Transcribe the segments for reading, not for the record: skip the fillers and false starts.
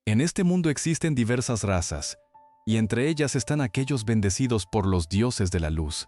En este mundo existen diversas razas, y entre ellas están aquellos bendecidos por los dioses de la luz.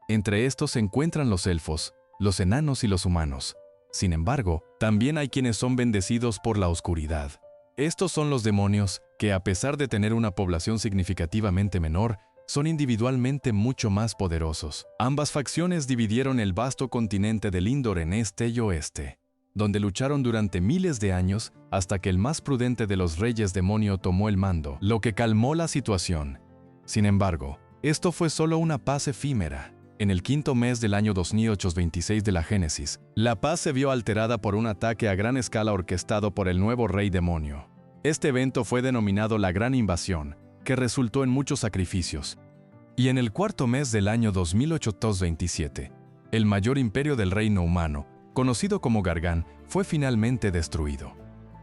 Entre estos se encuentran los elfos, los enanos y los humanos. Sin embargo, también hay quienes son bendecidos por la oscuridad. Estos son los demonios, que a pesar de tener una población significativamente menor, son individualmente mucho más poderosos. Ambas facciones dividieron el vasto continente de Lindor en este y oeste, donde lucharon durante miles de años hasta que el más prudente de los reyes demonio tomó el mando, lo que calmó la situación. Sin embargo, esto fue solo una paz efímera. En el quinto mes del año 2826 de la Génesis, la paz se vio alterada por un ataque a gran escala orquestado por el nuevo rey demonio. Este evento fue denominado la Gran Invasión, que resultó en muchos sacrificios. Y en el cuarto mes del año 2827, el mayor imperio del reino humano, conocido como Gargán, fue finalmente destruido.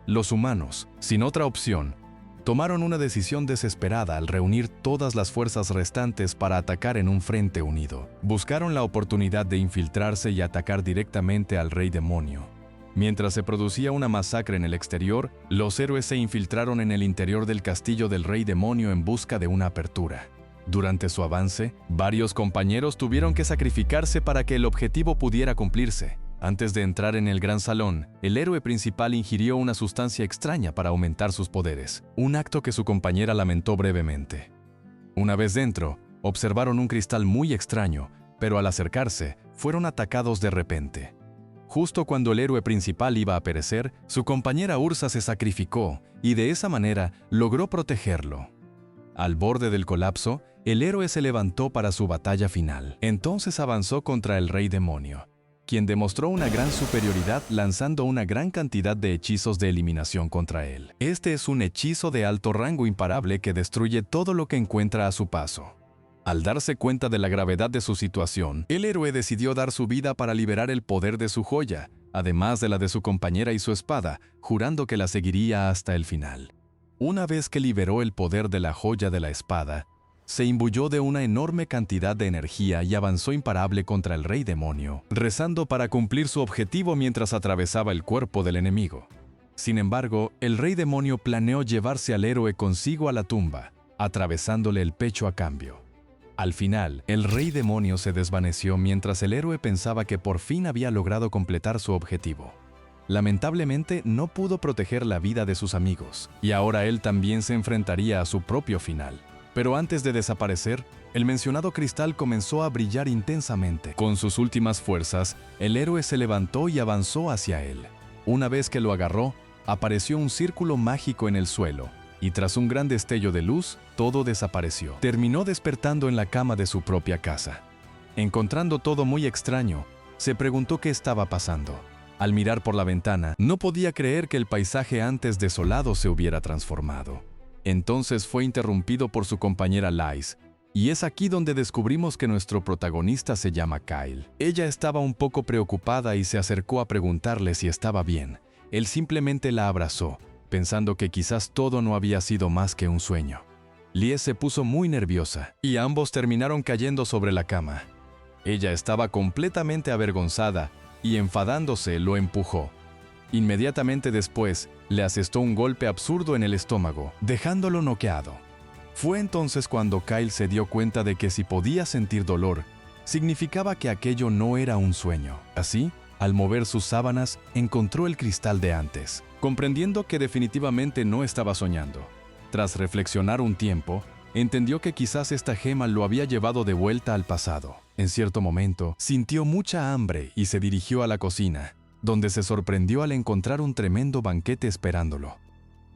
Los humanos, sin otra opción, tomaron una decisión desesperada al reunir todas las fuerzas restantes para atacar en un frente unido. Buscaron la oportunidad de infiltrarse y atacar directamente al rey demonio. Mientras se producía una masacre en el exterior, los héroes se infiltraron en el interior del castillo del rey demonio en busca de una apertura. Durante su avance, varios compañeros tuvieron que sacrificarse para que el objetivo pudiera cumplirse. Antes de entrar en el gran salón, el héroe principal ingirió una sustancia extraña para aumentar sus poderes, un acto que su compañera lamentó brevemente. Una vez dentro, observaron un cristal muy extraño, pero al acercarse, fueron atacados de repente. Justo cuando el héroe principal iba a perecer, su compañera Ursa se sacrificó y de esa manera logró protegerlo. Al borde del colapso, el héroe se levantó para su batalla final. Entonces avanzó contra el rey demonio, quien demostró una gran superioridad lanzando una gran cantidad de hechizos de eliminación contra él. Este es un hechizo de alto rango imparable que destruye todo lo que encuentra a su paso. Al darse cuenta de la gravedad de su situación, el héroe decidió dar su vida para liberar el poder de su joya, además de la de su compañera y su espada, jurando que la seguiría hasta el final. Una vez que liberó el poder de la joya de la espada, se imbuyó de una enorme cantidad de energía y avanzó imparable contra el rey demonio, rezando para cumplir su objetivo mientras atravesaba el cuerpo del enemigo. Sin embargo, el rey demonio planeó llevarse al héroe consigo a la tumba, atravesándole el pecho a cambio. Al final, el rey demonio se desvaneció mientras el héroe pensaba que por fin había logrado completar su objetivo. Lamentablemente, no pudo proteger la vida de sus amigos, y ahora él también se enfrentaría a su propio final. Pero antes de desaparecer, el mencionado cristal comenzó a brillar intensamente. Con sus últimas fuerzas, el héroe se levantó y avanzó hacia él. Una vez que lo agarró, apareció un círculo mágico en el suelo, y tras un gran destello de luz, todo desapareció. Terminó despertando en la cama de su propia casa. Encontrando todo muy extraño, se preguntó qué estaba pasando. Al mirar por la ventana, no podía creer que el paisaje antes desolado se hubiera transformado. Entonces fue interrumpido por su compañera Lais, y es aquí donde descubrimos que nuestro protagonista se llama Kyle. Ella estaba un poco preocupada y se acercó a preguntarle si estaba bien. Él simplemente la abrazó, pensando que quizás todo no había sido más que un sueño. Lies se puso muy nerviosa, y ambos terminaron cayendo sobre la cama. Ella estaba completamente avergonzada, y enfadándose lo empujó. Inmediatamente después, le asestó un golpe absurdo en el estómago, dejándolo noqueado. Fue entonces cuando Kyle se dio cuenta de que si podía sentir dolor, significaba que aquello no era un sueño. Así, al mover sus sábanas, encontró el cristal de antes, comprendiendo que definitivamente no estaba soñando. Tras reflexionar un tiempo, entendió que quizás esta gema lo había llevado de vuelta al pasado. En cierto momento, sintió mucha hambre y se dirigió a la cocina, donde se sorprendió al encontrar un tremendo banquete esperándolo.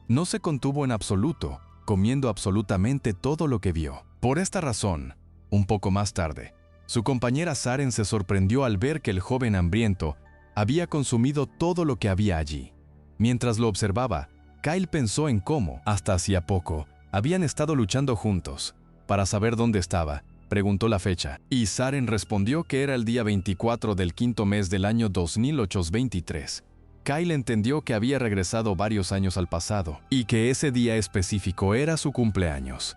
No se contuvo en absoluto, comiendo absolutamente todo lo que vio. Por esta razón, un poco más tarde, su compañera Saren se sorprendió al ver que el joven hambriento había consumido todo lo que había allí. Mientras lo observaba, Kyle pensó en cómo, hasta hacía poco, habían estado luchando juntos. Para saber dónde estaba, preguntó la fecha, y Saren respondió que era el día 24 del quinto mes del año 2823. Kyle entendió que había regresado varios años al pasado, y que ese día específico era su cumpleaños.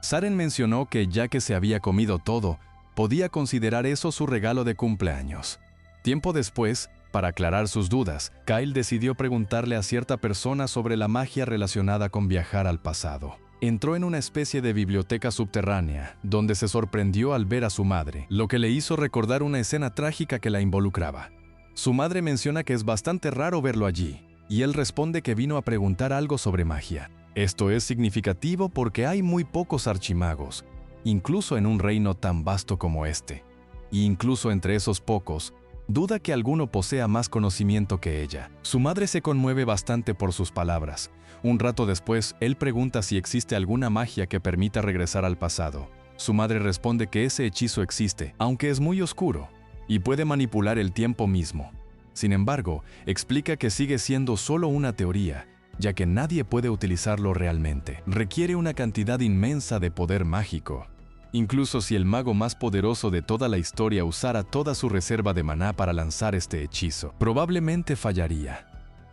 Saren mencionó que ya que se había comido todo, podía considerar eso su regalo de cumpleaños. Tiempo después, Para aclarar sus dudas, Kyle decidió preguntarle a cierta persona sobre la magia relacionada con viajar al pasado. Entró en una especie de biblioteca subterránea, donde se sorprendió al ver a su madre, lo que le hizo recordar una escena trágica que la involucraba. Su madre menciona que es bastante raro verlo allí, y él responde que vino a preguntar algo sobre magia. Esto es significativo porque hay muy pocos archimagos, incluso en un reino tan vasto como este. Y incluso entre esos pocos, duda que alguno posea más conocimiento que ella. Su madre se conmueve bastante por sus palabras. Un rato después, él pregunta si existe alguna magia que permita regresar al pasado. Su madre responde que ese hechizo existe, aunque es muy oscuro, y puede manipular el tiempo mismo. Sin embargo, explica que sigue siendo solo una teoría, ya que nadie puede utilizarlo realmente. Requiere una cantidad inmensa de poder mágico. Incluso si el mago más poderoso de toda la historia usara toda su reserva de maná para lanzar este hechizo, probablemente fallaría.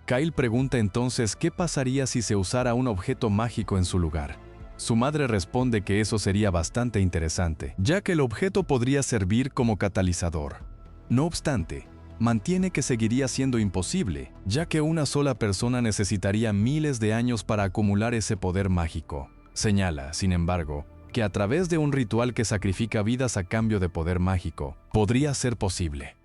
Kyle pregunta entonces qué pasaría si se usara un objeto mágico en su lugar. Su madre responde que eso sería bastante interesante, ya que el objeto podría servir como catalizador. No obstante, mantiene que seguiría siendo imposible, ya que una sola persona necesitaría miles de años para acumular ese poder mágico. Señala, sin embargo, que a través de un ritual que sacrifica vidas a cambio de poder mágico, podría ser posible.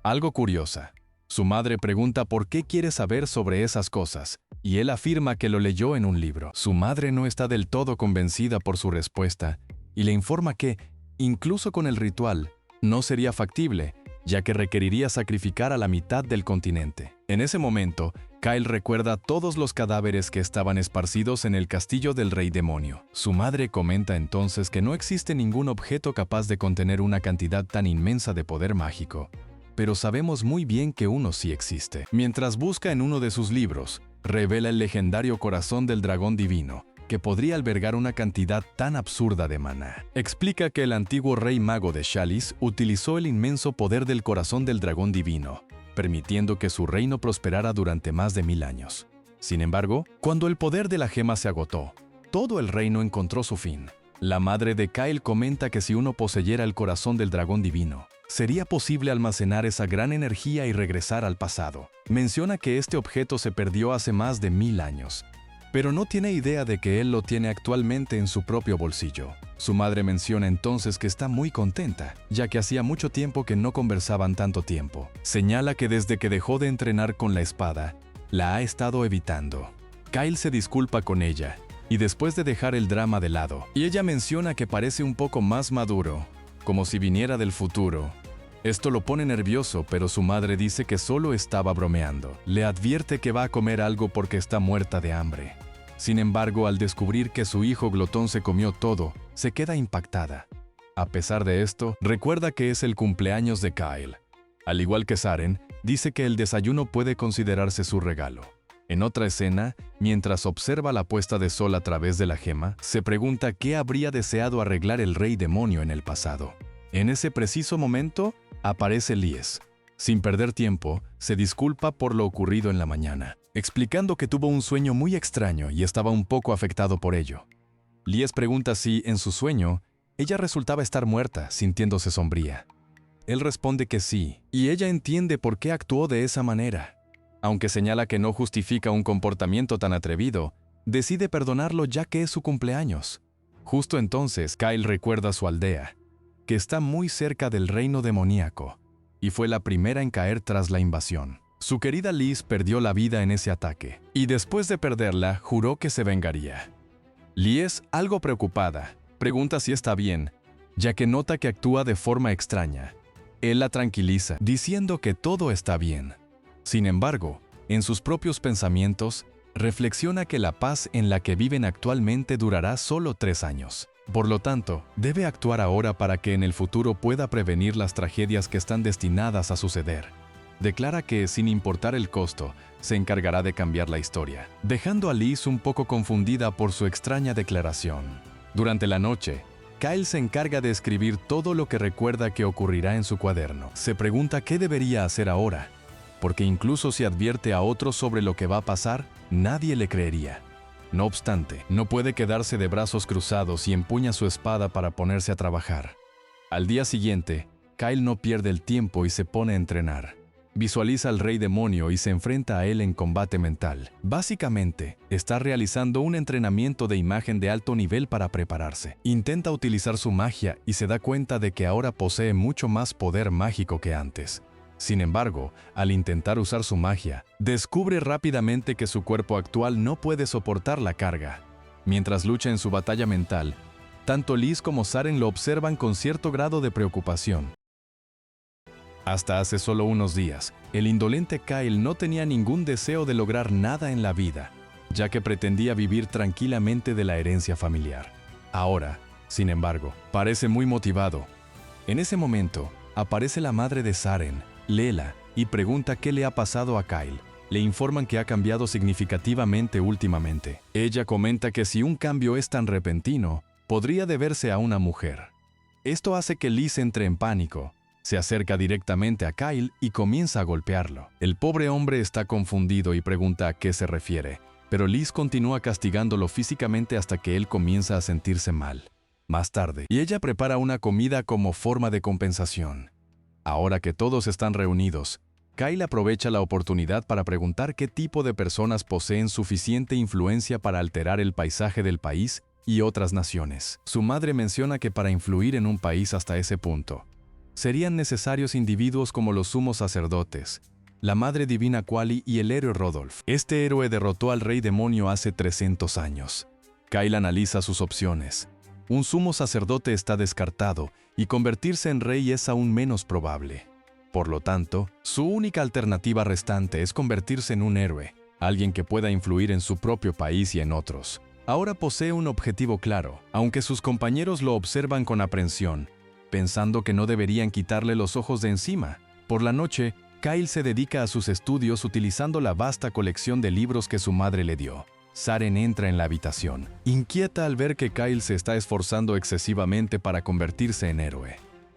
Algo curiosa. Su madre pregunta por qué quiere saber sobre esas cosas, y él afirma que lo leyó en un libro. Su madre no está del todo convencida por su respuesta, y le informa que, incluso con el ritual, no sería factible, ya que requeriría sacrificar a la mitad del continente. En ese momento, Kyle recuerda todos los cadáveres que estaban esparcidos en el castillo del Rey Demonio. Su madre comenta entonces que no existe ningún objeto capaz de contener una cantidad tan inmensa de poder mágico, pero sabemos muy bien que uno sí existe. Mientras busca en uno de sus libros, revela el legendario corazón del dragón divino, que podría albergar una cantidad tan absurda de maná. Explica que el antiguo rey mago de Chalice utilizó el inmenso poder del corazón del dragón divino, permitiendo que su reino prosperara durante más de 1000 años. Sin embargo, cuando el poder de la gema se agotó, todo el reino encontró su fin. La madre de Kyle comenta que si uno poseyera el corazón del dragón divino, sería posible almacenar esa gran energía y regresar al pasado. Menciona que este objeto se perdió hace más de 1000 años, pero no tiene idea de que él lo tiene actualmente en su propio bolsillo. Su madre menciona entonces que está muy contenta, ya que hacía mucho tiempo que no conversaban tanto tiempo. Señala que desde que dejó de entrenar con la espada, la ha estado evitando. Kyle se disculpa con ella, y después de dejar el drama de lado, y ella menciona que parece un poco más maduro, como si viniera del futuro. Esto lo pone nervioso, pero su madre dice que solo estaba bromeando. Le advierte que va a comer algo porque está muerta de hambre. Sin embargo, al descubrir que su hijo glotón se comió todo, se queda impactada. A pesar de esto, recuerda que es el cumpleaños de Kyle. Al igual que Saren, dice que el desayuno puede considerarse su regalo. En otra escena, mientras observa la puesta de sol a través de la gema, se pregunta qué habría deseado arreglar el rey demonio en el pasado. En ese preciso momento, aparece Lies. Sin perder tiempo, se disculpa por lo ocurrido en la mañana, explicando que tuvo un sueño muy extraño y estaba un poco afectado por ello. Lies pregunta si, en su sueño, ella resultaba estar muerta, sintiéndose sombría. Él responde que sí, y ella entiende por qué actuó de esa manera. Aunque señala que no justifica un comportamiento tan atrevido, decide perdonarlo ya que es su cumpleaños. Justo entonces, Kyle recuerda su aldea, que está muy cerca del reino demoníaco, y fue la primera en caer tras la invasión. Su querida Liz perdió la vida en ese ataque, y después de perderla, juró que se vengaría. Liz, algo preocupada, pregunta si está bien, ya que nota que actúa de forma extraña. Él la tranquiliza, diciendo que todo está bien. Sin embargo, en sus propios pensamientos, reflexiona que la paz en la que viven actualmente durará solo 3 años. Por lo tanto, debe actuar ahora para que en el futuro pueda prevenir las tragedias que están destinadas a suceder. Declara que, sin importar el costo, se encargará de cambiar la historia, dejando a Liz un poco confundida por su extraña declaración. Durante la noche, Kyle se encarga de escribir todo lo que recuerda que ocurrirá en su cuaderno. Se pregunta qué debería hacer ahora, porque incluso si advierte a otros sobre lo que va a pasar, nadie le creería. No obstante, no puede quedarse de brazos cruzados y empuña su espada para ponerse a trabajar. Al día siguiente, Kyle no pierde el tiempo y se pone a entrenar. Visualiza al rey demonio y se enfrenta a él en combate mental. Básicamente, está realizando un entrenamiento de imagen de alto nivel para prepararse. Intenta utilizar su magia y se da cuenta de que ahora posee mucho más poder mágico que antes. Sin embargo, al intentar usar su magia, descubre rápidamente que su cuerpo actual no puede soportar la carga. Mientras lucha en su batalla mental, tanto Liz como Saren lo observan con cierto grado de preocupación. Hasta hace solo unos días, el indolente Kyle no tenía ningún deseo de lograr nada en la vida, ya que pretendía vivir tranquilamente de la herencia familiar. Ahora, sin embargo, parece muy motivado. En ese momento, aparece la madre de Saren, Lela, y pregunta qué le ha pasado a Kyle. Le informan que ha cambiado significativamente últimamente. Ella comenta que si un cambio es tan repentino, podría deberse a una mujer. Esto hace que Liz entre en pánico. Se acerca directamente a Kyle y comienza a golpearlo. El pobre hombre está confundido y pregunta a qué se refiere, pero Liz continúa castigándolo físicamente hasta que él comienza a sentirse mal. Más tarde, y ella prepara una comida como forma de compensación. Ahora que todos están reunidos, Kyle aprovecha la oportunidad para preguntar qué tipo de personas poseen suficiente influencia para alterar el paisaje del país y otras naciones. Su madre menciona que para influir en un país hasta ese punto, serían necesarios individuos como los sumos sacerdotes, la Madre Divina Quali y el héroe Rodolf. Este héroe derrotó al rey demonio hace 300 años. Kyle analiza sus opciones. Un sumo sacerdote está descartado y convertirse en rey es aún menos probable. Por lo tanto, su única alternativa restante es convertirse en un héroe, alguien que pueda influir en su propio país y en otros. Ahora posee un objetivo claro, aunque sus compañeros lo observan con aprensión, pensando que no deberían quitarle los ojos de encima. Por la noche, Kyle se dedica a sus estudios utilizando la vasta colección de libros que su madre le dio. Saren entra en la habitación, inquieta al ver que Kyle se está esforzando excesivamente para convertirse en héroe.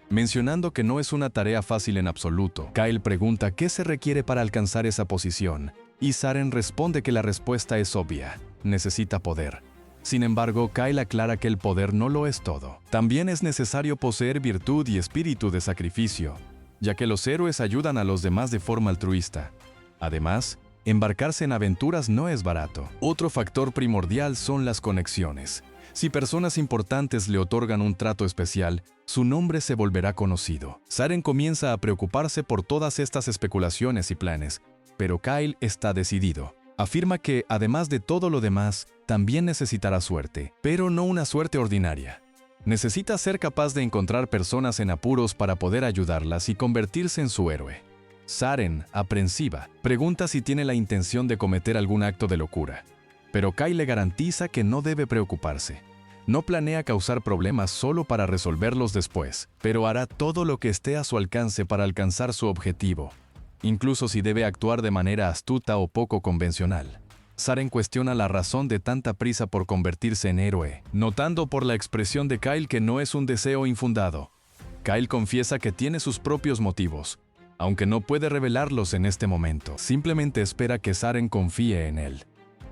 Mencionando que no es una tarea fácil en absoluto, Kyle pregunta qué se requiere para alcanzar esa posición, y Saren responde que la respuesta es obvia: necesita poder. Sin embargo, Kyle aclara que el poder no lo es todo. También es necesario poseer virtud y espíritu de sacrificio, ya que los héroes ayudan a los demás de forma altruista. Además, embarcarse en aventuras no es barato. Otro factor primordial son las conexiones. Si personas importantes le otorgan un trato especial, su nombre se volverá conocido. Saren comienza a preocuparse por todas estas especulaciones y planes, pero Kyle está decidido. Afirma que, además de todo lo demás, también necesitará suerte, pero no una suerte ordinaria. Necesita ser capaz de encontrar personas en apuros para poder ayudarlas y convertirse en su héroe. Saren, aprensiva, pregunta si tiene la intención de cometer algún acto de locura, pero Kyle le garantiza que no debe preocuparse. No planea causar problemas solo para resolverlos después, pero hará todo lo que esté a su alcance para alcanzar su objetivo, incluso si debe actuar de manera astuta o poco convencional. Saren cuestiona la razón de tanta prisa por convertirse en héroe, notando por la expresión de Kyle que no es un deseo infundado. Kyle confiesa que tiene sus propios motivos, aunque no puede revelarlos en este momento. Simplemente espera que Saren confíe en él.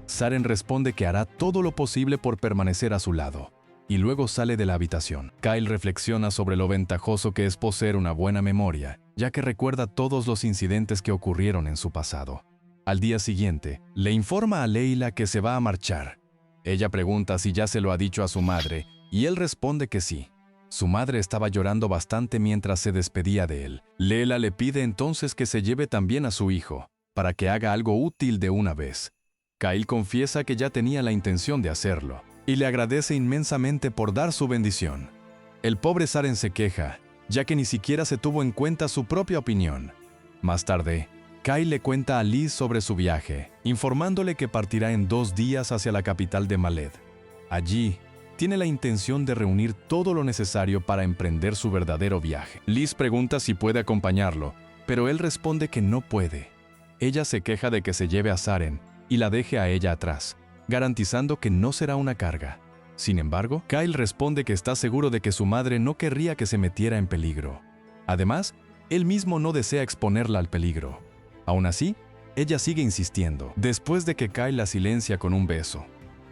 Saren responde que hará todo lo posible por permanecer a su lado, y luego sale de la habitación. Kyle reflexiona sobre lo ventajoso que es poseer una buena memoria, ya que recuerda todos los incidentes que ocurrieron en su pasado. Al día siguiente, le informa a Lela que se va a marchar. Ella pregunta si ya se lo ha dicho a su madre, y él responde que sí. Su madre estaba llorando bastante mientras se despedía de él. Lela le pide entonces que se lleve también a su hijo, para que haga algo útil de una vez. Kyle confiesa que ya tenía la intención de hacerlo, y le agradece inmensamente por dar su bendición. El pobre Saren se queja, ya que ni siquiera se tuvo en cuenta su propia opinión. Más tarde, Kyle le cuenta a Liz sobre su viaje, informándole que partirá en 2 días hacia la capital de Maled. Allí, tiene la intención de reunir todo lo necesario para emprender su verdadero viaje. Liz pregunta si puede acompañarlo, pero él responde que no puede. Ella se queja de que se lleve a Saren y la deje a ella atrás, garantizando que no será una carga. Sin embargo, Kyle responde que está seguro de que su madre no querría que se metiera en peligro. Además, él mismo no desea exponerla al peligro. Aún así, ella sigue insistiendo. Después de que Kyle la silencia con un beso,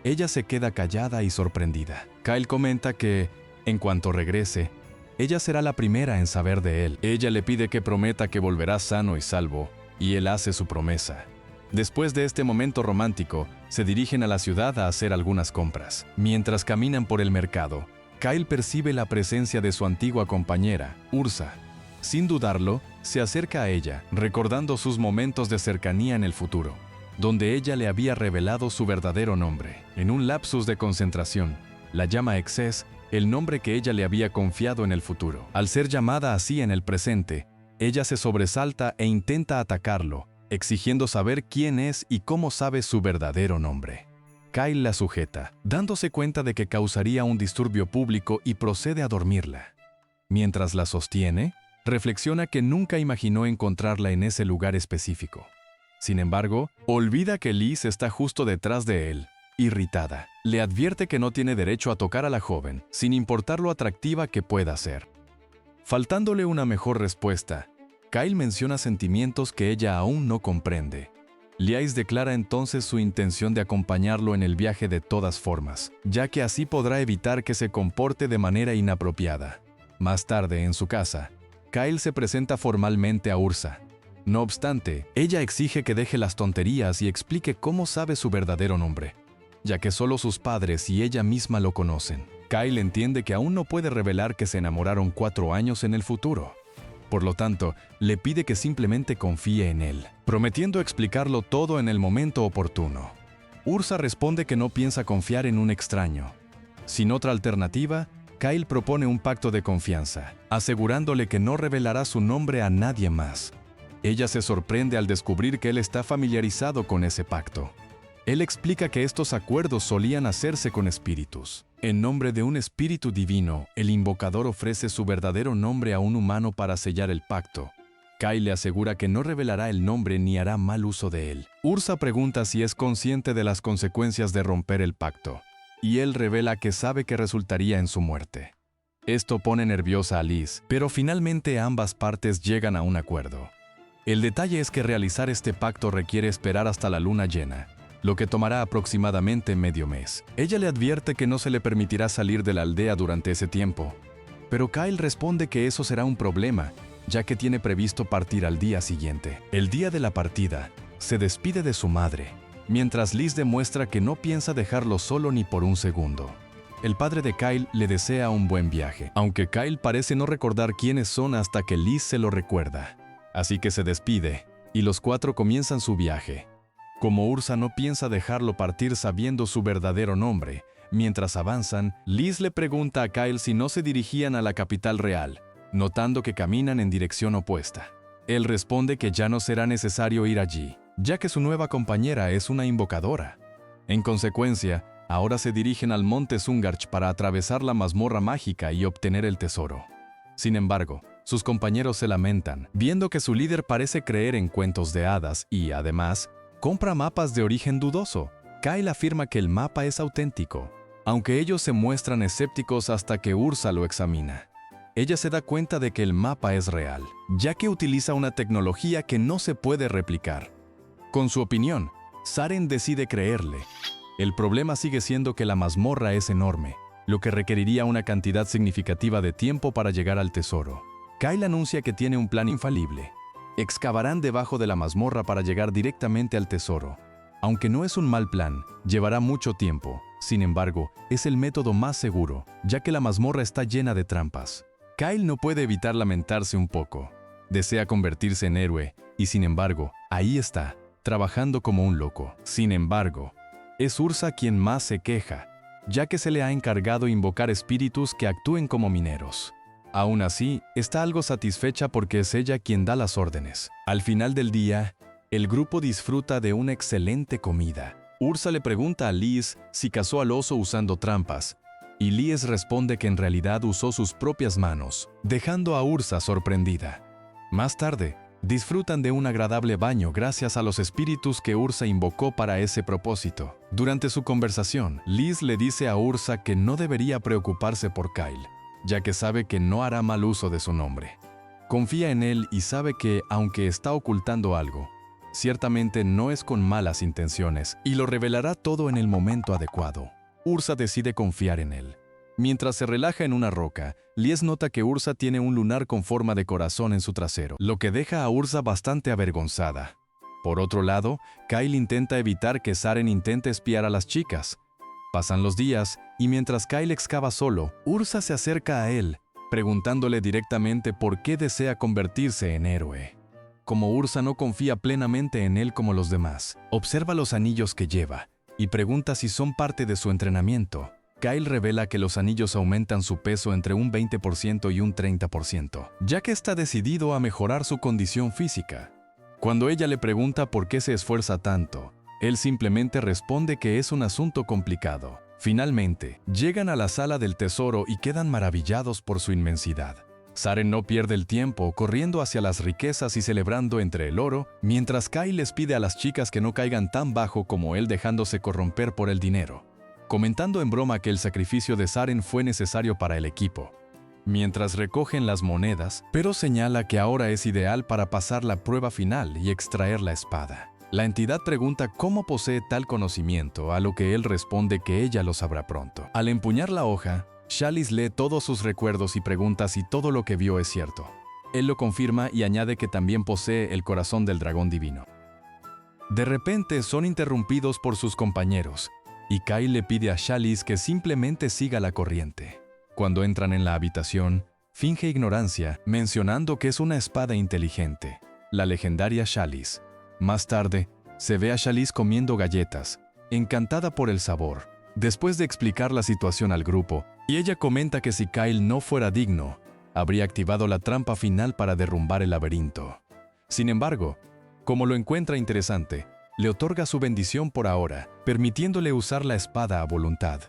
ella se queda callada y sorprendida. Kyle comenta que, en cuanto regrese, ella será la primera en saber de él. Ella le pide que prometa que volverá sano y salvo, y él hace su promesa. Después de este momento romántico, se dirigen a la ciudad a hacer algunas compras. Mientras caminan por el mercado, Kyle percibe la presencia de su antigua compañera, Ursa. Sin dudarlo, se acerca a ella, recordando sus momentos de cercanía en el futuro, donde ella le había revelado su verdadero nombre. En un lapsus de concentración, la llama Excess, el nombre que ella le había confiado en el futuro. Al ser llamada así en el presente, ella se sobresalta e intenta atacarlo, exigiendo saber quién es y cómo sabe su verdadero nombre. Kyle la sujeta, dándose cuenta de que causaría un disturbio público y procede a dormirla. Mientras la sostiene, reflexiona que nunca imaginó encontrarla en ese lugar específico. Sin embargo, olvida que Liz está justo detrás de él. Irritada, le advierte que no tiene derecho a tocar a la joven, sin importar lo atractiva que pueda ser. Faltándole una mejor respuesta, Kyle menciona sentimientos que ella aún no comprende. Liz declara entonces su intención de acompañarlo en el viaje de todas formas, ya que así podrá evitar que se comporte de manera inapropiada. Más tarde, en su casa, Kyle se presenta formalmente a Ursa. No obstante, ella exige que deje las tonterías y explique cómo sabe su verdadero nombre, ya que solo sus padres y ella misma lo conocen. Kyle entiende que aún no puede revelar que se enamoraron 4 años en el futuro. Por lo tanto, le pide que simplemente confíe en él, prometiendo explicarlo todo en el momento oportuno. Ursa responde que no piensa confiar en un extraño. Sin otra alternativa, Kyle propone un pacto de confianza, asegurándole que no revelará su nombre a nadie más. Ella se sorprende al descubrir que él está familiarizado con ese pacto. Él explica que estos acuerdos solían hacerse con espíritus. En nombre de un espíritu divino, el invocador ofrece su verdadero nombre a un humano para sellar el pacto. Kyle le asegura que no revelará el nombre ni hará mal uso de él. Ursa pregunta si es consciente de las consecuencias de romper el pacto, y él revela que sabe que resultaría en su muerte. Esto pone nerviosa a Liz, pero finalmente ambas partes llegan a un acuerdo. El detalle es que realizar este pacto requiere esperar hasta la luna llena, lo que tomará aproximadamente medio mes. Ella le advierte que no se le permitirá salir de la aldea durante ese tiempo, pero Kyle responde que eso será un problema, ya que tiene previsto partir al día siguiente. El día de la partida, se despide de su madre, mientras Liz demuestra que no piensa dejarlo solo ni por un segundo. El padre de Kyle le desea un buen viaje, aunque Kyle parece no recordar quiénes son hasta que Liz se lo recuerda. Así que se despide, y los 4 comienzan su viaje. Como Ursa no piensa dejarlo partir sabiendo su verdadero nombre, mientras avanzan, Liz le pregunta a Kyle si no se dirigían a la capital real, notando que caminan en dirección opuesta. Él responde que ya no será necesario ir allí, ya que su nueva compañera es una invocadora. En consecuencia, ahora se dirigen al monte Sungarch para atravesar la mazmorra mágica y obtener el tesoro. Sin embargo, sus compañeros se lamentan, viendo que su líder parece creer en cuentos de hadas y, además, compra mapas de origen dudoso. Kyle afirma que el mapa es auténtico, aunque ellos se muestran escépticos hasta que Ursa lo examina. Ella se da cuenta de que el mapa es real, ya que utiliza una tecnología que no se puede replicar. Con su opinión, Saren decide creerle. El problema sigue siendo que la mazmorra es enorme, lo que requeriría una cantidad significativa de tiempo para llegar al tesoro. Kyle anuncia que tiene un plan infalible. Excavarán debajo de la mazmorra para llegar directamente al tesoro. Aunque no es un mal plan, llevará mucho tiempo. Sin embargo, es el método más seguro, ya que la mazmorra está llena de trampas. Kyle no puede evitar lamentarse un poco. Desea convertirse en héroe, y sin embargo, ahí está, trabajando como un loco. Sin embargo, es Ursa quien más se queja, ya que se le ha encargado invocar espíritus que actúen como mineros. Aún así, está algo satisfecha porque es ella quien da las órdenes. Al final del día, el grupo disfruta de una excelente comida. Ursa le pregunta a Liz si cazó al oso usando trampas, y Liz responde que en realidad usó sus propias manos, dejando a Ursa sorprendida. Más tarde, disfrutan de un agradable baño gracias a los espíritus que Ursa invocó para ese propósito. Durante su conversación, Liz le dice a Ursa que no debería preocuparse por Kyle, ya que sabe que no hará mal uso de su nombre. Confía en él y sabe que, aunque está ocultando algo, ciertamente no es con malas intenciones y lo revelará todo en el momento adecuado. Ursa decide confiar en él. Mientras se relaja en una roca, Lies nota que Ursa tiene un lunar con forma de corazón en su trasero, lo que deja a Ursa bastante avergonzada. Por otro lado, Kyle intenta evitar que Saren intente espiar a las chicas. Pasan los días, y mientras Kyle excava solo, Ursa se acerca a él, preguntándole directamente por qué desea convertirse en héroe. Como Ursa no confía plenamente en él como los demás, observa los anillos que lleva y pregunta si son parte de su entrenamiento. Kyle revela que los anillos aumentan su peso entre un 20% y un 30%, ya que está decidido a mejorar su condición física. Cuando ella le pregunta por qué se esfuerza tanto, él simplemente responde que es un asunto complicado. Finalmente, llegan a la sala del tesoro y quedan maravillados por su inmensidad. Saren no pierde el tiempo corriendo hacia las riquezas y celebrando entre el oro, mientras Kyle les pide a las chicas que no caigan tan bajo como él dejándose corromper por el dinero, comentando en broma que el sacrificio de Saren fue necesario para el equipo. Mientras recogen las monedas, pero señala que ahora es ideal para pasar la prueba final y extraer la espada. La entidad pregunta cómo posee tal conocimiento, a lo que él responde que ella lo sabrá pronto. Al empuñar la hoja, Chalice lee todos sus recuerdos y pregunta si todo lo que vio es cierto. Él lo confirma y añade que también posee el corazón del dragón divino. De repente son interrumpidos por sus compañeros, y Kyle le pide a Chalice que simplemente siga la corriente. Cuando entran en la habitación, finge ignorancia, mencionando que es una espada inteligente, la legendaria Chalice. Más tarde, se ve a Chalice comiendo galletas, encantada por el sabor, después de explicar la situación al grupo, y ella comenta que si Kyle no fuera digno, habría activado la trampa final para derrumbar el laberinto. Sin embargo, como lo encuentra interesante, le otorga su bendición por ahora, permitiéndole usar la espada a voluntad.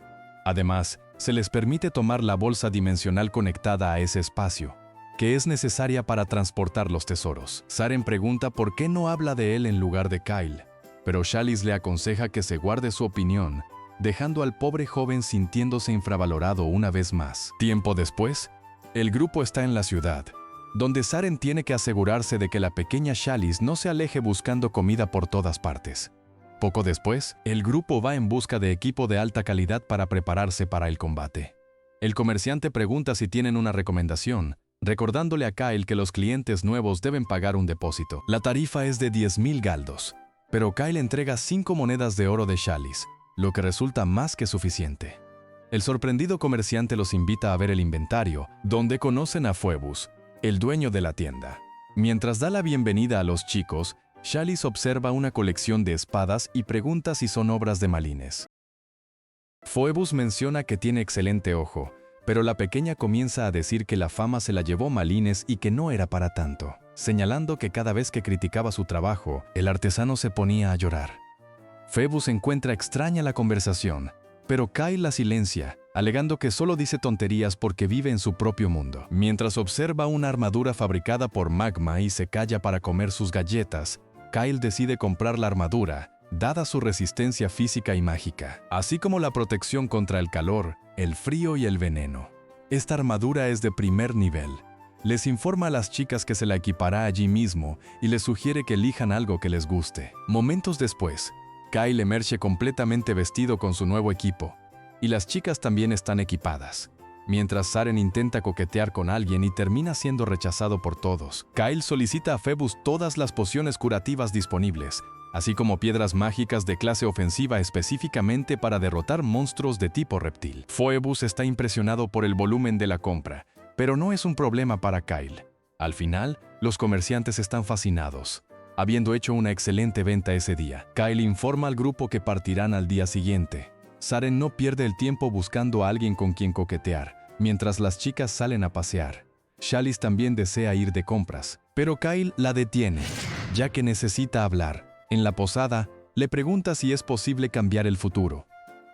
Además, se les permite tomar la bolsa dimensional conectada a ese espacio, que es necesaria para transportar los tesoros. Saren pregunta por qué no habla de él en lugar de Kyle, pero Chalice le aconseja que se guarde su opinión, dejando al pobre joven sintiéndose infravalorado una vez más. Tiempo después, el grupo está en la ciudad, donde Saren tiene que asegurarse de que la pequeña Chalice no se aleje buscando comida por todas partes. Poco después, el grupo va en busca de equipo de alta calidad para prepararse para el combate. El comerciante pregunta si tienen una recomendación, recordándole a Kyle que los clientes nuevos deben pagar un depósito. La tarifa es de 10,000 galdos, pero Kyle entrega 5 monedas de oro de Chalice, lo que resulta más que suficiente. El sorprendido comerciante los invita a ver el inventario, donde conocen a Phoebus, el dueño de la tienda. Mientras da la bienvenida a los chicos, Chalice observa una colección de espadas y pregunta si son obras de Malines. Phoebus menciona que tiene excelente ojo, pero la pequeña comienza a decir que la fama se la llevó Malines y que no era para tanto, señalando que cada vez que criticaba su trabajo, el artesano se ponía a llorar. Phoebus encuentra extraña la conversación, pero Kyle la silencia, alegando que solo dice tonterías porque vive en su propio mundo. Mientras observa una armadura fabricada por Magma y se calla para comer sus galletas, Kyle decide comprar la armadura, dada su resistencia física y mágica, así como la protección contra el calor, el frío y el veneno. Esta armadura es de primer nivel. Les informa a las chicas que se la equipará allí mismo y les sugiere que elijan algo que les guste. Momentos después, Kyle emerge completamente vestido con su nuevo equipo, y las chicas también están equipadas. Mientras Saren intenta coquetear con alguien y termina siendo rechazado por todos, Kyle solicita a Phoebus todas las pociones curativas disponibles, así como piedras mágicas de clase ofensiva específicamente para derrotar monstruos de tipo reptil. Phoebus está impresionado por el volumen de la compra, pero no es un problema para Kyle. Al final, los comerciantes están fascinados, habiendo hecho una excelente venta ese día. Kyle informa al grupo que partirán al día siguiente. Saren no pierde el tiempo buscando a alguien con quien coquetear, mientras las chicas salen a pasear. Chalice también desea ir de compras, pero Kyle la detiene, ya que necesita hablar. En la posada, le pregunta si es posible cambiar el futuro.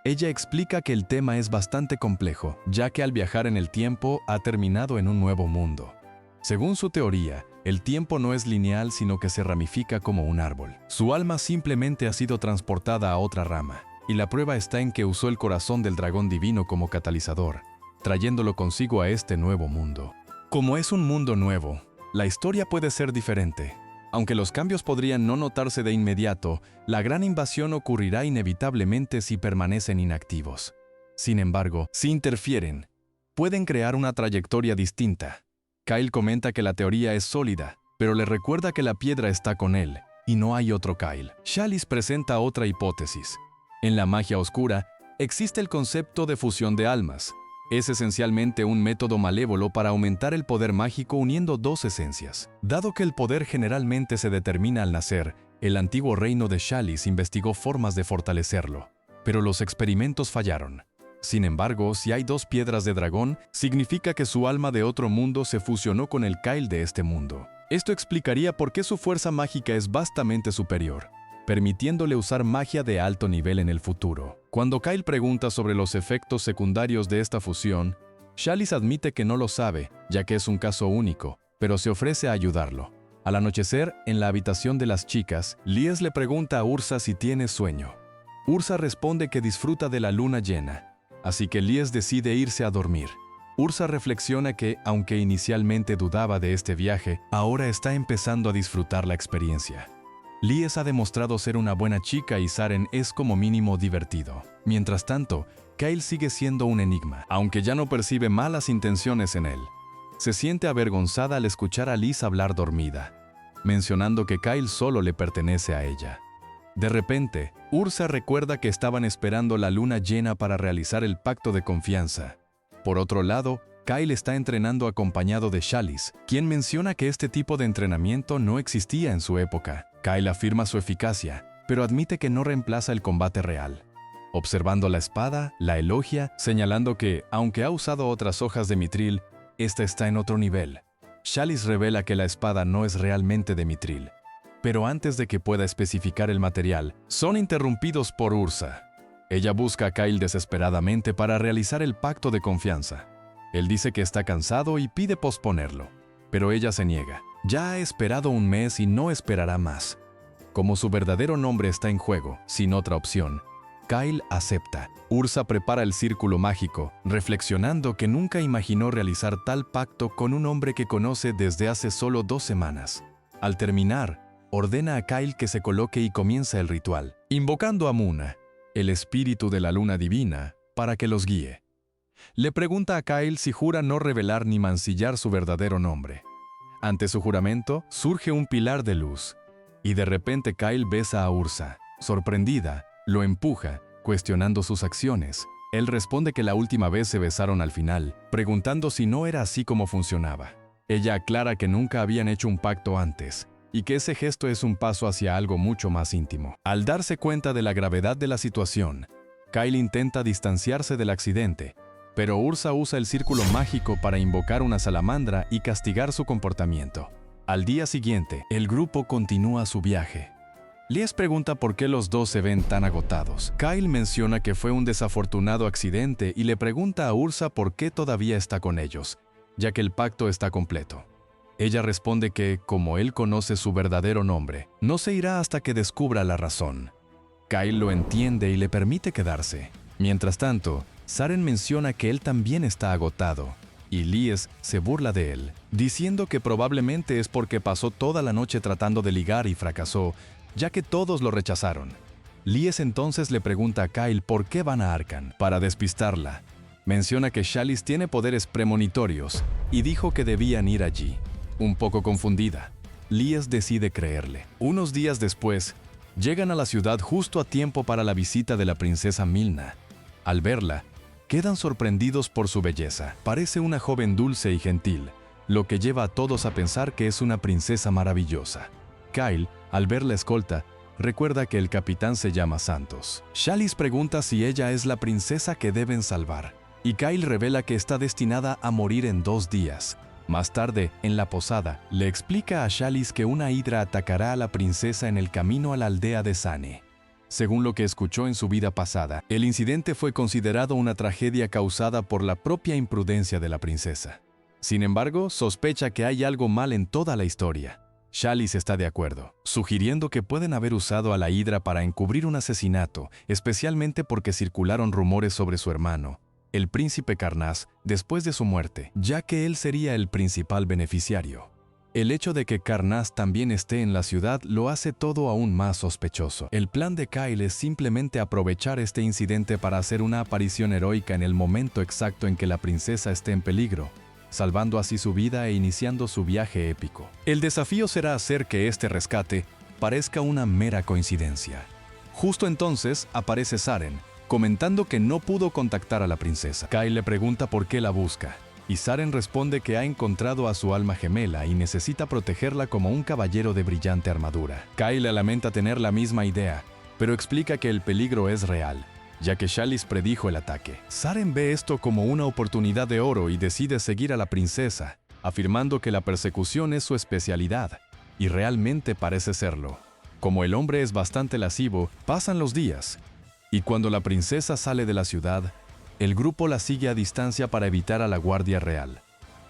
Ella explica que el tema es bastante complejo, ya que al viajar en el tiempo ha terminado en un nuevo mundo. Según su teoría, el tiempo no es lineal sino que se ramifica como un árbol. Su alma simplemente ha sido transportada a otra rama, y la prueba está en que usó el corazón del dragón divino como catalizador, trayéndolo consigo a este nuevo mundo. Como es un mundo nuevo, la historia puede ser diferente. Aunque los cambios podrían no notarse de inmediato, la gran invasión ocurrirá inevitablemente si permanecen inactivos. Sin embargo, si interfieren, pueden crear una trayectoria distinta. Kyle comenta que la teoría es sólida, pero le recuerda que la piedra está con él, y no hay otro Kyle. Chalice presenta otra hipótesis. En la magia oscura, existe el concepto de fusión de almas. Es esencialmente un método malévolo para aumentar el poder mágico uniendo dos esencias. Dado que el poder generalmente se determina al nacer, el antiguo reino de Chalice investigó formas de fortalecerlo, pero los experimentos fallaron. Sin embargo, si hay dos piedras de dragón, significa que su alma de otro mundo se fusionó con el Kyle de este mundo. Esto explicaría por qué su fuerza mágica es vastamente superior, permitiéndole usar magia de alto nivel en el futuro. Cuando Kyle pregunta sobre los efectos secundarios de esta fusión, Chalice admite que no lo sabe, ya que es un caso único, pero se ofrece a ayudarlo. Al anochecer, en la habitación de las chicas, Lies le pregunta a Ursa si tiene sueño. Ursa responde que disfruta de la luna llena, así que Lies decide irse a dormir. Ursa reflexiona que, aunque inicialmente dudaba de este viaje, ahora está empezando a disfrutar la experiencia. Lies ha demostrado ser una buena chica y Saren es como mínimo divertido. Mientras tanto, Kyle sigue siendo un enigma, aunque ya no percibe malas intenciones en él. Se siente avergonzada al escuchar a Liz hablar dormida, mencionando que Kyle solo le pertenece a ella. De repente, Ursa recuerda que estaban esperando la luna llena para realizar el pacto de confianza. Por otro lado, Kyle está entrenando acompañado de Chalice, quien menciona que este tipo de entrenamiento no existía en su época. Kyle afirma su eficacia, pero admite que no reemplaza el combate real. Observando la espada, la elogia, señalando que, aunque ha usado otras hojas de mitril, esta está en otro nivel. Chalice revela que la espada no es realmente de mitril. Pero antes de que pueda especificar el material, son interrumpidos por Ursa. Ella busca a Kyle desesperadamente para realizar el pacto de confianza. Él dice que está cansado y pide posponerlo, pero ella se niega. Ya ha esperado un mes y no esperará más. Como su verdadero nombre está en juego, sin otra opción, Kyle acepta. Ursa prepara el círculo mágico, reflexionando que nunca imaginó realizar tal pacto con un hombre que conoce desde hace solo 2 semanas. Al terminar, ordena a Kyle que se coloque y comienza el ritual, invocando a Muna, el espíritu de la luna divina, para que los guíe. Le pregunta a Kyle si jura no revelar ni mancillar su verdadero nombre. Ante su juramento, surge un pilar de luz, y de repente Kyle besa a Ursa. Sorprendida, lo empuja, cuestionando sus acciones. Él responde que la última vez se besaron al final, preguntando si no era así como funcionaba. Ella aclara que nunca habían hecho un pacto antes, y que ese gesto es un paso hacia algo mucho más íntimo. Al darse cuenta de la gravedad de la situación, Kyle intenta distanciarse del accidente, pero Ursa usa el círculo mágico para invocar una salamandra y castigar su comportamiento. Al día siguiente, el grupo continúa su viaje. Lies pregunta por qué los dos se ven tan agotados. Kyle menciona que fue un desafortunado accidente y le pregunta a Ursa por qué todavía está con ellos, ya que el pacto está completo. Ella responde que, como él conoce su verdadero nombre, no se irá hasta que descubra la razón. Kyle lo entiende y le permite quedarse. Mientras tanto, Saren menciona que él también está agotado, y Lies se burla de él, diciendo que probablemente es porque pasó toda la noche tratando de ligar y fracasó, ya que todos lo rechazaron. Lies entonces le pregunta a Kyle por qué van a Arcan, para despistarla. Menciona que Chalice tiene poderes premonitorios, y dijo que debían ir allí. Un poco confundida, Lies decide creerle. Unos días después, llegan a la ciudad justo a tiempo para la visita de la princesa Milna. Al verla, quedan sorprendidos por su belleza. Parece una joven dulce y gentil, lo que lleva a todos a pensar que es una princesa maravillosa. Kyle, al ver la escolta, recuerda que el capitán se llama Santos. Chalice pregunta si ella es la princesa que deben salvar, y Kyle revela que está destinada a morir en 2 días. Más tarde, en la posada, le explica a Chalice que una hidra atacará a la princesa en el camino a la aldea de Sane. Según lo que escuchó en su vida pasada, el incidente fue considerado una tragedia causada por la propia imprudencia de la princesa. Sin embargo, sospecha que hay algo mal en toda la historia. Chalice está de acuerdo, sugiriendo que pueden haber usado a la hidra para encubrir un asesinato, especialmente porque circularon rumores sobre su hermano, el príncipe Carnaz, después de su muerte, ya que él sería el principal beneficiario. El hecho de que Karnás también esté en la ciudad lo hace todo aún más sospechoso. El plan de Kyle es simplemente aprovechar este incidente para hacer una aparición heroica en el momento exacto en que la princesa esté en peligro, salvando así su vida e iniciando su viaje épico. El desafío será hacer que este rescate parezca una mera coincidencia. Justo entonces aparece Saren, comentando que no pudo contactar a la princesa. Kyle le pregunta por qué la busca, y Saren responde que ha encontrado a su alma gemela y necesita protegerla como un caballero de brillante armadura. Kyle lamenta tener la misma idea, pero explica que el peligro es real, ya que Chalice predijo el ataque. Saren ve esto como una oportunidad de oro y decide seguir a la princesa, afirmando que la persecución es su especialidad, y realmente parece serlo. Como el hombre es bastante lascivo, pasan los días, y cuando la princesa sale de la ciudad, el grupo la sigue a distancia para evitar a la Guardia Real.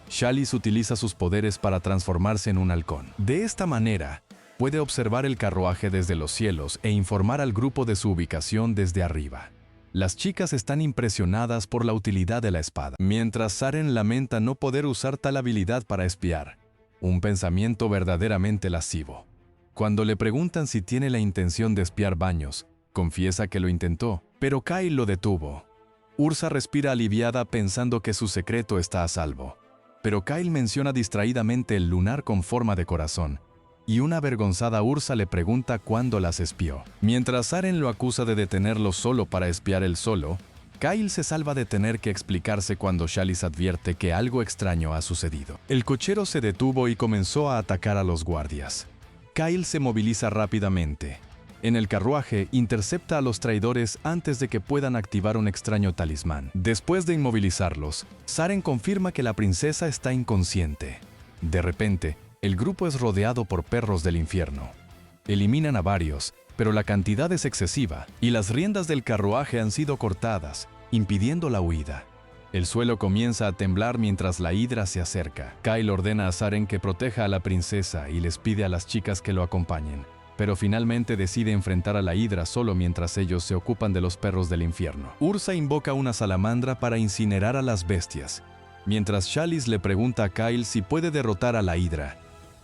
Chalice utiliza sus poderes para transformarse en un halcón. De esta manera, puede observar el carruaje desde los cielos e informar al grupo de su ubicación desde arriba. Las chicas están impresionadas por la utilidad de la espada, mientras Saren lamenta no poder usar tal habilidad para espiar. Un pensamiento verdaderamente lascivo. Cuando le preguntan si tiene la intención de espiar Baños, confiesa que lo intentó, pero Kyle lo detuvo. Ursa respira aliviada pensando que su secreto está a salvo, pero Kyle menciona distraídamente el lunar con forma de corazón, y una avergonzada Ursa le pregunta cuándo las espió. Mientras Saren lo acusa de detenerlo solo para espiar él solo, Kyle se salva de tener que explicarse cuando Chalice advierte que algo extraño ha sucedido. El cochero se detuvo y comenzó a atacar a los guardias. Kyle se moviliza rápidamente. En el carruaje, intercepta a los traidores antes de que puedan activar un extraño talismán. Después de inmovilizarlos, Saren confirma que la princesa está inconsciente. De repente, el grupo es rodeado por perros del infierno. Eliminan a varios, pero la cantidad es excesiva, y las riendas del carruaje han sido cortadas, impidiendo la huida. El suelo comienza a temblar mientras la hidra se acerca. Kyle ordena a Saren que proteja a la princesa y les pide a las chicas que lo acompañen, pero finalmente decide enfrentar a la hidra solo mientras ellos se ocupan de los perros del infierno. Ursa invoca una salamandra para incinerar a las bestias, mientras Chalice le pregunta a Kyle si puede derrotar a la hidra.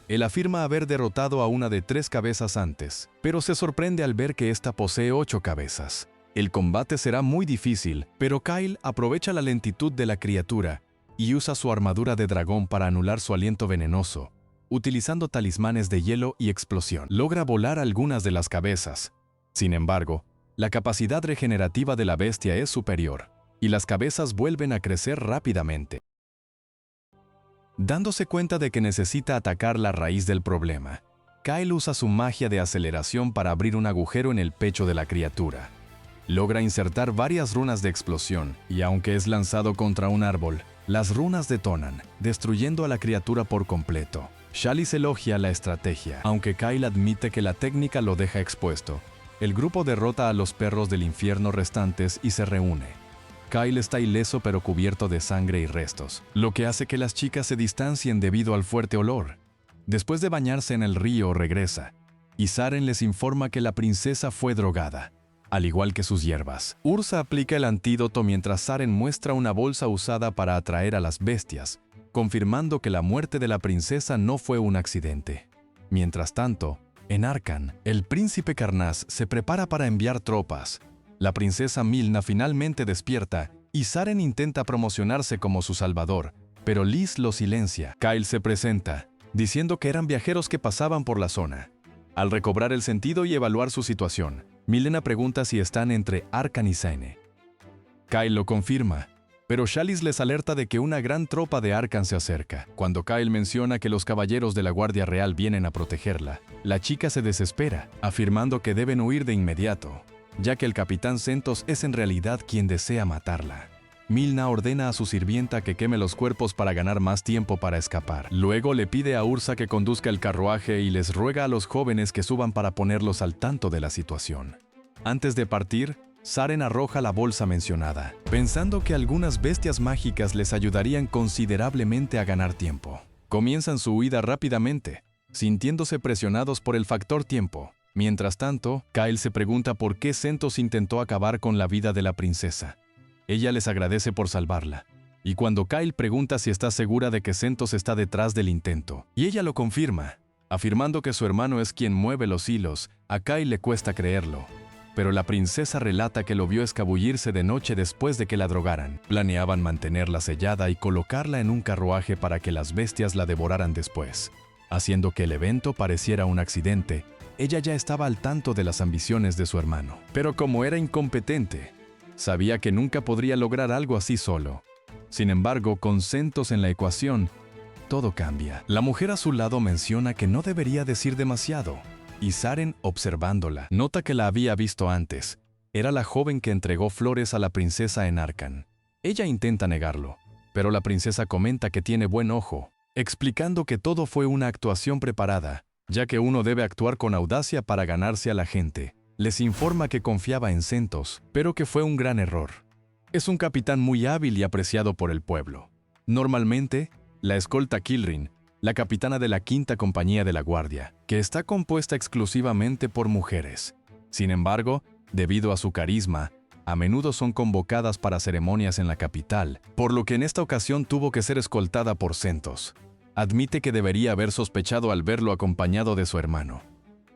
Él afirma haber derrotado a una de 3 cabezas antes, pero se sorprende al ver que ésta posee 8 cabezas. El combate será muy difícil, pero Kyle aprovecha la lentitud de la criatura y usa su armadura de dragón para anular su aliento venenoso, utilizando talismanes de hielo y explosión. Logra volar algunas de las cabezas. Sin embargo, la capacidad regenerativa de la bestia es superior, y las cabezas vuelven a crecer rápidamente. Dándose cuenta de que necesita atacar la raíz del problema, Kyle usa su magia de aceleración para abrir un agujero en el pecho de la criatura. Logra insertar varias runas de explosión, y aunque es lanzado contra un árbol, las runas detonan, destruyendo a la criatura por completo. Chalice elogia la estrategia, aunque Kyle admite que la técnica lo deja expuesto. El grupo derrota a los perros del infierno restantes y se reúne. Kyle está ileso pero cubierto de sangre y restos, lo que hace que las chicas se distancien debido al fuerte olor. Después de bañarse en el río, regresa, y Saren les informa que la princesa fue drogada, al igual que sus hierbas. Ursa aplica el antídoto mientras Saren muestra una bolsa usada para atraer a las bestias, confirmando que la muerte de la princesa no fue un accidente. Mientras tanto, en Arkan, el príncipe Karnás se prepara para enviar tropas. La princesa Milna finalmente despierta y Saren intenta promocionarse como su salvador, pero Liz lo silencia. Kyle se presenta, diciendo que eran viajeros que pasaban por la zona. Al recobrar el sentido y evaluar su situación, Milena pregunta si están entre Arkan y Saene. Kyle lo confirma, pero Chalice les alerta de que una gran tropa de Arkan se acerca. Cuando Kyle menciona que los caballeros de la Guardia Real vienen a protegerla, la chica se desespera, afirmando que deben huir de inmediato, ya que el capitán Centos es en realidad quien desea matarla. Milna ordena a su sirvienta que queme los cuerpos para ganar más tiempo para escapar. Luego le pide a Ursa que conduzca el carruaje y les ruega a los jóvenes que suban para ponerlos al tanto de la situación. Antes de partir, Saren arroja la bolsa mencionada, pensando que algunas bestias mágicas les ayudarían considerablemente a ganar tiempo. Comienzan su huida rápidamente, sintiéndose presionados por el factor tiempo. Mientras tanto, Kyle se pregunta por qué Centos intentó acabar con la vida de la princesa. Ella les agradece por salvarla, Y cuando Kyle pregunta si está segura de que Sentos está detrás del intento, y ella lo confirma, afirmando que su hermano es quien mueve los hilos, a Kyle le cuesta creerlo. Pero la princesa relata que lo vio escabullirse de noche después de que la drogaran. Planeaban mantenerla sellada y colocarla en un carruaje para que las bestias la devoraran después. Haciendo que el evento pareciera un accidente, ella ya estaba al tanto de las ambiciones de su hermano. Pero como era incompetente, sabía que nunca podría lograr algo así solo. Sin embargo, con Sentos en la ecuación, todo cambia. La mujer a su lado menciona que no debería decir demasiado. Y Saren, observándola, nota que la había visto antes. Era la joven que entregó flores a la princesa en Arcan. Ella intenta negarlo, pero la princesa comenta que tiene buen ojo, explicando que todo fue una actuación preparada, ya que uno debe actuar con audacia para ganarse a la gente. Les informa que confiaba en Sentos, pero que fue un gran error. Es un capitán muy hábil y apreciado por el pueblo. Normalmente, la escolta Kilrin, la capitana de la 5ª Compañía de la Guardia, que está compuesta exclusivamente por mujeres. Sin embargo, debido a su carisma, a menudo son convocadas para ceremonias en la capital, por lo que en esta ocasión tuvo que ser escoltada por Sentos. Admite que debería haber sospechado al verlo acompañado de su hermano.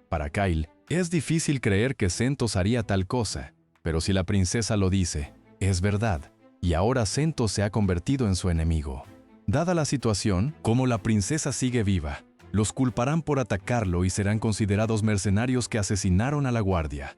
Para Kyle, es difícil creer que Sentos haría tal cosa, pero si la princesa lo dice, es verdad, y ahora Sentos se ha convertido en su enemigo. Dada la situación, como la princesa sigue viva, los culparán por atacarlo y serán considerados mercenarios que asesinaron a la guardia.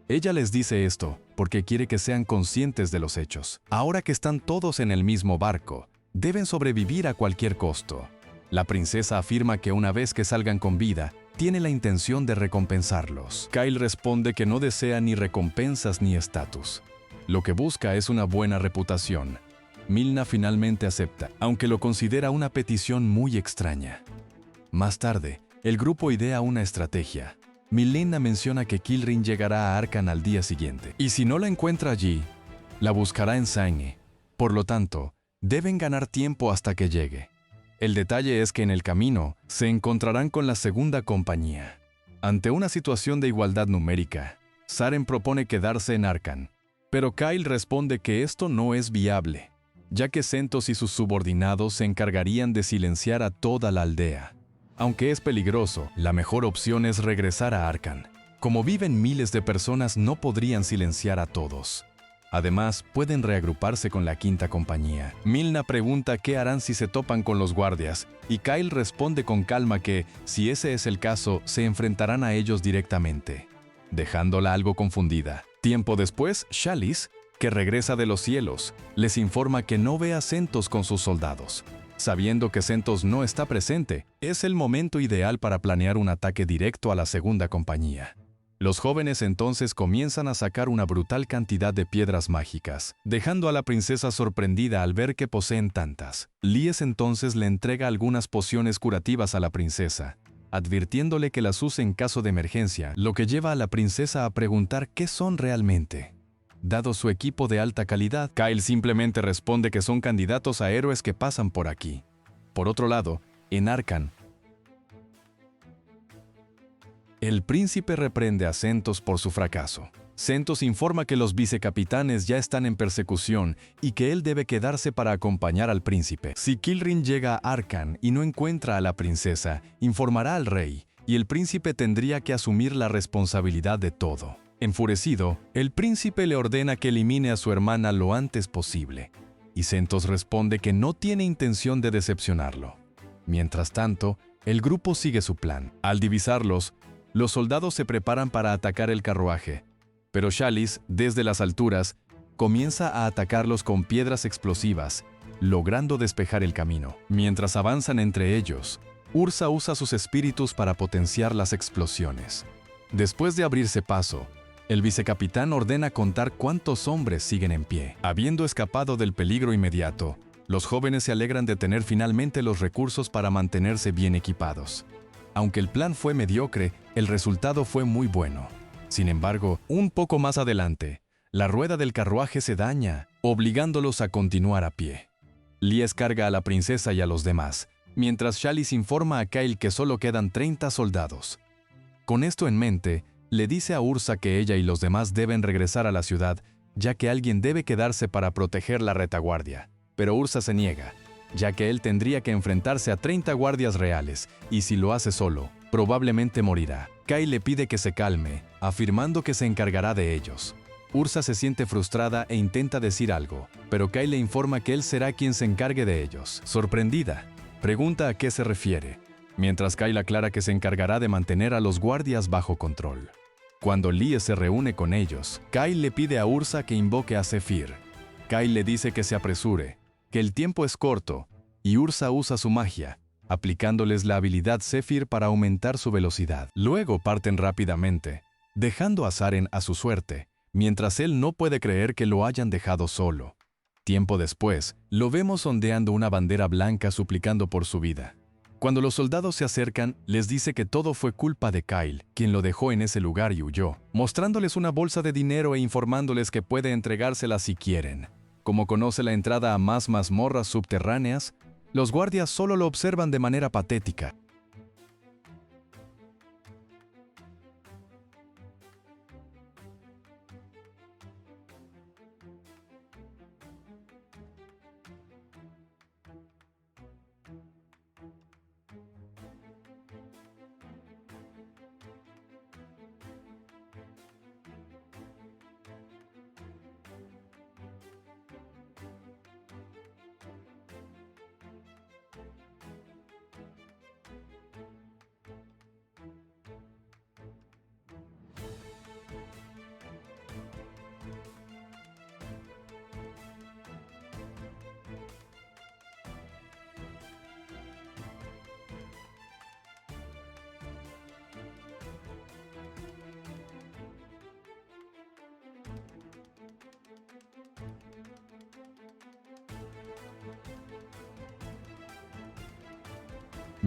Ella les dice esto porque quiere que sean conscientes de los hechos. Ahora que están todos en el mismo barco, deben sobrevivir a cualquier costo. La princesa afirma que una vez que salgan con vida, tiene la intención de recompensarlos. Kyle responde que no desea ni recompensas ni estatus. Lo que busca es una buena reputación. Milna finalmente acepta, aunque lo considera una petición muy extraña. Más tarde, el grupo idea una estrategia. Milena menciona que Kilrin llegará a Arcan al día siguiente, y si no la encuentra allí, la buscará en Saine. Por lo tanto, deben ganar tiempo hasta que llegue. El detalle es que en el camino se encontrarán con la 2ª Compañía. Ante una situación de igualdad numérica, Saren propone quedarse en Arcan, pero Kyle responde que esto no es viable, ya que Sentos y sus subordinados se encargarían de silenciar a toda la aldea. Aunque es peligroso, la mejor opción es regresar a Arcan. Como viven miles de personas, no podrían silenciar a todos. Además, pueden reagruparse con la 5ª Compañía. Milna pregunta qué harán si se topan con los guardias, y Kyle responde con calma que, si ese es el caso, se enfrentarán a ellos directamente, dejándola algo confundida. Tiempo después, Chalice, que regresa de los cielos, les informa que no ve a Sentos con sus soldados. Sabiendo que Sentos no está presente, es el momento ideal para planear un ataque directo a la 2ª Compañía. Los jóvenes entonces comienzan a sacar una brutal cantidad de piedras mágicas, dejando a la princesa sorprendida al ver que poseen tantas. Lies entonces le entrega algunas pociones curativas a la princesa, advirtiéndole que las use en caso de emergencia, lo que lleva a la princesa a preguntar qué son realmente. Dado su equipo de alta calidad, Kyle simplemente responde que son candidatos a héroes que pasan por aquí. Por otro lado, en Arcan, el príncipe reprende a Sentos por su fracaso. Sentos informa que los vicecapitanes ya están en persecución y que él debe quedarse para acompañar al príncipe. Si Kilrin llega a Arcan y no encuentra a la princesa, informará al rey, y el príncipe tendría que asumir la responsabilidad de todo. Enfurecido, el príncipe le ordena que elimine a su hermana lo antes posible, y Sentos responde que no tiene intención de decepcionarlo. Mientras tanto, el grupo sigue su plan. Al divisarlos, los soldados se preparan para atacar el carruaje, pero Chalice, desde las alturas, comienza a atacarlos con piedras explosivas, logrando despejar el camino. Mientras avanzan entre ellos, Ursa usa sus espíritus para potenciar las explosiones. Después de abrirse paso, el vicecapitán ordena contar cuántos hombres siguen en pie. Habiendo escapado del peligro inmediato, los jóvenes se alegran de tener finalmente los recursos para mantenerse bien equipados. Aunque el plan fue mediocre, el resultado fue muy bueno. Sin embargo, un poco más adelante, la rueda del carruaje se daña, obligándolos a continuar a pie. Lies carga a la princesa y a los demás, mientras Chalice informa a Kyle que solo quedan 30 soldados. Con esto en mente, le dice a Ursa que ella y los demás deben regresar a la ciudad, ya que alguien debe quedarse para proteger la retaguardia. pero Ursa se niega, ya que él tendría que enfrentarse a 30 guardias reales, y si lo hace solo, probablemente morirá. Kyle le pide que se calme, afirmando que se encargará de ellos. Ursa se siente frustrada e intenta decir algo, pero Kyle le informa que él será quien se encargue de ellos. Sorprendida, pregunta a qué se refiere, mientras Kyle aclara que se encargará de mantener a los guardias bajo control. Cuando Lee se reúne con ellos, Kyle le pide a Ursa que invoque a Zephyr. Kyle le dice que se apresure, que el tiempo es corto, y Ursa usa su magia, aplicándoles la habilidad Zephyr para aumentar su velocidad. Luego parten rápidamente, dejando a Zaren a su suerte, mientras él no puede creer que lo hayan dejado solo. Tiempo después, lo vemos ondeando una bandera blanca suplicando por su vida. Cuando los soldados se acercan, les dice que todo fue culpa de Kyle, quien lo dejó en ese lugar y huyó, mostrándoles una bolsa de dinero e informándoles que puede entregársela si quieren. Como conoce la entrada a más mazmorras subterráneas, los guardias solo lo observan de manera patética.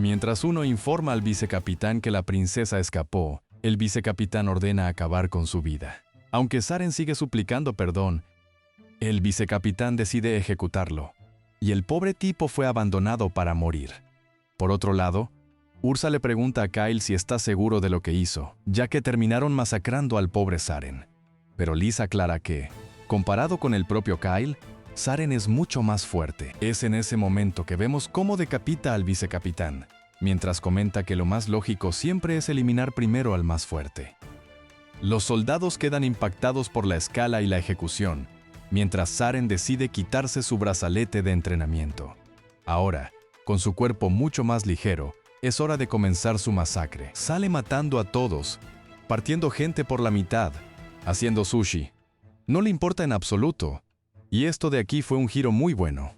Mientras uno informa al vicecapitán que la princesa escapó, el vicecapitán ordena acabar con su vida. Aunque Zaren sigue suplicando perdón, el vicecapitán decide ejecutarlo, y el pobre tipo fue abandonado para morir. Por otro lado, Ursa le pregunta a Kyle si está seguro de lo que hizo, ya que terminaron masacrando al pobre Zaren. Pero Liz aclara que, comparado con el propio Kyle, Zaren es mucho más fuerte. Es en ese momento que vemos cómo decapita al vicecapitán, mientras comenta que lo más lógico siempre es eliminar primero al más fuerte. Los soldados quedan impactados por la escala y la ejecución, mientras Zaren decide quitarse su brazalete de entrenamiento. Ahora, con su cuerpo mucho más ligero, es hora de comenzar su masacre. Sale matando a todos, partiendo gente por la mitad, haciendo sushi. No le importa en absoluto. Y esto de aquí fue un giro muy bueno.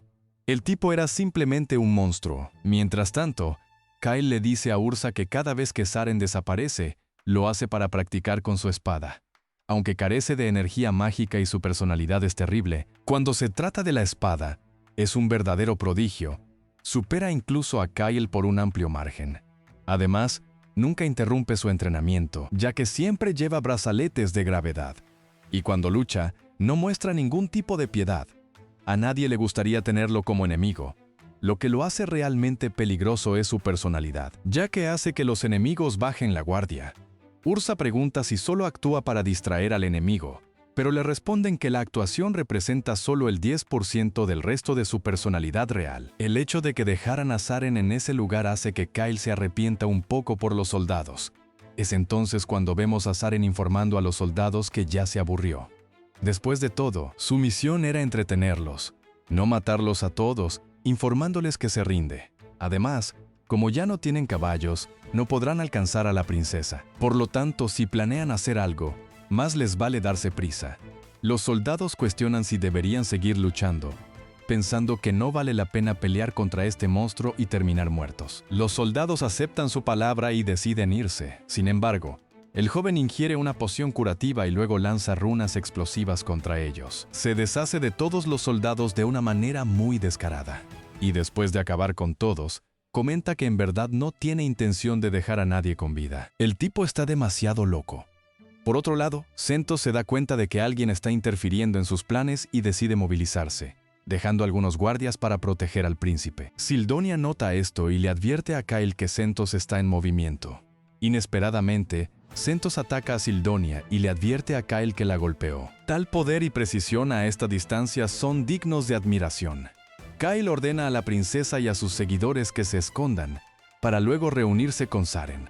El tipo era simplemente un monstruo. Mientras tanto, Kyle le dice a Ursa que cada vez que Zaren desaparece, lo hace para practicar con su espada. Aunque carece de energía mágica y su personalidad es terrible, cuando se trata de la espada, es un verdadero prodigio. Supera incluso a Kyle por un amplio margen. Además, nunca interrumpe su entrenamiento, ya que siempre lleva brazaletes de gravedad. Y cuando lucha, no muestra ningún tipo de piedad. A nadie le gustaría tenerlo como enemigo. Lo que lo hace realmente peligroso es su personalidad, ya que hace que los enemigos bajen la guardia. Ursa pregunta si solo actúa para distraer al enemigo, pero le responden que la actuación representa solo el 10% del resto de su personalidad real. El hecho de que dejaran a Zaren en ese lugar hace que Kyle se arrepienta un poco por los soldados. Es entonces cuando vemos a Zaren informando a los soldados que ya se aburrió. Después de todo, su misión era entretenerlos, no matarlos a todos, informándoles que se rinde. Además, como ya no tienen caballos, no podrán alcanzar a la princesa. Por lo tanto, si planean hacer algo, más les vale darse prisa. Los soldados cuestionan si deberían seguir luchando, pensando que no vale la pena pelear contra este monstruo y terminar muertos. Los soldados aceptan su palabra y deciden irse. Sin embargo, el joven ingiere una poción curativa y luego lanza runas explosivas contra ellos. Se deshace de todos los soldados de una manera muy descarada. Y después de acabar con todos, comenta que en verdad no tiene intención de dejar a nadie con vida. El tipo está demasiado loco. Por otro lado, Sentos se da cuenta de que alguien está interfiriendo en sus planes y decide movilizarse, dejando algunos guardias para proteger al príncipe. Sildonia nota esto y le advierte a Kyle que Sentos está en movimiento. Inesperadamente, Sentos ataca a Sildonia y le advierte a Kyle que la golpeó. Tal poder y precisión a esta distancia son dignos de admiración. Kyle ordena a la princesa y a sus seguidores que se escondan, para luego reunirse con Saren.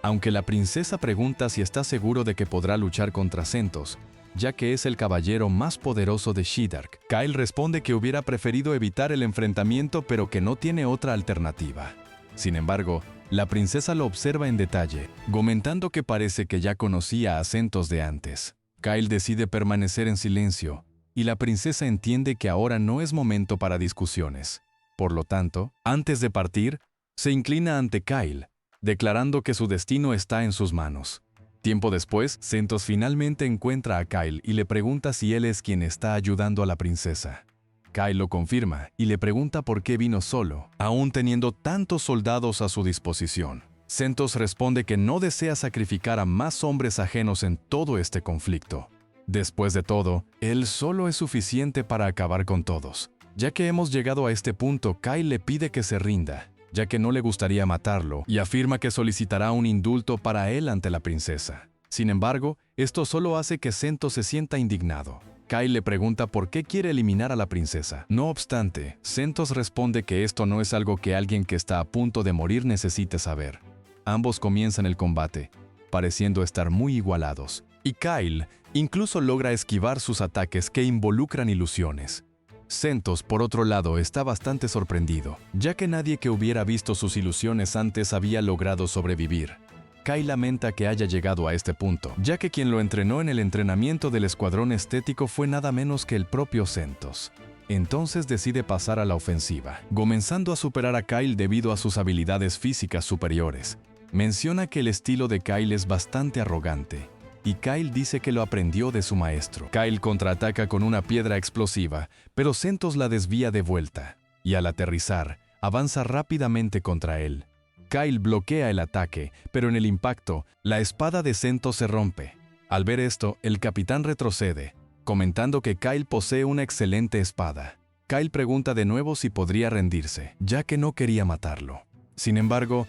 Aunque la princesa pregunta si está seguro de que podrá luchar contra Sentos, ya que es el caballero más poderoso de Shiddark, Kyle responde que hubiera preferido evitar el enfrentamiento pero que no tiene otra alternativa. Sin embargo, la princesa lo observa en detalle, comentando que parece que ya conocía a Sentos de antes. Kyle decide permanecer en silencio, y la princesa entiende que ahora no es momento para discusiones. Por lo tanto, antes de partir, se inclina ante Kyle, declarando que su destino está en sus manos. Tiempo después, Sentos finalmente encuentra a Kyle y le pregunta si él es quien está ayudando a la princesa. Kyle lo confirma y le pregunta por qué vino solo, aún teniendo tantos soldados a su disposición. Sentos responde que no desea sacrificar a más hombres ajenos en todo este conflicto. Después de todo, él solo es suficiente para acabar con todos. Ya que hemos llegado a este punto, Kyle le pide que se rinda, ya que no le gustaría matarlo, y afirma que solicitará un indulto para él ante la princesa. Sin embargo, esto solo hace que Sentos se sienta indignado. Kyle le pregunta por qué quiere eliminar a la princesa. No obstante, Sentos responde que esto no es algo que alguien que está a punto de morir necesite saber. Ambos comienzan el combate, pareciendo estar muy igualados, y Kyle incluso logra esquivar sus ataques que involucran ilusiones. Sentos, por otro lado, está bastante sorprendido, ya que nadie que hubiera visto sus ilusiones antes había logrado sobrevivir. Kyle lamenta que haya llegado a este punto, ya que quien lo entrenó en el entrenamiento del escuadrón estético fue nada menos que el propio Sentos. Entonces decide pasar a la ofensiva, comenzando a superar a Kyle debido a sus habilidades físicas superiores. Menciona que el estilo de Kyle es bastante arrogante, y Kyle dice que lo aprendió de su maestro. Kyle contraataca con una piedra explosiva, pero Sentos la desvía de vuelta, y al aterrizar, avanza rápidamente contra él. Kyle bloquea el ataque, pero en el impacto, la espada de Sentos se rompe. Al ver esto, el capitán retrocede, comentando que Kyle posee una excelente espada. Kyle pregunta de nuevo si podría rendirse, ya que no quería matarlo. Sin embargo,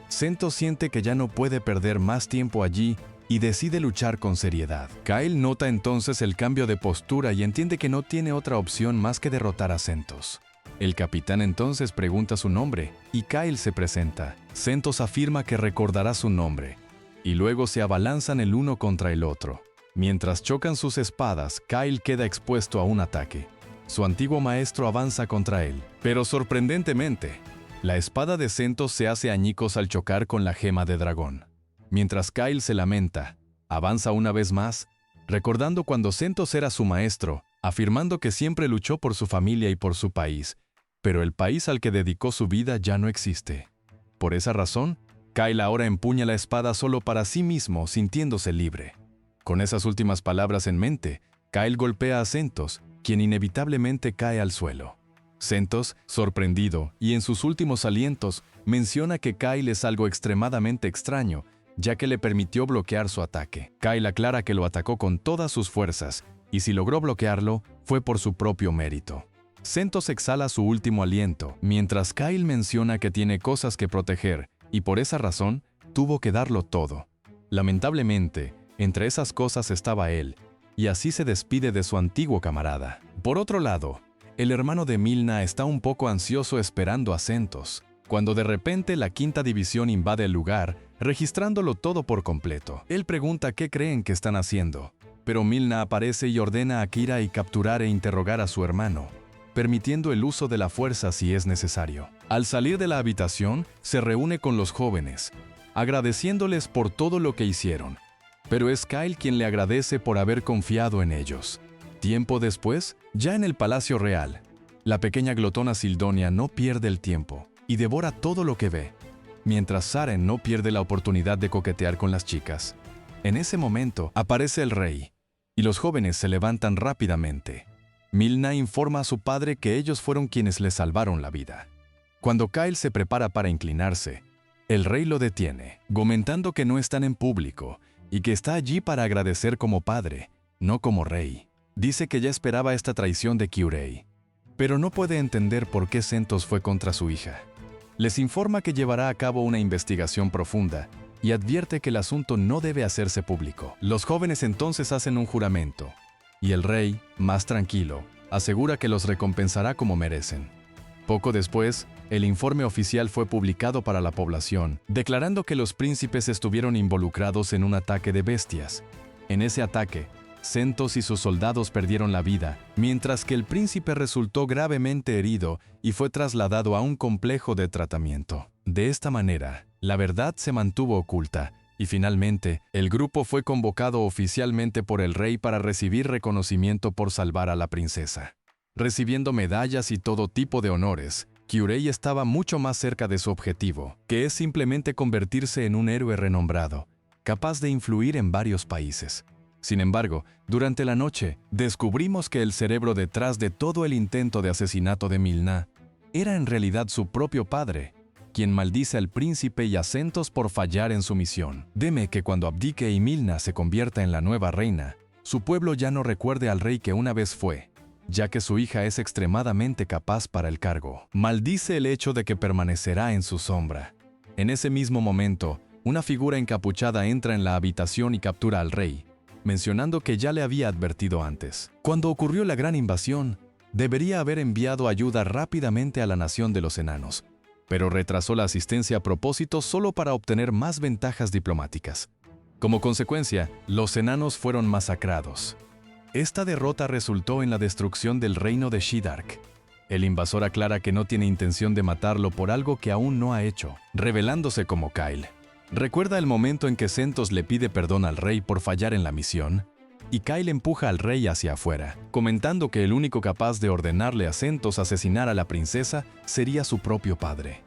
Sentos siente que ya no puede perder más tiempo allí y decide luchar con seriedad. Kyle nota entonces el cambio de postura y entiende que no tiene otra opción más que derrotar a Sentos. El capitán entonces pregunta su nombre y Kyle se presenta. Sentos afirma que recordará su nombre y luego se abalanzan el uno contra el otro. Mientras chocan sus espadas, Kyle queda expuesto a un ataque. Su antiguo maestro avanza contra él, pero sorprendentemente, la espada de Sentos se hace añicos al chocar con la gema de dragón. Mientras Kyle se lamenta, avanza una vez más, recordando cuando Sentos era su maestro, afirmando que siempre luchó por su familia y por su país, pero el país al que dedicó su vida ya no existe. Por esa razón, Kyle ahora empuña la espada solo para sí mismo, sintiéndose libre. Con esas últimas palabras en mente, Kyle golpea a Sentos, quien inevitablemente cae al suelo. Sentos, sorprendido y en sus últimos alientos, menciona que Kyle es algo extremadamente extraño, ya que le permitió bloquear su ataque. Kyle aclara que lo atacó con todas sus fuerzas, y si logró bloquearlo, fue por su propio mérito. Sentos exhala su último aliento, mientras Kyle menciona que tiene cosas que proteger, y por esa razón, tuvo que darlo todo. Lamentablemente, entre esas cosas estaba él, y así se despide de su antiguo camarada. Por otro lado, el hermano de Milna está un poco ansioso esperando a Sentos, cuando de repente la quinta división invade el lugar, registrándolo todo por completo. Él pregunta qué creen que están haciendo, pero Milna aparece y ordena a Kira y capturar e interrogar a su hermano, permitiendo el uso de la fuerza si es necesario. Al salir de la habitación, se reúne con los jóvenes, agradeciéndoles por todo lo que hicieron, pero es Kyle quien le agradece por haber confiado en ellos. Tiempo después, ya en el Palacio Real, la pequeña glotona Sildonia no pierde el tiempo y devora todo lo que ve, mientras Saren no pierde la oportunidad de coquetear con las chicas. En ese momento, aparece el rey, y los jóvenes se levantan rápidamente. Milna informa a su padre que ellos fueron quienes le salvaron la vida. Cuando Kyle se prepara para inclinarse, el rey lo detiene, comentando que no están en público y que está allí para agradecer como padre, no como rey. Dice que ya esperaba esta traición de Kyurei, pero no puede entender por qué Sentos fue contra su hija. Les informa que llevará a cabo una investigación profunda y advierte que el asunto no debe hacerse público. Los jóvenes entonces hacen un juramento, y el rey, más tranquilo, asegura que los recompensará como merecen. Poco después, el informe oficial fue publicado para la población, declarando que los príncipes estuvieron involucrados en un ataque de bestias. En ese ataque, Sentos y sus soldados perdieron la vida, mientras que el príncipe resultó gravemente herido y fue trasladado a un complejo de tratamiento. De esta manera, la verdad se mantuvo oculta, y finalmente, el grupo fue convocado oficialmente por el rey para recibir reconocimiento por salvar a la princesa. Recibiendo medallas y todo tipo de honores, Kyurei estaba mucho más cerca de su objetivo, que es simplemente convertirse en un héroe renombrado, capaz de influir en varios países. Sin embargo, durante la noche, descubrimos que el cerebro detrás de todo el intento de asesinato de Milna era en realidad su propio padre, quien maldice al príncipe y a Sentos por fallar en su misión. Teme que cuando abdique y Milna se convierta en la nueva reina, su pueblo ya no recuerde al rey que una vez fue, ya que su hija es extremadamente capaz para el cargo. Maldice el hecho de que permanecerá en su sombra. En ese mismo momento, una figura encapuchada entra en la habitación y captura al rey, mencionando que ya le había advertido antes. Cuando ocurrió la gran invasión, debería haber enviado ayuda rápidamente a la nación de los enanos, pero retrasó la asistencia a propósito solo para obtener más ventajas diplomáticas. Como consecuencia, los enanos fueron masacrados. Esta derrota resultó en la destrucción del reino de Shidark. El invasor aclara que no tiene intención de matarlo por algo que aún no ha hecho, revelándose como Kyle. Recuerda el momento en que Sentos le pide perdón al rey por fallar en la misión, y Kyle empuja al rey hacia afuera, comentando que el único capaz de ordenarle a Sentos asesinar a la princesa sería su propio padre.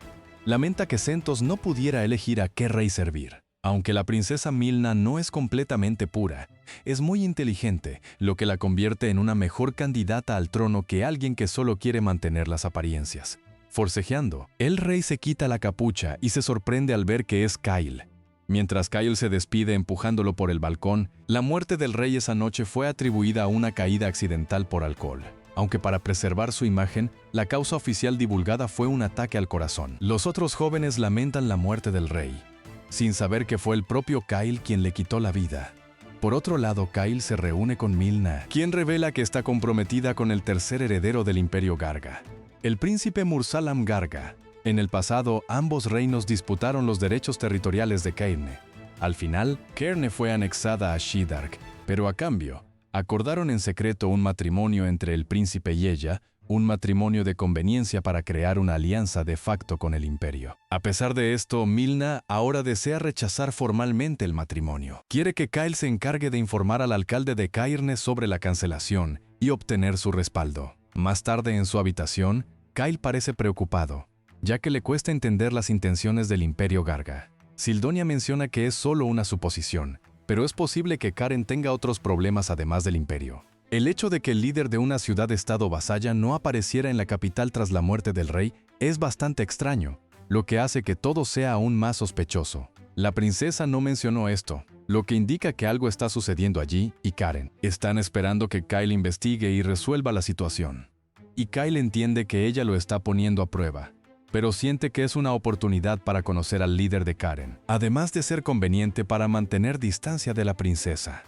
Lamenta que Sentos no pudiera elegir a qué rey servir. Aunque la princesa Milna no es completamente pura, es muy inteligente, lo que la convierte en una mejor candidata al trono que alguien que solo quiere mantener las apariencias. Forcejeando, el rey se quita la capucha y se sorprende al ver que es Kyle. Mientras Kyle se despide empujándolo por el balcón, la muerte del rey esa noche fue atribuida a una caída accidental por alcohol. Aunque para preservar su imagen, la causa oficial divulgada fue un ataque al corazón. Los otros jóvenes lamentan la muerte del rey, sin saber que fue el propio Kyle quien le quitó la vida. Por otro lado, Kyle se reúne con Milna, quien revela que está comprometida con el tercer heredero del Imperio Garga, el príncipe Mursalam Garga. En el pasado, ambos reinos disputaron los derechos territoriales de Cairne. Al final, Cairne fue anexada a Shidark, pero a cambio, acordaron en secreto un matrimonio entre el príncipe y ella, un matrimonio de conveniencia para crear una alianza de facto con el imperio. A pesar de esto, Milna ahora desea rechazar formalmente el matrimonio. Quiere que Kyle se encargue de informar al alcalde de Cairne sobre la cancelación y obtener su respaldo. Más tarde en su habitación, Kyle parece preocupado, ya que le cuesta entender las intenciones del Imperio Garga. Sildonia menciona que es solo una suposición, pero es posible que Karen tenga otros problemas además del Imperio. El hecho de que el líder de una ciudad-estado vasalla no apareciera en la capital tras la muerte del rey es bastante extraño, lo que hace que todo sea aún más sospechoso. La princesa no mencionó esto, lo que indica que algo está sucediendo allí, y Karen están esperando que Kyle investigue y resuelva la situación. Y Kyle entiende que ella lo está poniendo a prueba, pero siente que es una oportunidad para conocer al líder de Karen, además de ser conveniente para mantener distancia de la princesa.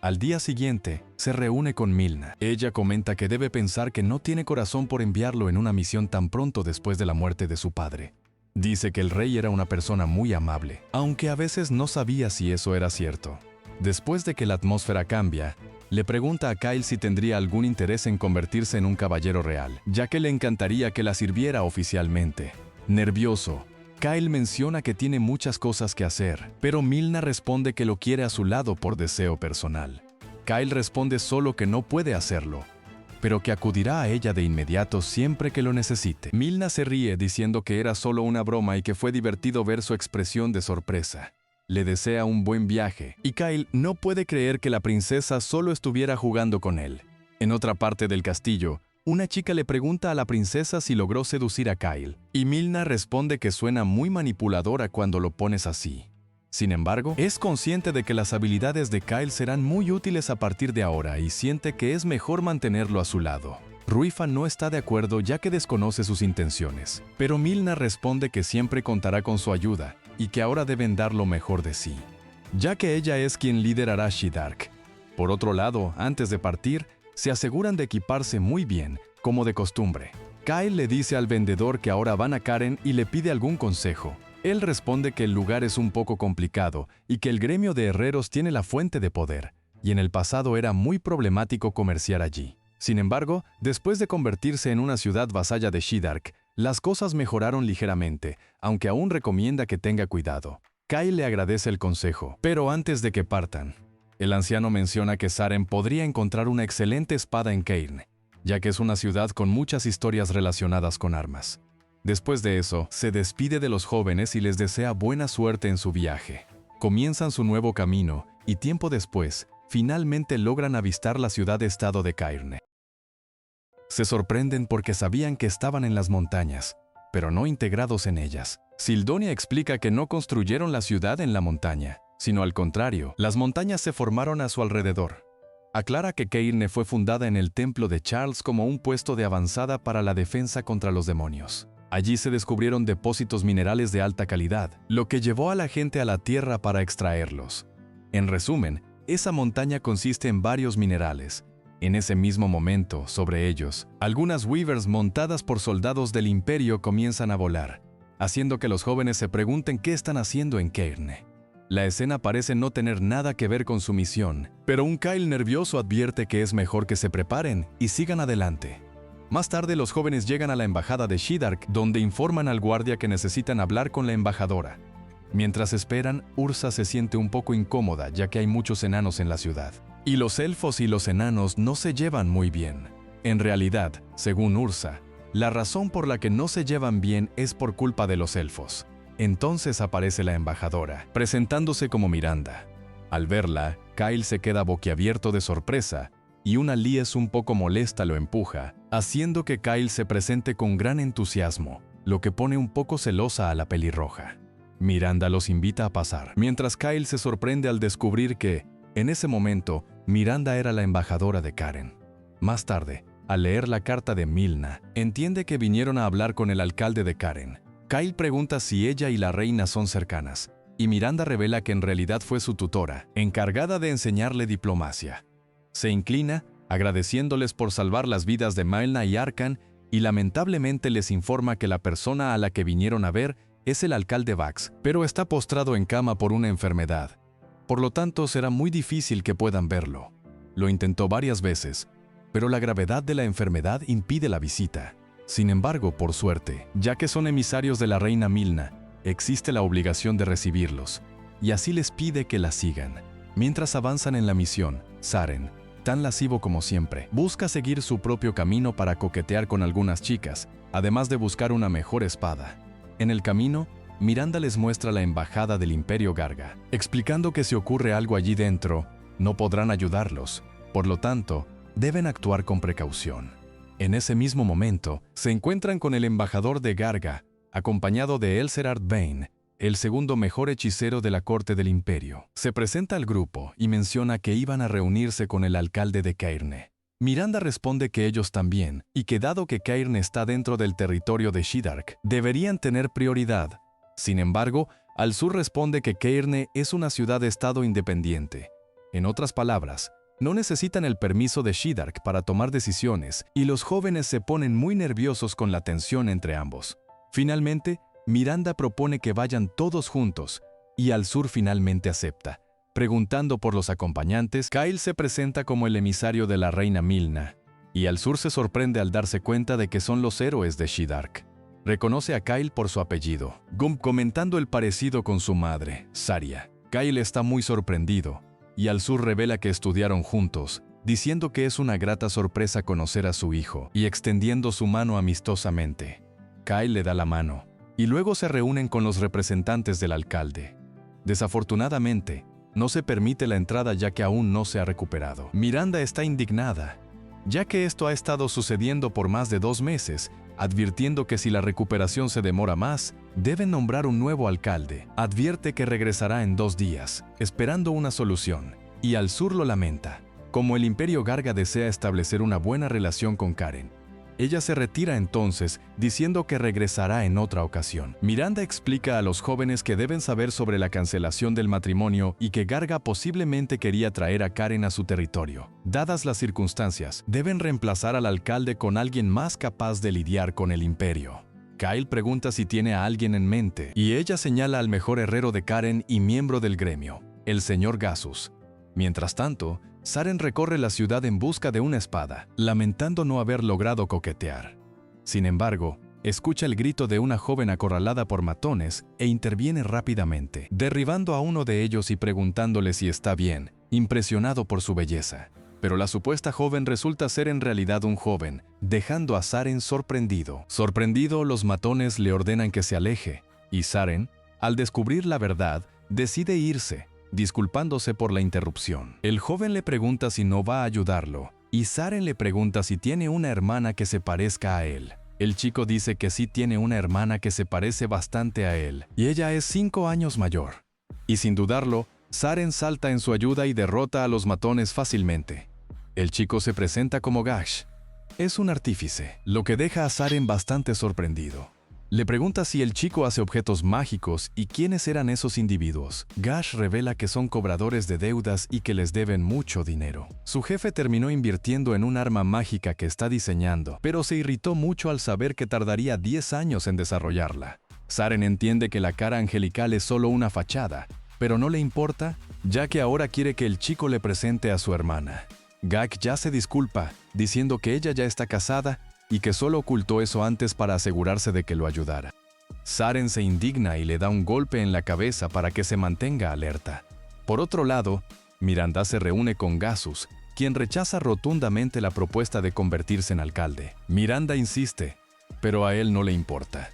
Al día siguiente, se reúne con Milna. Ella comenta que debe pensar que no tiene corazón por enviarlo en una misión tan pronto después de la muerte de su padre. Dice que el rey era una persona muy amable, aunque a veces no sabía si eso era cierto. Después de que la atmósfera cambia, le pregunta a Kyle si tendría algún interés en convertirse en un caballero real, ya que le encantaría que la sirviera oficialmente. Nervioso, Kyle menciona que tiene muchas cosas que hacer, pero Milna responde que lo quiere a su lado por deseo personal. Kyle responde solo que no puede hacerlo, pero que acudirá a ella de inmediato siempre que lo necesite. Milna se ríe diciendo que era solo una broma y que fue divertido ver su expresión de sorpresa. Le desea un buen viaje, y Kyle no puede creer que la princesa solo estuviera jugando con él. En otra parte del castillo, una chica le pregunta a la princesa si logró seducir a Kyle, y Milna responde que suena muy manipuladora cuando lo pones así. Sin embargo, es consciente de que las habilidades de Kyle serán muy útiles a partir de ahora y siente que es mejor mantenerlo a su lado. Ruifa no está de acuerdo ya que desconoce sus intenciones, pero Milna responde que siempre contará con su ayuda y que ahora deben dar lo mejor de sí, ya que ella es quien liderará Shidark. Por otro lado, antes de partir, se aseguran de equiparse muy bien, como de costumbre. Kyle le dice al vendedor que ahora van a Karen y le pide algún consejo. Él responde que el lugar es un poco complicado y que el gremio de herreros tiene la fuente de poder, y en el pasado era muy problemático comerciar allí. Sin embargo, después de convertirse en una ciudad vasalla de Shiddark, las cosas mejoraron ligeramente, aunque aún recomienda que tenga cuidado. Kyle le agradece el consejo, pero antes de que partan, el anciano menciona que Saren podría encontrar una excelente espada en Cairn, ya que es una ciudad con muchas historias relacionadas con armas. Después de eso, se despide de los jóvenes y les desea buena suerte en su viaje. Comienzan su nuevo camino y tiempo después, finalmente logran avistar la ciudad-estado de Cairn. Se sorprenden porque sabían que estaban en las montañas, pero no integrados en ellas. Sildonia explica que no construyeron la ciudad en la montaña, sino al contrario, las montañas se formaron a su alrededor. Aclara que Cairn fue fundada en el templo de Charles como un puesto de avanzada para la defensa contra los demonios. Allí se descubrieron depósitos minerales de alta calidad, lo que llevó a la gente a la tierra para extraerlos. En resumen, esa montaña consiste en varios minerales. En ese mismo momento, sobre ellos, algunas Weavers montadas por soldados del Imperio comienzan a volar, haciendo que los jóvenes se pregunten qué están haciendo en Cairn. La escena parece no tener nada que ver con su misión, pero un Kyle nervioso advierte que es mejor que se preparen y sigan adelante. Más tarde los jóvenes llegan a la embajada de Shiddark, donde informan al guardia que necesitan hablar con la embajadora. Mientras esperan, Ursa se siente un poco incómoda ya que hay muchos enanos en la ciudad. Y los elfos y los enanos no se llevan muy bien. En realidad, según Ursa, la razón por la que no se llevan bien es por culpa de los elfos. Entonces aparece la embajadora, presentándose como Miranda. Al verla, Kyle se queda boquiabierto de sorpresa, y una Lies un poco molesta lo empuja, haciendo que Kyle se presente con gran entusiasmo, lo que pone un poco celosa a la pelirroja. Miranda los invita a pasar, mientras Kyle se sorprende al descubrir que, en ese momento, Miranda era la embajadora de Karen. Más tarde, al leer la carta de Milna, entiende que vinieron a hablar con el alcalde de Karen. Kyle pregunta si ella y la reina son cercanas, y Miranda revela que en realidad fue su tutora, encargada de enseñarle diplomacia. Se inclina, agradeciéndoles por salvar las vidas de Milna y Arkan, y lamentablemente les informa que la persona a la que vinieron a ver es el alcalde Vax, pero está postrado en cama por una enfermedad. Por lo tanto, será muy difícil que puedan verlo. Lo intentó varias veces, pero la gravedad de la enfermedad impide la visita. Sin embargo, por suerte, ya que son emisarios de la reina Milna, existe la obligación de recibirlos, y así les pide que la sigan. Mientras avanzan en la misión, Saren, tan lascivo como siempre, busca seguir su propio camino para coquetear con algunas chicas, además de buscar una mejor espada. En el camino, Miranda les muestra la embajada del Imperio Garga, explicando que si ocurre algo allí dentro, no podrán ayudarlos, por lo tanto, deben actuar con precaución. En ese mismo momento, se encuentran con el embajador de Garga, acompañado de Elserard Vane, el segundo mejor hechicero de la corte del Imperio. Se presenta al grupo y menciona que iban a reunirse con el alcalde de Cairn. Miranda responde que ellos también, y que dado que Cairn está dentro del territorio de Shiddark, deberían tener prioridad. Sin embargo, Al-Sur responde que Cairn es una ciudad-estado independiente. En otras palabras, no necesitan el permiso de Shiddark para tomar decisiones, y los jóvenes se ponen muy nerviosos con la tensión entre ambos. Finalmente, Miranda propone que vayan todos juntos, y Al-Sur finalmente acepta. Preguntando por los acompañantes, Kyle se presenta como el emisario de la reina Milna, y Al-Sur se sorprende al darse cuenta de que son los héroes de Shiddark. Reconoce a Kyle por su apellido, comentando el parecido con su madre, Saria. Kyle está muy sorprendido, y Al-Sur revela que estudiaron juntos, diciendo que es una grata sorpresa conocer a su hijo, y extendiendo su mano amistosamente. Kyle le da la mano, y luego se reúnen con los representantes del alcalde. Desafortunadamente, no se permite la entrada ya que aún no se ha recuperado. Miranda está indignada, ya que esto ha estado sucediendo por más de 2 meses, advirtiendo que si la recuperación se demora más, deben nombrar un nuevo alcalde. Advierte que regresará en 2 días, esperando una solución, y Al-Sur lo lamenta. Como el Imperio Garga desea establecer una buena relación con Karen, Ella se retira entonces, diciendo que regresará en otra ocasión. Miranda explica a los jóvenes que deben saber sobre la cancelación del matrimonio y que Garga posiblemente quería traer a Karen a su territorio. Dadas las circunstancias, deben reemplazar al alcalde con alguien más capaz de lidiar con el imperio. Kyle pregunta si tiene a alguien en mente, y ella señala al mejor herrero de Karen y miembro del gremio, el señor Gasus. Mientras tanto, Saren recorre la ciudad en busca de una espada, lamentando no haber logrado coquetear. Sin embargo, escucha el grito de una joven acorralada por matones e interviene rápidamente, derribando a uno de ellos y preguntándole si está bien, impresionado por su belleza. Pero la supuesta joven resulta ser en realidad un joven, dejando a Saren sorprendido. Sorprendido, los matones le ordenan que se aleje, y Saren, al descubrir la verdad, decide irse, disculpándose por la interrupción. El joven le pregunta si no va a ayudarlo, y Saren le pregunta si tiene una hermana que se parezca a él. El chico dice que sí tiene una hermana que se parece bastante a él, y ella es 5 años mayor. Y sin dudarlo, Saren salta en su ayuda y derrota a los matones fácilmente. El chico se presenta como Gash. Es un artífice, lo que deja a Saren bastante sorprendido. Le pregunta si el chico hace objetos mágicos y quiénes eran esos individuos. Gash revela que son cobradores de deudas y que les deben mucho dinero. Su jefe terminó invirtiendo en un arma mágica que está diseñando, pero se irritó mucho al saber que tardaría 10 años en desarrollarla. Saren entiende que la cara angelical es solo una fachada, pero no le importa, ya que ahora quiere que el chico le presente a su hermana. Gak ya se disculpa, diciendo que ella ya está casada y que solo ocultó eso antes para asegurarse de que lo ayudara. Saren se indigna y le da un golpe en la cabeza para que se mantenga alerta. Por otro lado, Miranda se reúne con Gasus, quien rechaza rotundamente la propuesta de convertirse en alcalde. Miranda insiste, pero a él no le importa.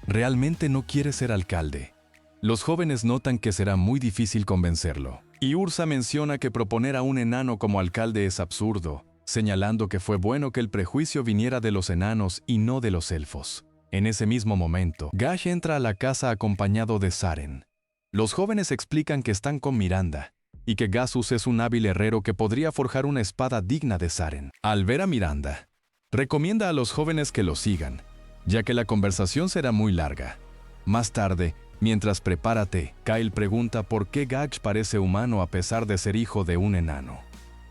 Realmente no quiere ser alcalde. Los jóvenes notan que será muy difícil convencerlo. Y Ursa menciona que proponer a un enano como alcalde es absurdo, señalando que fue bueno que el prejuicio viniera de los enanos y no de los elfos. En ese mismo momento, Gash entra a la casa acompañado de Saren. Los jóvenes explican que están con Miranda, y que Gasus es un hábil herrero que podría forjar una espada digna de Saren. Al ver a Miranda, recomienda a los jóvenes que lo sigan, ya que la conversación será muy larga. Más tarde, mientras prepara té, Kyle pregunta por qué Gash parece humano a pesar de ser hijo de un enano.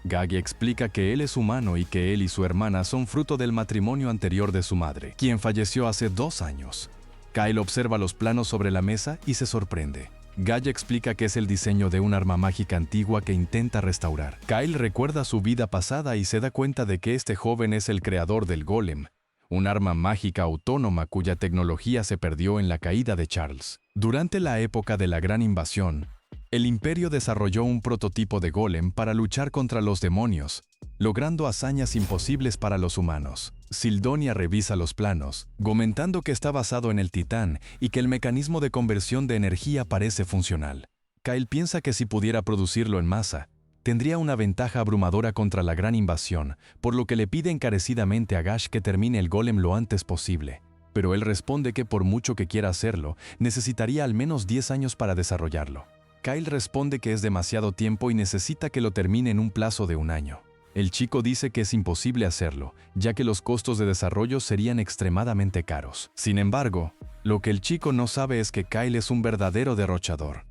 Gagi explica que él es humano y que él y su hermana son fruto del matrimonio anterior de su madre, quien falleció hace 2 años. Kyle observa los planos sobre la mesa y se sorprende. Gagi explica que es el diseño de un arma mágica antigua que intenta restaurar. Kyle recuerda su vida pasada y se da cuenta de que este joven es el creador del golem, un arma mágica autónoma cuya tecnología se perdió en la caída de Charles. Durante la época de la Gran Invasión, el Imperio desarrolló un prototipo de golem para luchar contra los demonios, logrando hazañas imposibles para los humanos. Sildonia revisa los planos, comentando que está basado en el titán y que el mecanismo de conversión de energía parece funcional. Kyle piensa que si pudiera producirlo en masa, tendría una ventaja abrumadora contra la Gran Invasión, por lo que le pide encarecidamente a Gash que termine el golem lo antes posible. Pero él responde que por mucho que quiera hacerlo, necesitaría al menos 10 años para desarrollarlo. Kyle responde que es demasiado tiempo y necesita que lo termine en un plazo de 1 año. El chico dice que es imposible hacerlo, ya que los costos de desarrollo serían extremadamente caros. Sin embargo, lo que el chico no sabe es que Kyle es un verdadero derrochador.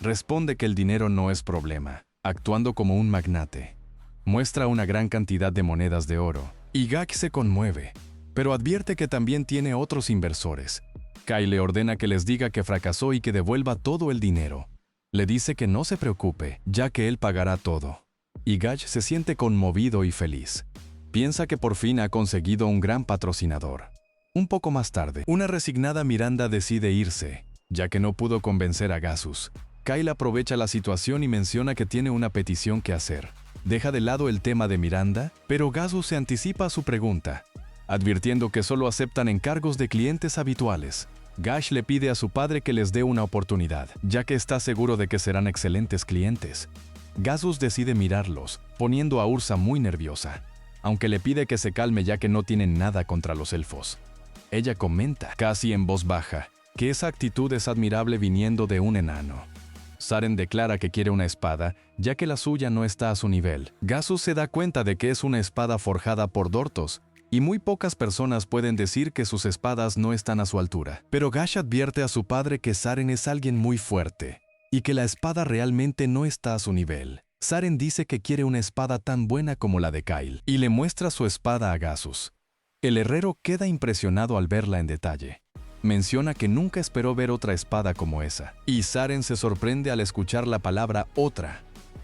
Responde que el dinero no es problema, actuando como un magnate. Muestra una gran cantidad de monedas de oro, y Gak se conmueve, pero advierte que también tiene otros inversores. Kyle le ordena que les diga que fracasó y que devuelva todo el dinero. Le dice que no se preocupe, ya que él pagará todo. Y Gash se siente conmovido y feliz. Piensa que por fin ha conseguido un gran patrocinador. Un poco más tarde, una resignada Miranda decide irse, ya que no pudo convencer a Gasus. Kyle aprovecha la situación y menciona que tiene una petición que hacer. Deja de lado el tema de Miranda, pero Gasus se anticipa a su pregunta, advirtiendo que solo aceptan encargos de clientes habituales. Gash le pide a su padre que les dé una oportunidad, ya que está seguro de que serán excelentes clientes. Gasus decide mirarlos, poniendo a Ursa muy nerviosa, aunque le pide que se calme ya que no tienen nada contra los elfos. Ella comenta, casi en voz baja, que esa actitud es admirable viniendo de un enano. Saren declara que quiere una espada, ya que la suya no está a su nivel. Gasus se da cuenta de que es una espada forjada por Dortos, y muy pocas personas pueden decir que sus espadas no están a su altura. Pero Gash advierte a su padre que Saren es alguien muy fuerte, y que la espada realmente no está a su nivel. Saren dice que quiere una espada tan buena como la de Kyle, y le muestra su espada a Gasus. El herrero queda impresionado al verla en detalle. Menciona que nunca esperó ver otra espada como esa, y Saren se sorprende al escuchar la palabra otra.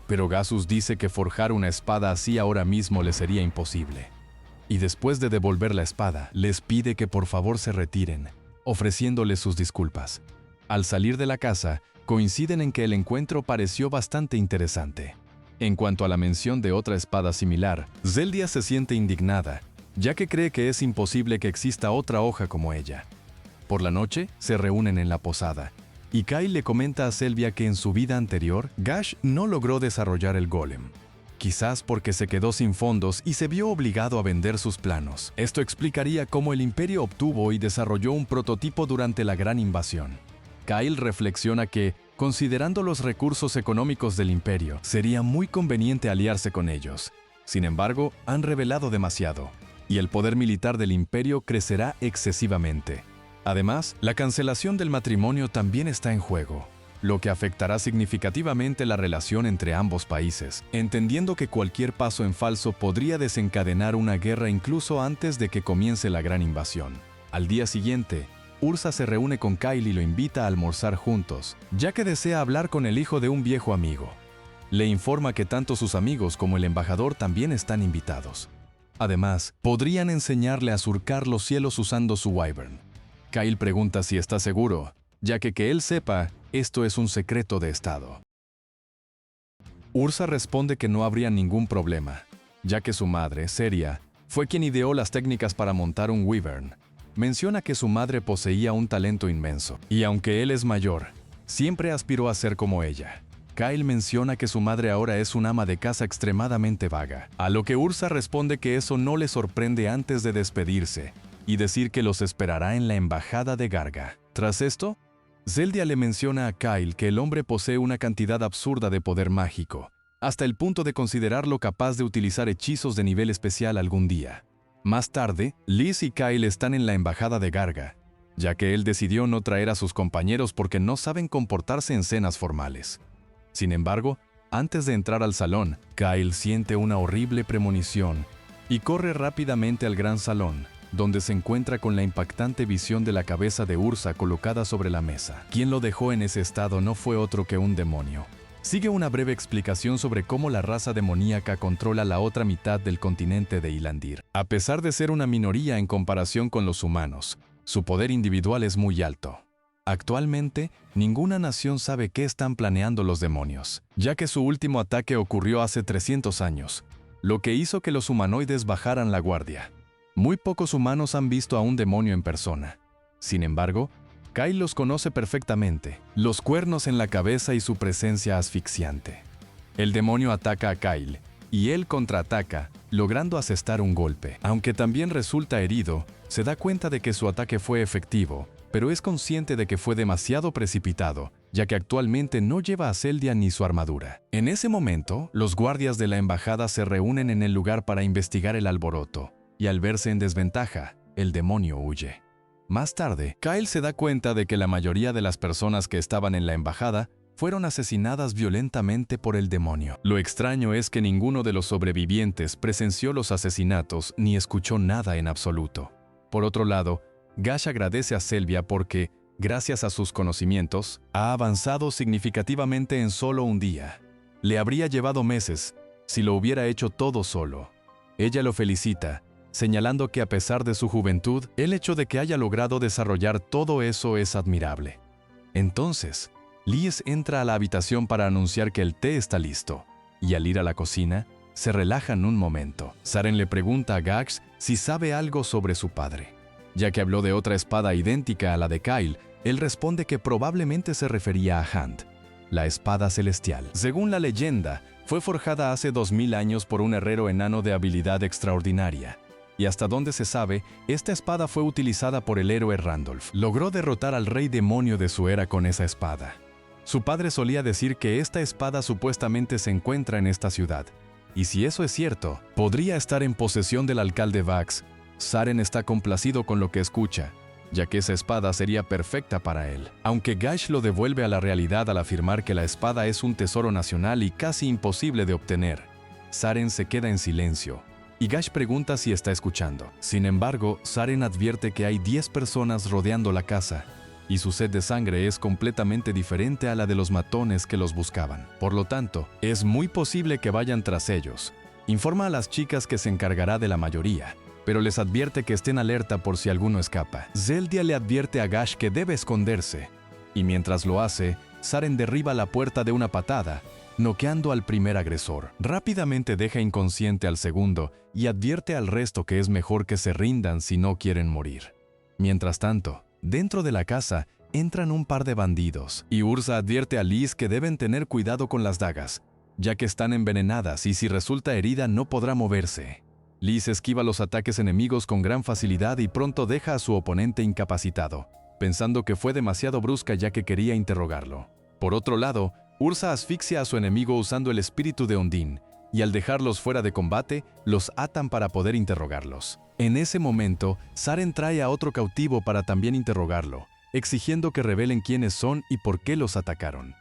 Pero Gasus dice que forjar una espada así ahora mismo le sería imposible. Y después de devolver la espada, les pide que por favor se retiren, ofreciéndoles sus disculpas. Al salir de la casa, coinciden en que el encuentro pareció bastante interesante. En cuanto a la mención de otra espada similar, Zeldia se siente indignada, ya que cree que es imposible que exista otra hoja como ella. Por la noche, se reúnen en la posada, y Kyle le comenta a Selvia que en su vida anterior, Gash no logró desarrollar el golem. Quizás porque se quedó sin fondos y se vio obligado a vender sus planos. Esto explicaría cómo el Imperio obtuvo y desarrolló un prototipo durante la Gran Invasión. Kyle reflexiona que, considerando los recursos económicos del Imperio, sería muy conveniente aliarse con ellos. Sin embargo, han revelado demasiado, y el poder militar del Imperio crecerá excesivamente. Además, la cancelación del matrimonio también está en juego, lo que afectará significativamente la relación entre ambos países, entendiendo que cualquier paso en falso podría desencadenar una guerra incluso antes de que comience la gran invasión. Al día siguiente, Ursa se reúne con Kyle y lo invita a almorzar juntos, ya que desea hablar con el hijo de un viejo amigo. Le informa que tanto sus amigos como el embajador también están invitados. Además, podrían enseñarle a surcar los cielos usando su Wyvern. Kyle pregunta si está seguro, ya que él sepa, esto es un secreto de Estado. Ursa responde que no habría ningún problema, ya que su madre, Seria, fue quien ideó las técnicas para montar un Wyvern. Menciona que su madre poseía un talento inmenso, y aunque él es mayor, siempre aspiró a ser como ella. Kyle menciona que su madre ahora es un ama de casa extremadamente vaga, a lo que Ursa responde que eso no le sorprende antes de despedirse, y decir que los esperará en la embajada de Garga. Tras esto, Zeldia le menciona a Kyle que el hombre posee una cantidad absurda de poder mágico, hasta el punto de considerarlo capaz de utilizar hechizos de nivel especial algún día. Más tarde, Liz y Kyle están en la embajada de Garga, ya que él decidió no traer a sus compañeros porque no saben comportarse en cenas formales. Sin embargo, antes de entrar al salón, Kyle siente una horrible premonición y corre rápidamente al gran salón, donde se encuentra con la impactante visión de la cabeza de Ursa colocada sobre la mesa. Quien lo dejó en ese estado no fue otro que un demonio. Sigue una breve explicación sobre cómo la raza demoníaca controla la otra mitad del continente de Ilandir. A pesar de ser una minoría en comparación con los humanos, su poder individual es muy alto. Actualmente, ninguna nación sabe qué están planeando los demonios, ya que su último ataque ocurrió hace 300 años, lo que hizo que los humanoides bajaran la guardia. Muy pocos humanos han visto a un demonio en persona. Sin embargo, Kyle los conoce perfectamente, los cuernos en la cabeza y su presencia asfixiante. El demonio ataca a Kyle, y él contraataca, logrando asestar un golpe. Aunque también resulta herido, se da cuenta de que su ataque fue efectivo, pero es consciente de que fue demasiado precipitado, ya que actualmente no lleva a Zeldia ni su armadura. En ese momento, los guardias de la embajada se reúnen en el lugar para investigar el alboroto, y al verse en desventaja, el demonio huye. Más tarde, Kyle se da cuenta de que la mayoría de las personas que estaban en la embajada fueron asesinadas violentamente por el demonio. Lo extraño es que ninguno de los sobrevivientes presenció los asesinatos ni escuchó nada en absoluto. Por otro lado, Gash agradece a Selvia porque, gracias a sus conocimientos, ha avanzado significativamente en solo un día. Le habría llevado meses si lo hubiera hecho todo solo. Ella lo felicita, señalando que a pesar de su juventud, el hecho de que haya logrado desarrollar todo eso es admirable. Entonces, Liz entra a la habitación para anunciar que el té está listo, y al ir a la cocina, se relajan un momento. Saren le pregunta a Gash si sabe algo sobre su padre. Ya que habló de otra espada idéntica a la de Kyle, él responde que probablemente se refería a Hand, la espada celestial. Según la leyenda, fue forjada hace 2000 años por un herrero enano de habilidad extraordinaria. Y hasta donde se sabe, esta espada fue utilizada por el héroe Randolph. Logró derrotar al rey demonio de su era con esa espada. Su padre solía decir que esta espada supuestamente se encuentra en esta ciudad. Y si eso es cierto, podría estar en posesión del alcalde Vax, Saren está complacido con lo que escucha, ya que esa espada sería perfecta para él. Aunque Gash lo devuelve a la realidad al afirmar que la espada es un tesoro nacional y casi imposible de obtener, Saren se queda en silencio, y Gash pregunta si está escuchando. Sin embargo, Saren advierte que hay 10 personas rodeando la casa, y su sed de sangre es completamente diferente a la de los matones que los buscaban. Por lo tanto, es muy posible que vayan tras ellos. Informa a las chicas que se encargará de la mayoría, pero les advierte que estén alerta por si alguno escapa. Zeldia le advierte a Gash que debe esconderse, y mientras lo hace, Saren derriba la puerta de una patada, noqueando al primer agresor. Rápidamente deja inconsciente al segundo y advierte al resto que es mejor que se rindan si no quieren morir. Mientras tanto, dentro de la casa, entran un par de bandidos, y Ursa advierte a Liz que deben tener cuidado con las dagas, ya que están envenenadas y si resulta herida no podrá moverse. Liz esquiva los ataques enemigos con gran facilidad y pronto deja a su oponente incapacitado, pensando que fue demasiado brusca ya que quería interrogarlo. Por otro lado, Ursa asfixia a su enemigo usando el espíritu de Ondine, y al dejarlos fuera de combate, los atan para poder interrogarlos. En ese momento, Saren trae a otro cautivo para también interrogarlo, exigiendo que revelen quiénes son y por qué los atacaron.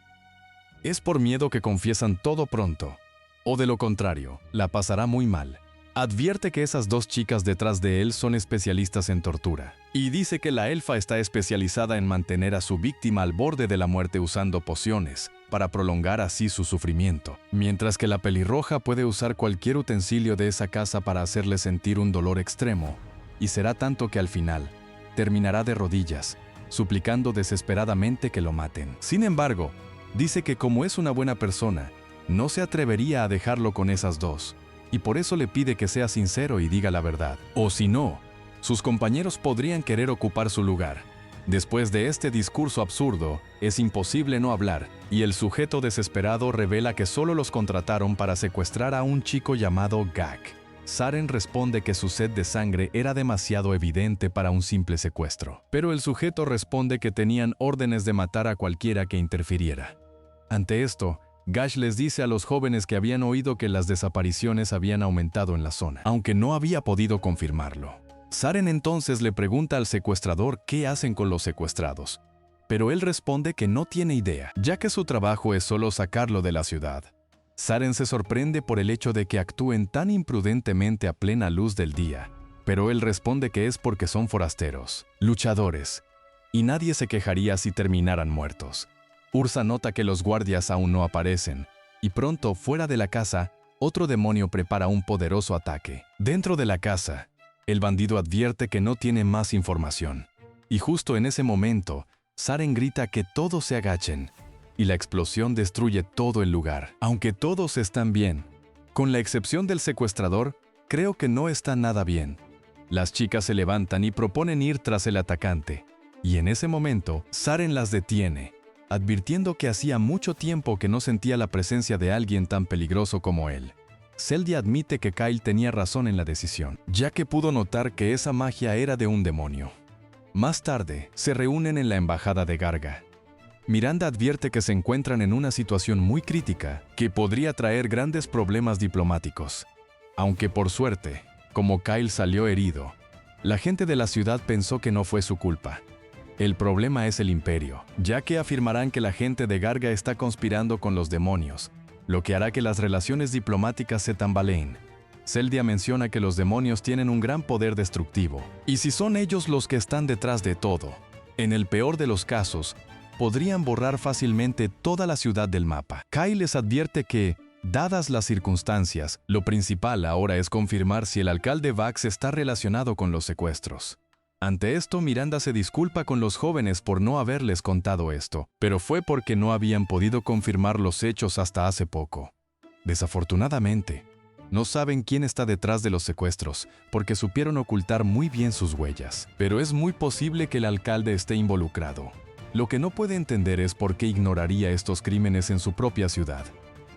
Es por miedo que confiesan todo pronto, o de lo contrario, la pasará muy mal. Advierte que esas 2 chicas detrás de él son especialistas en tortura, y dice que la elfa está especializada en mantener a su víctima al borde de la muerte usando pociones, para prolongar así su sufrimiento, mientras que la pelirroja puede usar cualquier utensilio de esa casa para hacerle sentir un dolor extremo, y será tanto que al final, terminará de rodillas, suplicando desesperadamente que lo maten. Sin embargo, dice que como es una buena persona, no se atrevería a dejarlo con esas 2, y por eso le pide que sea sincero y diga la verdad. O si no, sus compañeros podrían querer ocupar su lugar. Después de este discurso absurdo, es imposible no hablar, y el sujeto desesperado revela que solo los contrataron para secuestrar a un chico llamado Gak. Saren responde que su sed de sangre era demasiado evidente para un simple secuestro, pero el sujeto responde que tenían órdenes de matar a cualquiera que interfiriera. Ante esto, Gash les dice a los jóvenes que habían oído que las desapariciones habían aumentado en la zona, aunque no había podido confirmarlo. Saren entonces le pregunta al secuestrador qué hacen con los secuestrados, pero él responde que no tiene idea, ya que su trabajo es solo sacarlo de la ciudad. Saren se sorprende por el hecho de que actúen tan imprudentemente a plena luz del día, pero él responde que es porque son forasteros, luchadores, y nadie se quejaría si terminaran muertos. Ursa nota que los guardias aún no aparecen, y pronto, fuera de la casa, otro demonio prepara un poderoso ataque. Dentro de la casa, el bandido advierte que no tiene más información, y justo en ese momento, Saren grita que todos se agachen, y la explosión destruye todo el lugar. Aunque todos están bien, con la excepción del secuestrador, creo que no está nada bien. Las chicas se levantan y proponen ir tras el atacante, y en ese momento, Saren las detiene, advirtiendo que hacía mucho tiempo que no sentía la presencia de alguien tan peligroso como él. Zeldia admite que Kyle tenía razón en la decisión, ya que pudo notar que esa magia era de un demonio. Más tarde, se reúnen en la embajada de Garga. Miranda advierte que se encuentran en una situación muy crítica que podría traer grandes problemas diplomáticos. Aunque por suerte, como Kyle salió herido, la gente de la ciudad pensó que no fue su culpa. El problema es el imperio, ya que afirmarán que la gente de Garga está conspirando con los demonios, lo que hará que las relaciones diplomáticas se tambaleen. Zeldia menciona que los demonios tienen un gran poder destructivo, y si son ellos los que están detrás de todo, en el peor de los casos, podrían borrar fácilmente toda la ciudad del mapa. Kyle les advierte que, dadas las circunstancias, lo principal ahora es confirmar si el alcalde Vax está relacionado con los secuestros. Ante esto, Miranda se disculpa con los jóvenes por no haberles contado esto, pero fue porque no habían podido confirmar los hechos hasta hace poco. Desafortunadamente, no saben quién está detrás de los secuestros, porque supieron ocultar muy bien sus huellas, pero es muy posible que el alcalde esté involucrado. Lo que no puede entender es por qué ignoraría estos crímenes en su propia ciudad.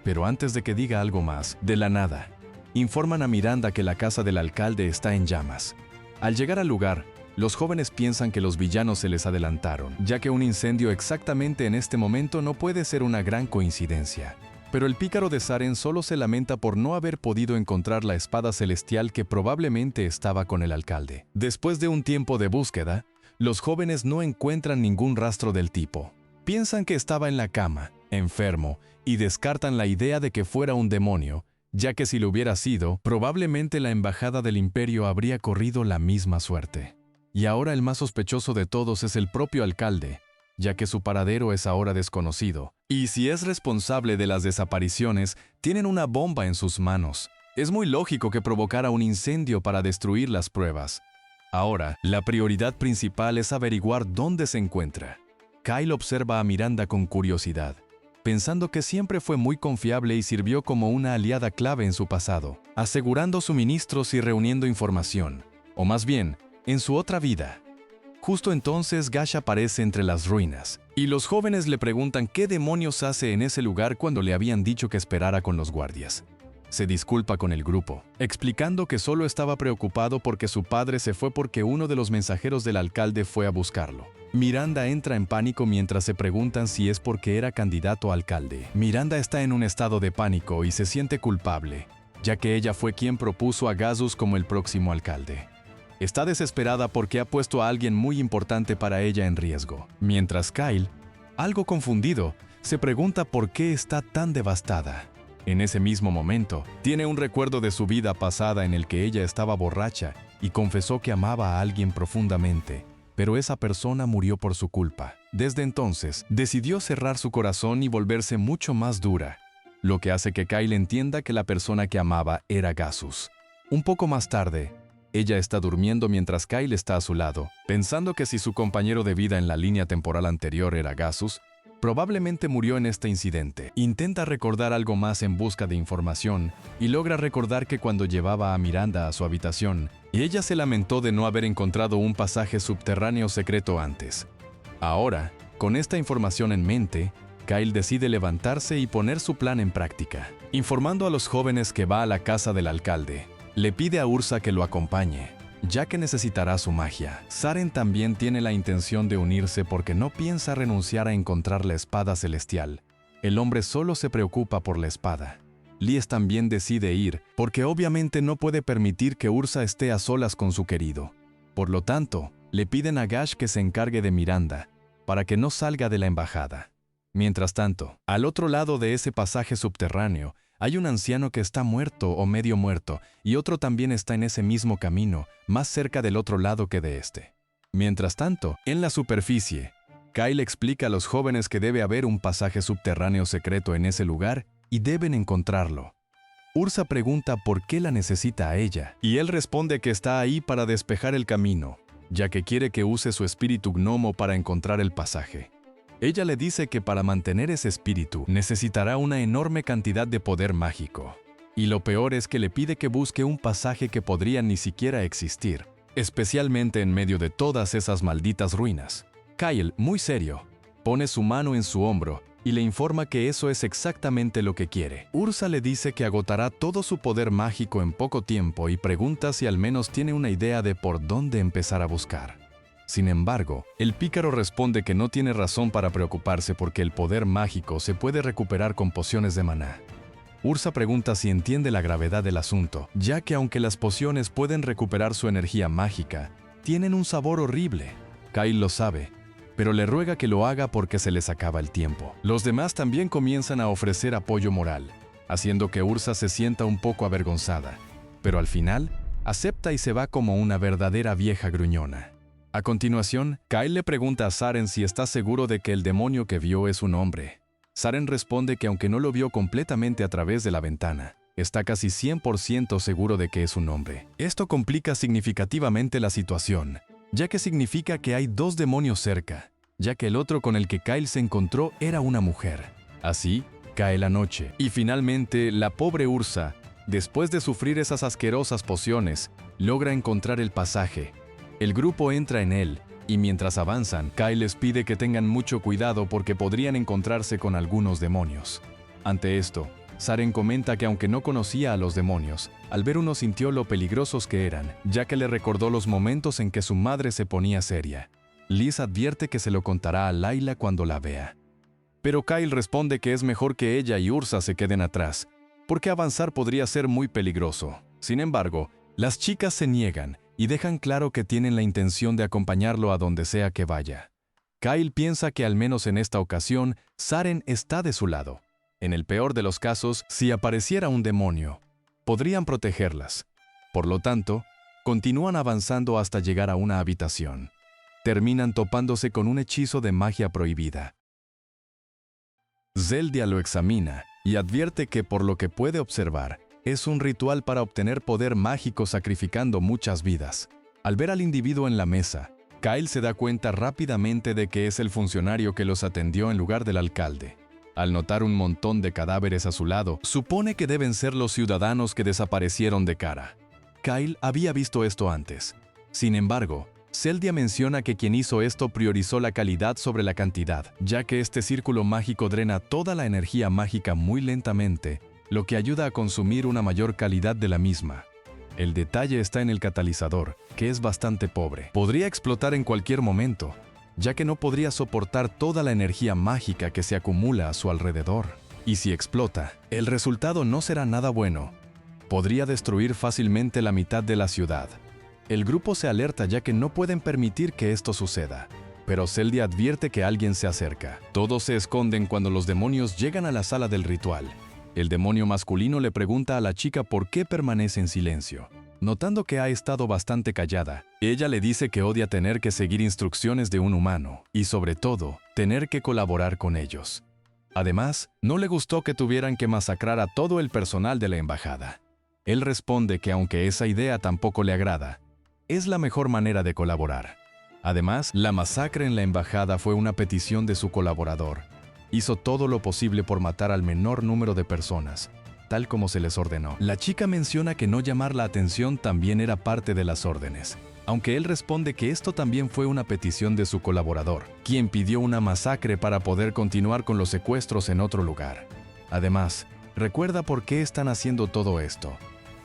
Pero antes de que diga algo más, de la nada, informan a Miranda que la casa del alcalde está en llamas. Al llegar al lugar, los jóvenes piensan que los villanos se les adelantaron, ya que un incendio exactamente en este momento no puede ser una gran coincidencia. Pero el pícaro de Saren solo se lamenta por no haber podido encontrar la espada celestial que probablemente estaba con el alcalde. Después de un tiempo de búsqueda, los jóvenes no encuentran ningún rastro del tipo. Piensan que estaba en la cama, enfermo, y descartan la idea de que fuera un demonio, ya que si lo hubiera sido, probablemente la embajada del imperio habría corrido la misma suerte. Y ahora el más sospechoso de todos es el propio alcalde, ya que su paradero es ahora desconocido. Y si es responsable de las desapariciones, tienen una bomba en sus manos. Es muy lógico que provocara un incendio para destruir las pruebas. Ahora, la prioridad principal es averiguar dónde se encuentra. Kyle observa a Miranda con curiosidad, pensando que siempre fue muy confiable y sirvió como una aliada clave en su pasado, asegurando suministros y reuniendo información, o más bien, en su otra vida. Justo entonces Gash aparece entre las ruinas, y los jóvenes le preguntan qué demonios hace en ese lugar cuando le habían dicho que esperara con los guardias. Se disculpa con el grupo, explicando que solo estaba preocupado porque su padre se fue porque uno de los mensajeros del alcalde fue a buscarlo. Miranda entra en pánico mientras se preguntan si es porque era candidato a alcalde. Miranda está en un estado de pánico y se siente culpable, ya que ella fue quien propuso a Gazus como el próximo alcalde. Está desesperada porque ha puesto a alguien muy importante para ella en riesgo. Mientras Kyle, algo confundido, se pregunta por qué está tan devastada. En ese mismo momento, tiene un recuerdo de su vida pasada en el que ella estaba borracha y confesó que amaba a alguien profundamente, pero esa persona murió por su culpa. Desde entonces, decidió cerrar su corazón y volverse mucho más dura, lo que hace que Kyle entienda que la persona que amaba era Gazus. Un poco más tarde, ella está durmiendo mientras Kyle está a su lado, pensando que si su compañero de vida en la línea temporal anterior era Gazus, probablemente murió en este incidente. Intenta recordar algo más en busca de información y logra recordar que cuando llevaba a Miranda a su habitación, ella se lamentó de no haber encontrado un pasaje subterráneo secreto antes. Ahora, con esta información en mente, Kyle decide levantarse y poner su plan en práctica. Informando a los jóvenes que va a la casa del alcalde, le pide a Ursa que lo acompañe, ya que necesitará su magia. Saren también tiene la intención de unirse porque no piensa renunciar a encontrar la espada celestial. El hombre solo se preocupa por la espada. Lies también decide ir, porque obviamente no puede permitir que Ursa esté a solas con su querido. Por lo tanto, le piden a Gash que se encargue de Miranda, para que no salga de la embajada. Mientras tanto, al otro lado de ese pasaje subterráneo, hay un anciano que está muerto o medio muerto, y otro también está en ese mismo camino, más cerca del otro lado que de este. Mientras tanto, en la superficie, Kyle explica a los jóvenes que debe haber un pasaje subterráneo secreto en ese lugar y deben encontrarlo. Ursa pregunta por qué la necesita a ella, y él responde que está ahí para despejar el camino, ya que quiere que use su espíritu gnomo para encontrar el pasaje. Ella le dice que para mantener ese espíritu necesitará una enorme cantidad de poder mágico. Y lo peor es que le pide que busque un pasaje que podría ni siquiera existir, especialmente en medio de todas esas malditas ruinas. Kyle, muy serio, pone su mano en su hombro y le informa que eso es exactamente lo que quiere. Ursa le dice que agotará todo su poder mágico en poco tiempo y pregunta si al menos tiene una idea de por dónde empezar a buscar. Sin embargo, el pícaro responde que no tiene razón para preocuparse porque el poder mágico se puede recuperar con pociones de maná. Ursa pregunta si entiende la gravedad del asunto, ya que aunque las pociones pueden recuperar su energía mágica, tienen un sabor horrible. Kyle lo sabe, pero le ruega que lo haga porque se les acaba el tiempo. Los demás también comienzan a ofrecer apoyo moral, haciendo que Ursa se sienta un poco avergonzada, pero al final, acepta y se va como una verdadera vieja gruñona. A continuación, Kyle le pregunta a Saren si está seguro de que el demonio que vio es un hombre. Saren responde que aunque no lo vio completamente a través de la ventana, está casi 100% seguro de que es un hombre. Esto complica significativamente la situación, ya que significa que hay dos demonios cerca, ya que el otro con el que Kyle se encontró era una mujer. Así, cae la noche, y finalmente la pobre Ursa, después de sufrir esas asquerosas pociones, logra encontrar el pasaje. El grupo entra en él, y mientras avanzan, Kyle les pide que tengan mucho cuidado porque podrían encontrarse con algunos demonios. Ante esto, Saren comenta que aunque no conocía a los demonios, al ver uno sintió lo peligrosos que eran, ya que le recordó los momentos en que su madre se ponía seria. Liz advierte que se lo contará a Layla cuando la vea. Pero Kyle responde que es mejor que ella y Ursa se queden atrás, porque avanzar podría ser muy peligroso. Sin embargo, las chicas se niegan y dejan claro que tienen la intención de acompañarlo a donde sea que vaya. Kyle piensa que al menos en esta ocasión, Saren está de su lado. En el peor de los casos, si apareciera un demonio, podrían protegerlas. Por lo tanto, continúan avanzando hasta llegar a una habitación. Terminan topándose con un hechizo de magia prohibida. Zeldia lo examina y advierte que por lo que puede observar, es un ritual para obtener poder mágico sacrificando muchas vidas. Al ver al individuo en la mesa, Kyle se da cuenta rápidamente de que es el funcionario que los atendió en lugar del alcalde. Al notar un montón de cadáveres a su lado, supone que deben ser los ciudadanos que desaparecieron de Kara. Kyle había visto esto antes. Sin embargo, Zeldia menciona que quien hizo esto priorizó la calidad sobre la cantidad, ya que este círculo mágico drena toda la energía mágica muy lentamente, lo que ayuda a consumir una mayor calidad de la misma. El detalle está en el catalizador, que es bastante pobre. Podría explotar en cualquier momento, ya que no podría soportar toda la energía mágica que se acumula a su alrededor. Y si explota, el resultado no será nada bueno. Podría destruir fácilmente la mitad de la ciudad. El grupo se alerta ya que no pueden permitir que esto suceda. Pero Zeldia advierte que alguien se acerca. Todos se esconden cuando los demonios llegan a la sala del ritual. El demonio masculino le pregunta a la chica por qué permanece en silencio. Notando que ha estado bastante callada, ella le dice que odia tener que seguir instrucciones de un humano y, sobre todo, tener que colaborar con ellos. Además, no le gustó que tuvieran que masacrar a todo el personal de la embajada. Él responde que aunque esa idea tampoco le agrada, es la mejor manera de colaborar. Además, la masacre en la embajada fue una petición de su colaborador. Hizo todo lo posible por matar al menor número de personas, tal como se les ordenó. La chica menciona que no llamar la atención también era parte de las órdenes, aunque él responde que esto también fue una petición de su colaborador, quien pidió una masacre para poder continuar con los secuestros en otro lugar. Además, recuerda por qué están haciendo todo esto.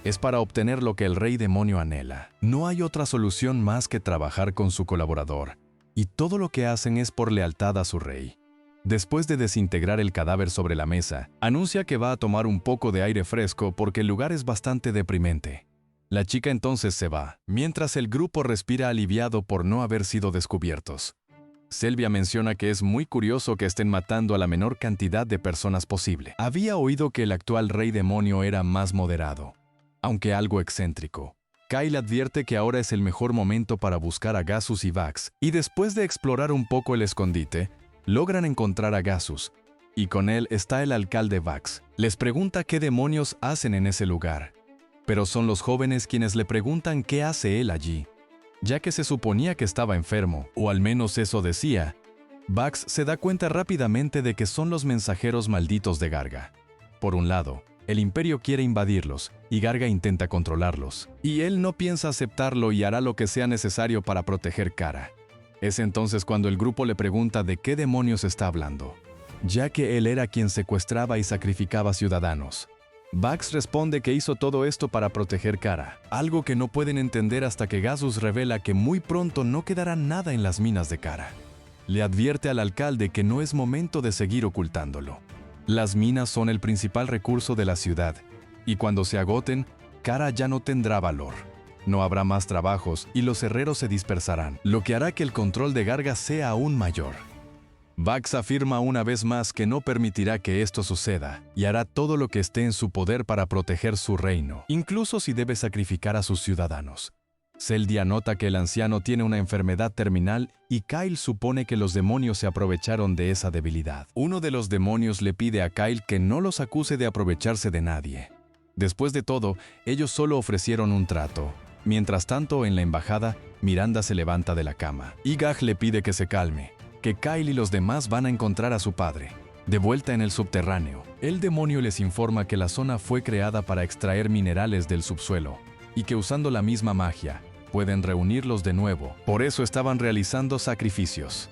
Es para obtener lo que el rey demonio anhela. No hay otra solución más que trabajar con su colaborador, y todo lo que hacen es por lealtad a su rey. Después de desintegrar el cadáver sobre la mesa, anuncia que va a tomar un poco de aire fresco porque el lugar es bastante deprimente. La chica entonces se va, mientras el grupo respira aliviado por no haber sido descubiertos. Zeldia menciona que es muy curioso que estén matando a la menor cantidad de personas posible. Había oído que el actual rey demonio era más moderado, aunque algo excéntrico. Kyle advierte que ahora es el mejor momento para buscar a Gasus y Vax, y después de explorar un poco el escondite, logran encontrar a Gasus, y con él está el alcalde Vax. Les pregunta qué demonios hacen en ese lugar, pero son los jóvenes quienes le preguntan qué hace él allí. Ya que se suponía que estaba enfermo, o al menos eso decía, Vax se da cuenta rápidamente de que son los mensajeros malditos de Garga. Por un lado, el Imperio quiere invadirlos, y Garga intenta controlarlos, y él no piensa aceptarlo y hará lo que sea necesario para proteger Kara. Es entonces cuando el grupo le pregunta de qué demonios está hablando, ya que él era quien secuestraba y sacrificaba ciudadanos. Vax responde que hizo todo esto para proteger Kara, algo que no pueden entender hasta que Gasus revela que muy pronto no quedará nada en las minas de Kara. Le advierte al alcalde que no es momento de seguir ocultándolo. Las minas son el principal recurso de la ciudad, y cuando se agoten, Kara ya no tendrá valor. No habrá más trabajos y los herreros se dispersarán, lo que hará que el control de Garga sea aún mayor. Vax afirma una vez más que no permitirá que esto suceda y hará todo lo que esté en su poder para proteger su reino, incluso si debe sacrificar a sus ciudadanos. Zeldia nota que el anciano tiene una enfermedad terminal y Kyle supone que los demonios se aprovecharon de esa debilidad. Uno de los demonios le pide a Kyle que no los acuse de aprovecharse de nadie. Después de todo, ellos solo ofrecieron un trato. Mientras tanto, en la embajada, Miranda se levanta de la cama. Igag le pide que se calme, que Kyle y los demás van a encontrar a su padre. De vuelta en el subterráneo, el demonio les informa que la zona fue creada para extraer minerales del subsuelo, y que usando la misma magia, pueden reunirlos de nuevo. Por eso estaban realizando sacrificios.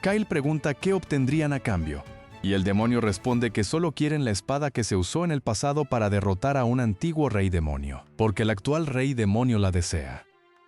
Kyle pregunta qué obtendrían a cambio, y el demonio responde que solo quieren la espada que se usó en el pasado para derrotar a un antiguo rey demonio, porque el actual rey demonio la desea.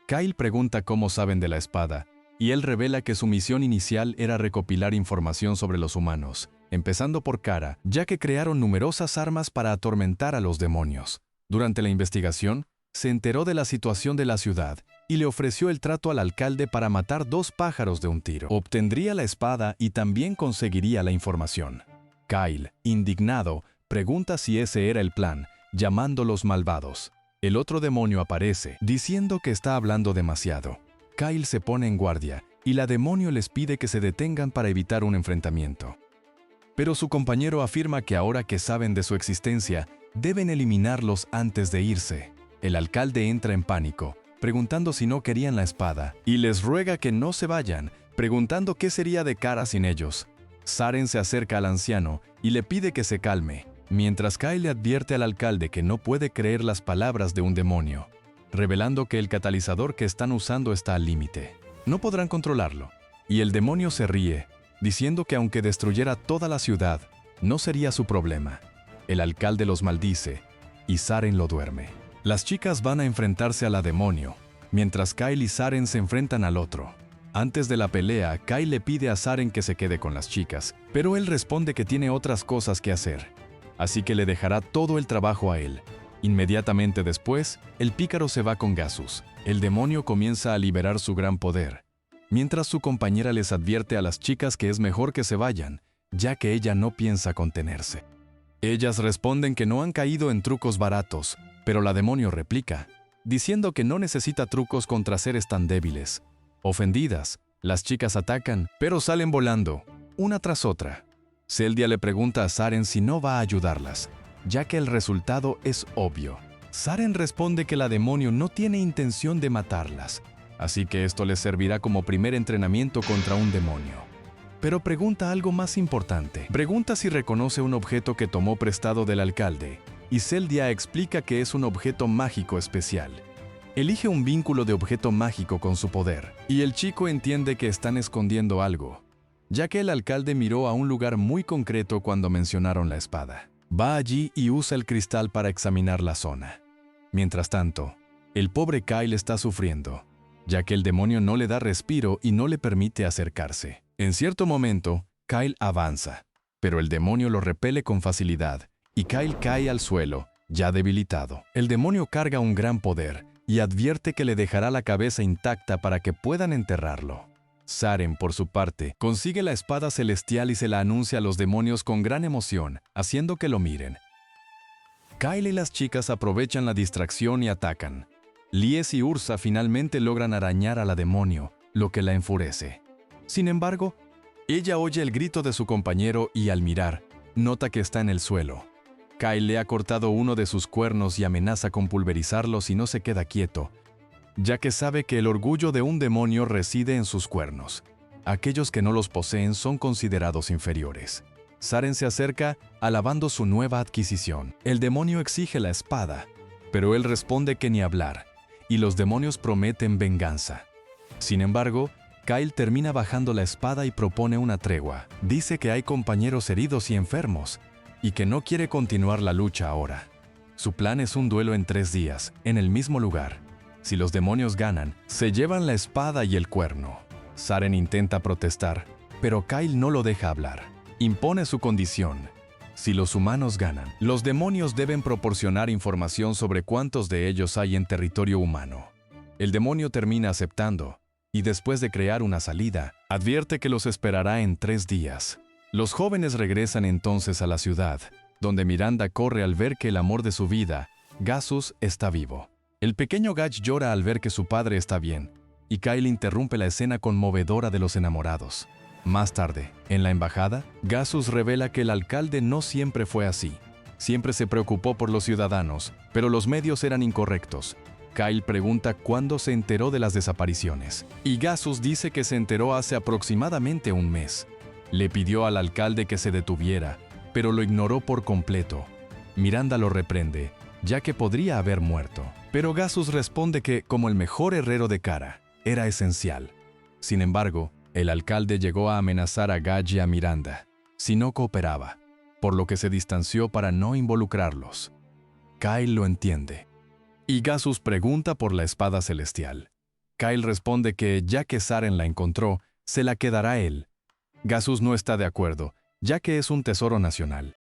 Kyle pregunta cómo saben de la espada, y él revela que su misión inicial era recopilar información sobre los humanos, empezando por Kara, ya que crearon numerosas armas para atormentar a los demonios. Durante la investigación, se enteró de la situación de la ciudad y le ofreció el trato al alcalde para matar 2 pájaros de un tiro. Obtendría la espada y también conseguiría la información. Kyle, indignado, pregunta si ese era el plan, llamándolos malvados. El otro demonio aparece, diciendo que está hablando demasiado. Kyle se pone en guardia y la demonio les pide que se detengan para evitar un enfrentamiento. Pero su compañero afirma que ahora que saben de su existencia, deben eliminarlos antes de irse. El alcalde entra en pánico, preguntando si no querían la espada, y les ruega que no se vayan, preguntando qué sería de Kara sin ellos. Saren se acerca al anciano y le pide que se calme, mientras Kyle le advierte al alcalde que no puede creer las palabras de un demonio, revelando que el catalizador que están usando está al límite. No podrán controlarlo, y el demonio se ríe, diciendo que aunque destruyera toda la ciudad, no sería su problema. El alcalde los maldice, y Saren lo duerme. Las chicas van a enfrentarse a la demonio, mientras Kyle y Saren se enfrentan al otro. Antes de la pelea, Kyle le pide a Saren que se quede con las chicas, pero él responde que tiene otras cosas que hacer, así que le dejará todo el trabajo a él. Inmediatamente después, el pícaro se va con Gasus. El demonio comienza a liberar su gran poder, mientras su compañera les advierte a las chicas que es mejor que se vayan, ya que ella no piensa contenerse. Ellas responden que no han caído en trucos baratos, pero la demonio replica, diciendo que no necesita trucos contra seres tan débiles. Ofendidas, las chicas atacan, pero salen volando, una tras otra. Zeldia le pregunta a Saren si no va a ayudarlas, ya que el resultado es obvio. Saren responde que la demonio no tiene intención de matarlas, así que esto les servirá como primer entrenamiento contra un demonio. Pero pregunta algo más importante. Pregunta si reconoce un objeto que tomó prestado del alcalde, y Zeldia explica que es un objeto mágico especial. Elige un vínculo de objeto mágico con su poder, y el chico entiende que están escondiendo algo, ya que el alcalde miró a un lugar muy concreto cuando mencionaron la espada. Va allí y usa el cristal para examinar la zona. Mientras tanto, el pobre Kyle está sufriendo, ya que el demonio no le da respiro y no le permite acercarse. En cierto momento, Kyle avanza, pero el demonio lo repele con facilidad, y Kyle cae al suelo, ya debilitado. El demonio carga un gran poder, y advierte que le dejará la cabeza intacta para que puedan enterrarlo. Saren, por su parte, consigue la espada celestial y se la anuncia a los demonios con gran emoción, haciendo que lo miren. Kyle y las chicas aprovechan la distracción y atacan. Lies y Ursa finalmente logran arañar a la demonio, lo que la enfurece. Sin embargo, ella oye el grito de su compañero y al mirar, nota que está en el suelo. Kyle le ha cortado uno de sus cuernos y amenaza con pulverizarlo si no se queda quieto, ya que sabe que el orgullo de un demonio reside en sus cuernos. Aquellos que no los poseen son considerados inferiores. Saren se acerca, alabando su nueva adquisición. El demonio exige la espada, pero él responde que ni hablar, y los demonios prometen venganza. Sin embargo, Kyle termina bajando la espada y propone una tregua. Dice que hay compañeros heridos y enfermos, y que no quiere continuar la lucha ahora. Su plan es un duelo en 3 días, en el mismo lugar. Si los demonios ganan, se llevan la espada y el cuerno. Saren intenta protestar, pero Kyle no lo deja hablar. Impone su condición. Si los humanos ganan, los demonios deben proporcionar información sobre cuántos de ellos hay en territorio humano. El demonio termina aceptando, y después de crear una salida, advierte que los esperará en 3 días. Los jóvenes regresan entonces a la ciudad, donde Miranda corre al ver que el amor de su vida, Gasus, está vivo. El pequeño Gach llora al ver que su padre está bien, y Kyle interrumpe la escena conmovedora de los enamorados. Más tarde, en la embajada, Gasus revela que el alcalde no siempre fue así. Siempre se preocupó por los ciudadanos, pero los medios eran incorrectos. Kyle pregunta cuándo se enteró de las desapariciones, y Gasus dice que se enteró hace aproximadamente un mes. Le pidió al alcalde que se detuviera, pero lo ignoró por completo. Miranda lo reprende, ya que podría haber muerto. Pero Gasus responde que, como el mejor herrero de Kara, era esencial. Sin embargo, el alcalde llegó a amenazar a Gach y a Miranda, si no cooperaba, por lo que se distanció para no involucrarlos. Kyle lo entiende. Y Gasus pregunta por la espada celestial. Kyle responde que, ya que Saren la encontró, se la quedará él. Gasus no está de acuerdo, ya que es un tesoro nacional.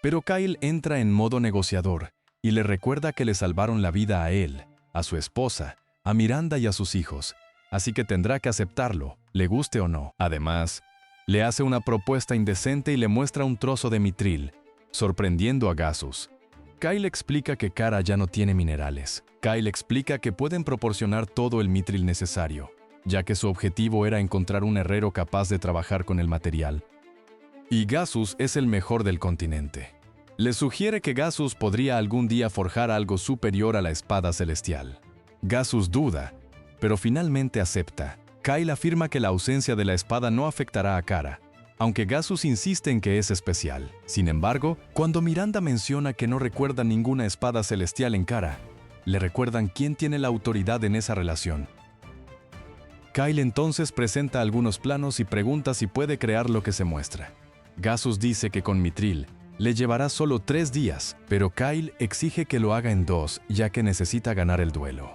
Pero Kyle entra en modo negociador y le recuerda que le salvaron la vida a él, a su esposa, a Miranda y a sus hijos, así que tendrá que aceptarlo, le guste o no. Además, le hace una propuesta indecente y le muestra un trozo de mitril, sorprendiendo a Gasus. Kyle explica que Kara ya no tiene minerales. Kyle explica que pueden proporcionar todo el mitril necesario, ya que su objetivo era encontrar un herrero capaz de trabajar con el material. Y Gasus es el mejor del continente. Le sugiere que Gasus podría algún día forjar algo superior a la espada celestial. Gasus duda, pero finalmente acepta. Kyle afirma que la ausencia de la espada no afectará a Kara, aunque Gasus insiste en que es especial. Sin embargo, cuando Miranda menciona que no recuerda ninguna espada celestial en Kara, le recuerdan quién tiene la autoridad en esa relación. Kyle entonces presenta algunos planos y pregunta si puede crear lo que se muestra. Gasus dice que con mitril le llevará solo 3 días, pero Kyle exige que lo haga en 2, ya que necesita ganar el duelo.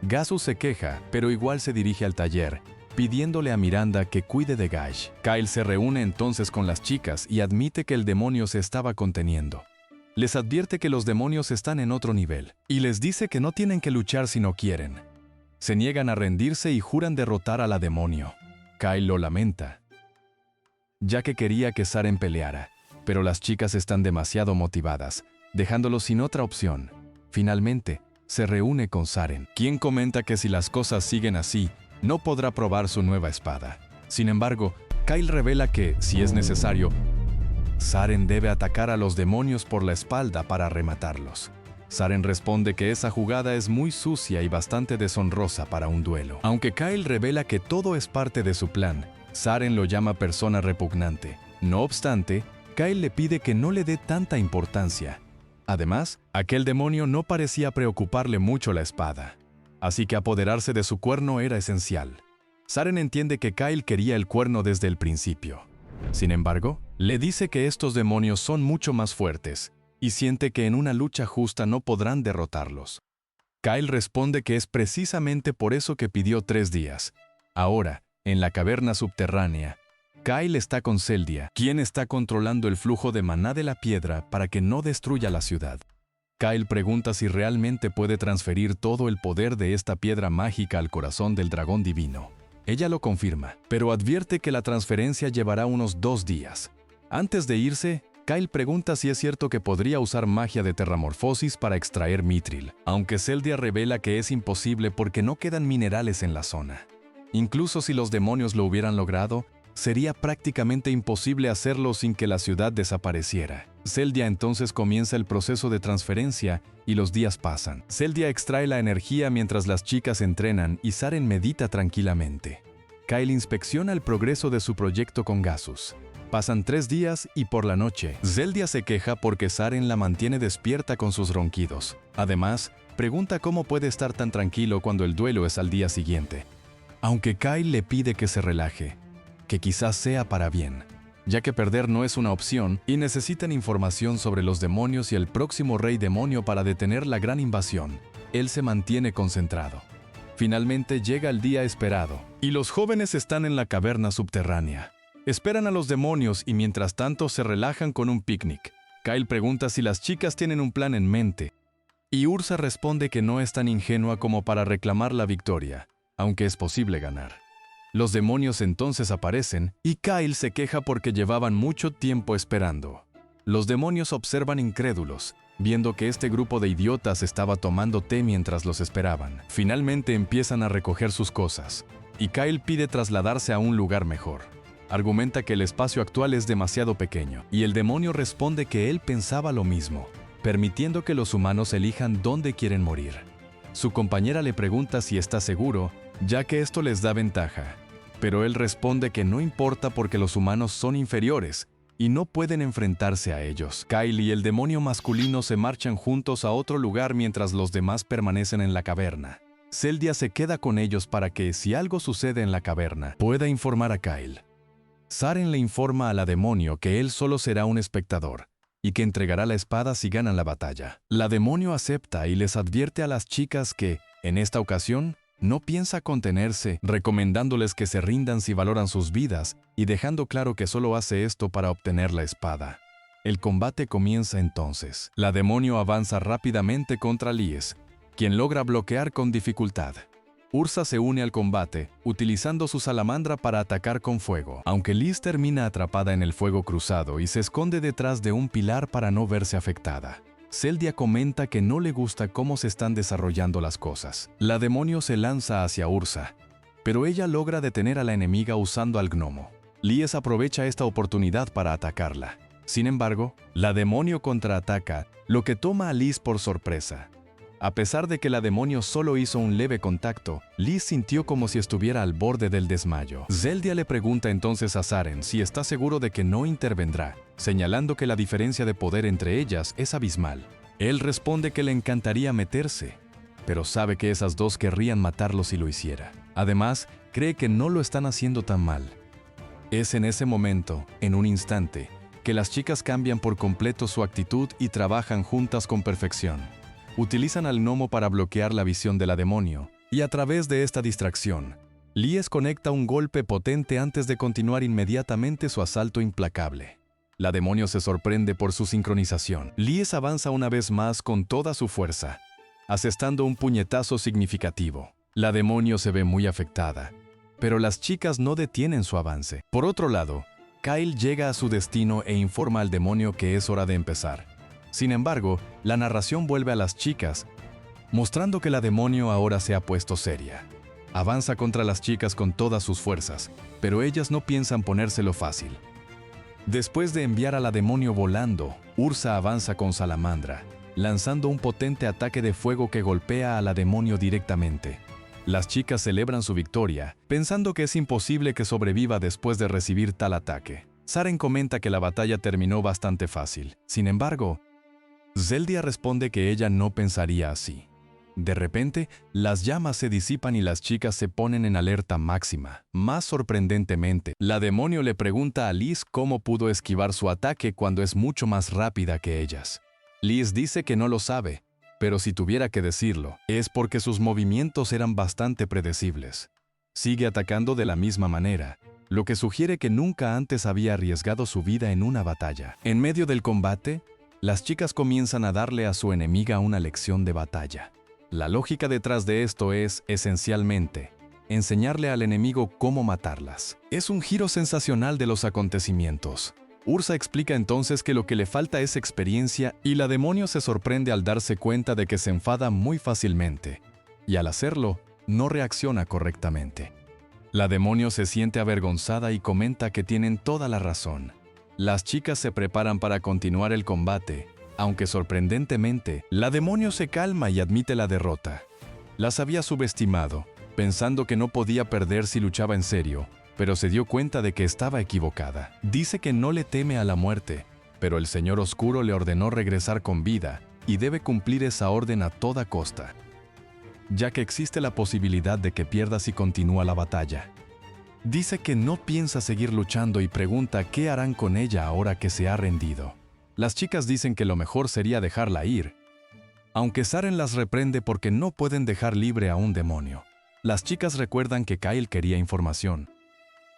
Gasus se queja, pero igual se dirige al taller, pidiéndole a Miranda que cuide de Gash. Kyle se reúne entonces con las chicas y admite que el demonio se estaba conteniendo. Les advierte que los demonios están en otro nivel, y les dice que no tienen que luchar si no quieren. Se niegan a rendirse y juran derrotar a la demonio. Kyle lo lamenta, ya que quería que Saren peleara, pero las chicas están demasiado motivadas, dejándolo sin otra opción. Finalmente, se reúne con Saren, quien comenta que si las cosas siguen así, no podrá probar su nueva espada. Sin embargo, Kyle revela que, si es necesario, Saren debe atacar a los demonios por la espalda para rematarlos. Saren responde que esa jugada es muy sucia y bastante deshonrosa para un duelo. Aunque Kyle revela que todo es parte de su plan, Saren lo llama persona repugnante. No obstante, Kyle le pide que no le dé tanta importancia. Además, aquel demonio no parecía preocuparle mucho la espada, así que apoderarse de su cuerno era esencial. Saren entiende que Kyle quería el cuerno desde el principio. Sin embargo, le dice que estos demonios son mucho más fuertes, y siente que en una lucha justa no podrán derrotarlos. Kyle responde que es precisamente por eso que pidió 3 días. Ahora, en la caverna subterránea, Kyle está con Zeldia, quien está controlando el flujo de maná de la piedra para que no destruya la ciudad. Kyle pregunta si realmente puede transferir todo el poder de esta piedra mágica al corazón del dragón divino. Ella lo confirma, pero advierte que la transferencia llevará unos 2 días. Antes de irse, Kyle pregunta si es cierto que podría usar magia de terramorfosis para extraer mitril, aunque Zeldia revela que es imposible porque no quedan minerales en la zona. Incluso si los demonios lo hubieran logrado, sería prácticamente imposible hacerlo sin que la ciudad desapareciera. Zeldia entonces comienza el proceso de transferencia y los días pasan. Zeldia extrae la energía mientras las chicas entrenan y Saren medita tranquilamente. Kyle inspecciona el progreso de su proyecto con Gasus. Pasan 3 días y por la noche, Zeldia se queja porque Saren la mantiene despierta con sus ronquidos. Además, pregunta cómo puede estar tan tranquilo cuando el duelo es al día siguiente. Aunque Kyle le pide que se relaje, que quizás sea para bien, ya que perder no es una opción y necesitan información sobre los demonios y el próximo rey demonio para detener la gran invasión. Él se mantiene concentrado. Finalmente llega el día esperado, y los jóvenes están en la caverna subterránea. Esperan a los demonios y mientras tanto se relajan con un picnic. Kyle pregunta si las chicas tienen un plan en mente, y Ursa responde que no es tan ingenua como para reclamar la victoria, aunque es posible ganar. Los demonios entonces aparecen y Kyle se queja porque llevaban mucho tiempo esperando. Los demonios observan incrédulos, viendo que este grupo de idiotas estaba tomando té mientras los esperaban. Finalmente empiezan a recoger sus cosas, y Kyle pide trasladarse a un lugar mejor. Argumenta que el espacio actual es demasiado pequeño, y el demonio responde que él pensaba lo mismo, permitiendo que los humanos elijan dónde quieren morir. Su compañera le pregunta si está seguro, ya que esto les da ventaja, pero él responde que no importa porque los humanos son inferiores y no pueden enfrentarse a ellos. Kyle y el demonio masculino se marchan juntos a otro lugar mientras los demás permanecen en la caverna. Zeldia se queda con ellos para que, si algo sucede en la caverna, pueda informar a Kyle. Saren le informa a la demonio que él solo será un espectador y que entregará la espada si ganan la batalla. La demonio acepta y les advierte a las chicas que, en esta ocasión, no piensa contenerse, recomendándoles que se rindan si valoran sus vidas y dejando claro que solo hace esto para obtener la espada. El combate comienza entonces. La demonio avanza rápidamente contra Lies, quien logra bloquear con dificultad. Ursa se une al combate, utilizando su salamandra para atacar con fuego, aunque Lies termina atrapada en el fuego cruzado y se esconde detrás de un pilar para no verse afectada. Zeldia comenta que no le gusta cómo se están desarrollando las cosas. La demonio se lanza hacia Ursa, pero ella logra detener a la enemiga usando al gnomo. Lies aprovecha esta oportunidad para atacarla. Sin embargo, la demonio contraataca, lo que toma a Lies por sorpresa. A pesar de que la demonio solo hizo un leve contacto, Lies sintió como si estuviera al borde del desmayo. Zeldia le pregunta entonces a Zaren si está seguro de que no intervendrá, señalando que la diferencia de poder entre ellas es abismal. Él responde que le encantaría meterse, pero sabe que esas dos querrían matarlo si lo hiciera. Además, cree que no lo están haciendo tan mal. Es en ese momento, en un instante, que las chicas cambian por completo su actitud y trabajan juntas con perfección. Utilizan al gnomo para bloquear la visión de la demonio, y a través de esta distracción, Lies conecta un golpe potente antes de continuar inmediatamente su asalto implacable. La demonio se sorprende por su sincronización. Lies avanza una vez más con toda su fuerza, asestando un puñetazo significativo. La demonio se ve muy afectada, pero las chicas no detienen su avance. Por otro lado, Kyle llega a su destino e informa al demonio que es hora de empezar. Sin embargo, la narración vuelve a las chicas, mostrando que la demonio ahora se ha puesto seria. Avanza contra las chicas con todas sus fuerzas, pero ellas no piensan ponérselo fácil. Después de enviar a la demonio volando, Ursa avanza con Salamandra, lanzando un potente ataque de fuego que golpea a la demonio directamente. Las chicas celebran su victoria, pensando que es imposible que sobreviva después de recibir tal ataque. Zaren comenta que la batalla terminó bastante fácil. Sin embargo, Zeldia responde que ella no pensaría así. De repente, las llamas se disipan y las chicas se ponen en alerta máxima. Más sorprendentemente, la demonio le pregunta a Lies cómo pudo esquivar su ataque cuando es mucho más rápida que ellas. Lies dice que no lo sabe, pero si tuviera que decirlo, es porque sus movimientos eran bastante predecibles. Sigue atacando de la misma manera, lo que sugiere que nunca antes había arriesgado su vida en una batalla. En medio del combate, las chicas comienzan a darle a su enemiga una lección de batalla. La lógica detrás de esto es, esencialmente, enseñarle al enemigo cómo matarlas. Es un giro sensacional de los acontecimientos. Ursa explica entonces que lo que le falta es experiencia y la demonio se sorprende al darse cuenta de que se enfada muy fácilmente, y al hacerlo, no reacciona correctamente. La demonio se siente avergonzada y comenta que tienen toda la razón. Las chicas se preparan para continuar el combate, aunque sorprendentemente, la demonio se calma y admite la derrota. Las había subestimado, pensando que no podía perder si luchaba en serio, pero se dio cuenta de que estaba equivocada. Dice que no le teme a la muerte, pero el Señor Oscuro le ordenó regresar con vida y debe cumplir esa orden a toda costa, ya que existe la posibilidad de que pierda si continúa la batalla. Dice que no piensa seguir luchando y pregunta qué harán con ella ahora que se ha rendido. Las chicas dicen que lo mejor sería dejarla ir, aunque Zaren las reprende porque no pueden dejar libre a un demonio. Las chicas recuerdan que Kyle quería información,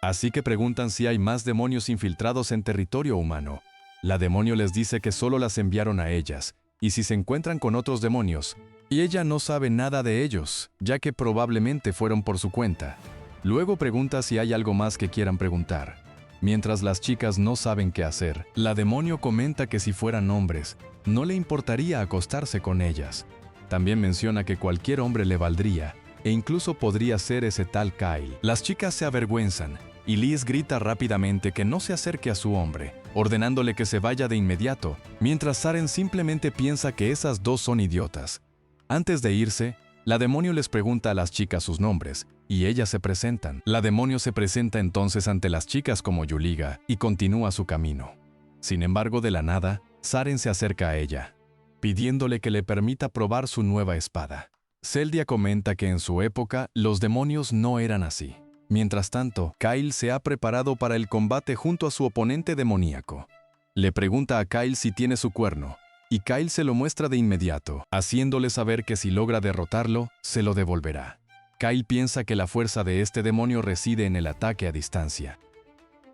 así que preguntan si hay más demonios infiltrados en territorio humano. La demonio les dice que solo las enviaron a ellas, y si se encuentran con otros demonios, y ella no sabe nada de ellos, ya que probablemente fueron por su cuenta. Luego pregunta si hay algo más que quieran preguntar. Mientras las chicas no saben qué hacer, la demonio comenta que si fueran hombres, no le importaría acostarse con ellas. También menciona que cualquier hombre le valdría, e incluso podría ser ese tal Kyle. Las chicas se avergüenzan, y Lies grita rápidamente que no se acerque a su hombre, ordenándole que se vaya de inmediato, mientras Zaren simplemente piensa que esas dos son idiotas. Antes de irse, la demonio les pregunta a las chicas sus nombres, y ellas se presentan. La demonio se presenta entonces ante las chicas como Yuliga, y continúa su camino. Sin embargo, de la nada, Zaren se acerca a ella, pidiéndole que le permita probar su nueva espada. Zeldia comenta que en su época, los demonios no eran así. Mientras tanto, Kyle se ha preparado para el combate junto a su oponente demoníaco. Le pregunta a Kyle si tiene su cuerno, y Kyle se lo muestra de inmediato, haciéndole saber que si logra derrotarlo, se lo devolverá. Kyle piensa que la fuerza de este demonio reside en el ataque a distancia.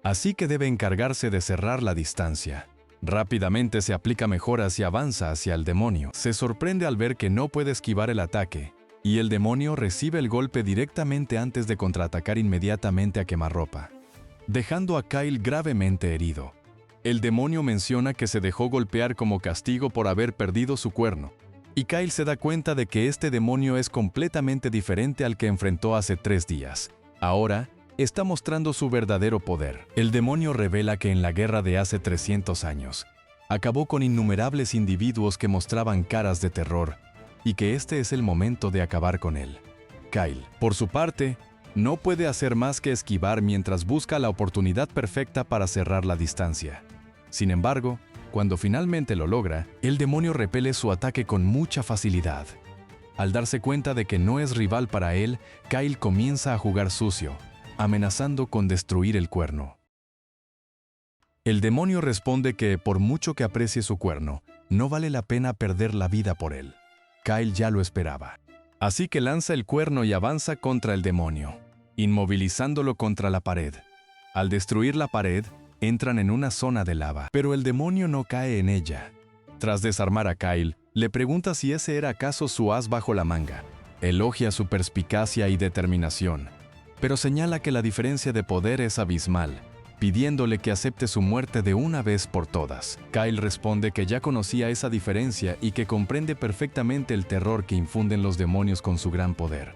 Así que debe encargarse de cerrar la distancia. Rápidamente se aplica mejoras y avanza hacia el demonio. Se sorprende al ver que no puede esquivar el ataque, y el demonio recibe el golpe directamente antes de contraatacar inmediatamente a quemarropa, dejando a Kyle gravemente herido. El demonio menciona que se dejó golpear como castigo por haber perdido su cuerno, y Kyle se da cuenta de que este demonio es completamente diferente al que enfrentó hace 3 días. Ahora, está mostrando su verdadero poder. El demonio revela que en la guerra de hace 300 años, acabó con innumerables individuos que mostraban caras de terror, y que este es el momento de acabar con él. Kyle, por su parte, no puede hacer más que esquivar mientras busca la oportunidad perfecta para cerrar la distancia. Sin embargo, cuando finalmente lo logra, el demonio repele su ataque con mucha facilidad. Al darse cuenta de que no es rival para él, Kyle comienza a jugar sucio, amenazando con destruir el cuerno. El demonio responde que, por mucho que aprecie su cuerno, no vale la pena perder la vida por él. Kyle ya lo esperaba. Así que lanza el cuerno y avanza contra el demonio, inmovilizándolo contra la pared. Al destruir la pared, entran en una zona de lava, pero el demonio no cae en ella. Tras desarmar a Kyle, le pregunta si ese era acaso su as bajo la manga. Elogia su perspicacia y determinación, pero señala que la diferencia de poder es abismal, pidiéndole que acepte su muerte de una vez por todas. Kyle responde que ya conocía esa diferencia y que comprende perfectamente el terror que infunden los demonios con su gran poder.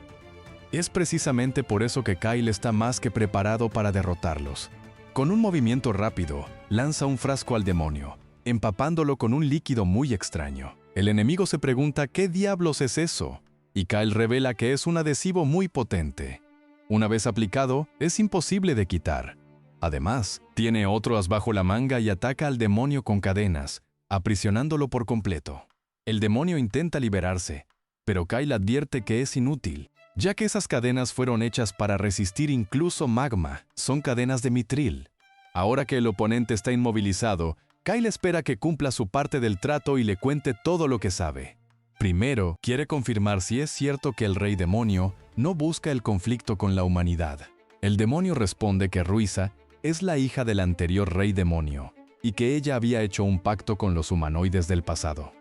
Es precisamente por eso que Kyle está más que preparado para derrotarlos. Con un movimiento rápido, lanza un frasco al demonio, empapándolo con un líquido muy extraño. El enemigo se pregunta ¿qué diablos es eso? Y Kyle revela que es un adhesivo muy potente. Una vez aplicado, es imposible de quitar. Además, tiene otro as bajo la manga y ataca al demonio con cadenas, aprisionándolo por completo. El demonio intenta liberarse, pero Kyle advierte que es inútil, ya que esas cadenas fueron hechas para resistir incluso magma. Son cadenas de mitril. Ahora que el oponente está inmovilizado, Kyle espera que cumpla su parte del trato y le cuente todo lo que sabe. Primero, quiere confirmar si es cierto que el rey demonio no busca el conflicto con la humanidad. El demonio responde que Ruisa es la hija del anterior rey demonio, y que ella había hecho un pacto con los humanoides del pasado.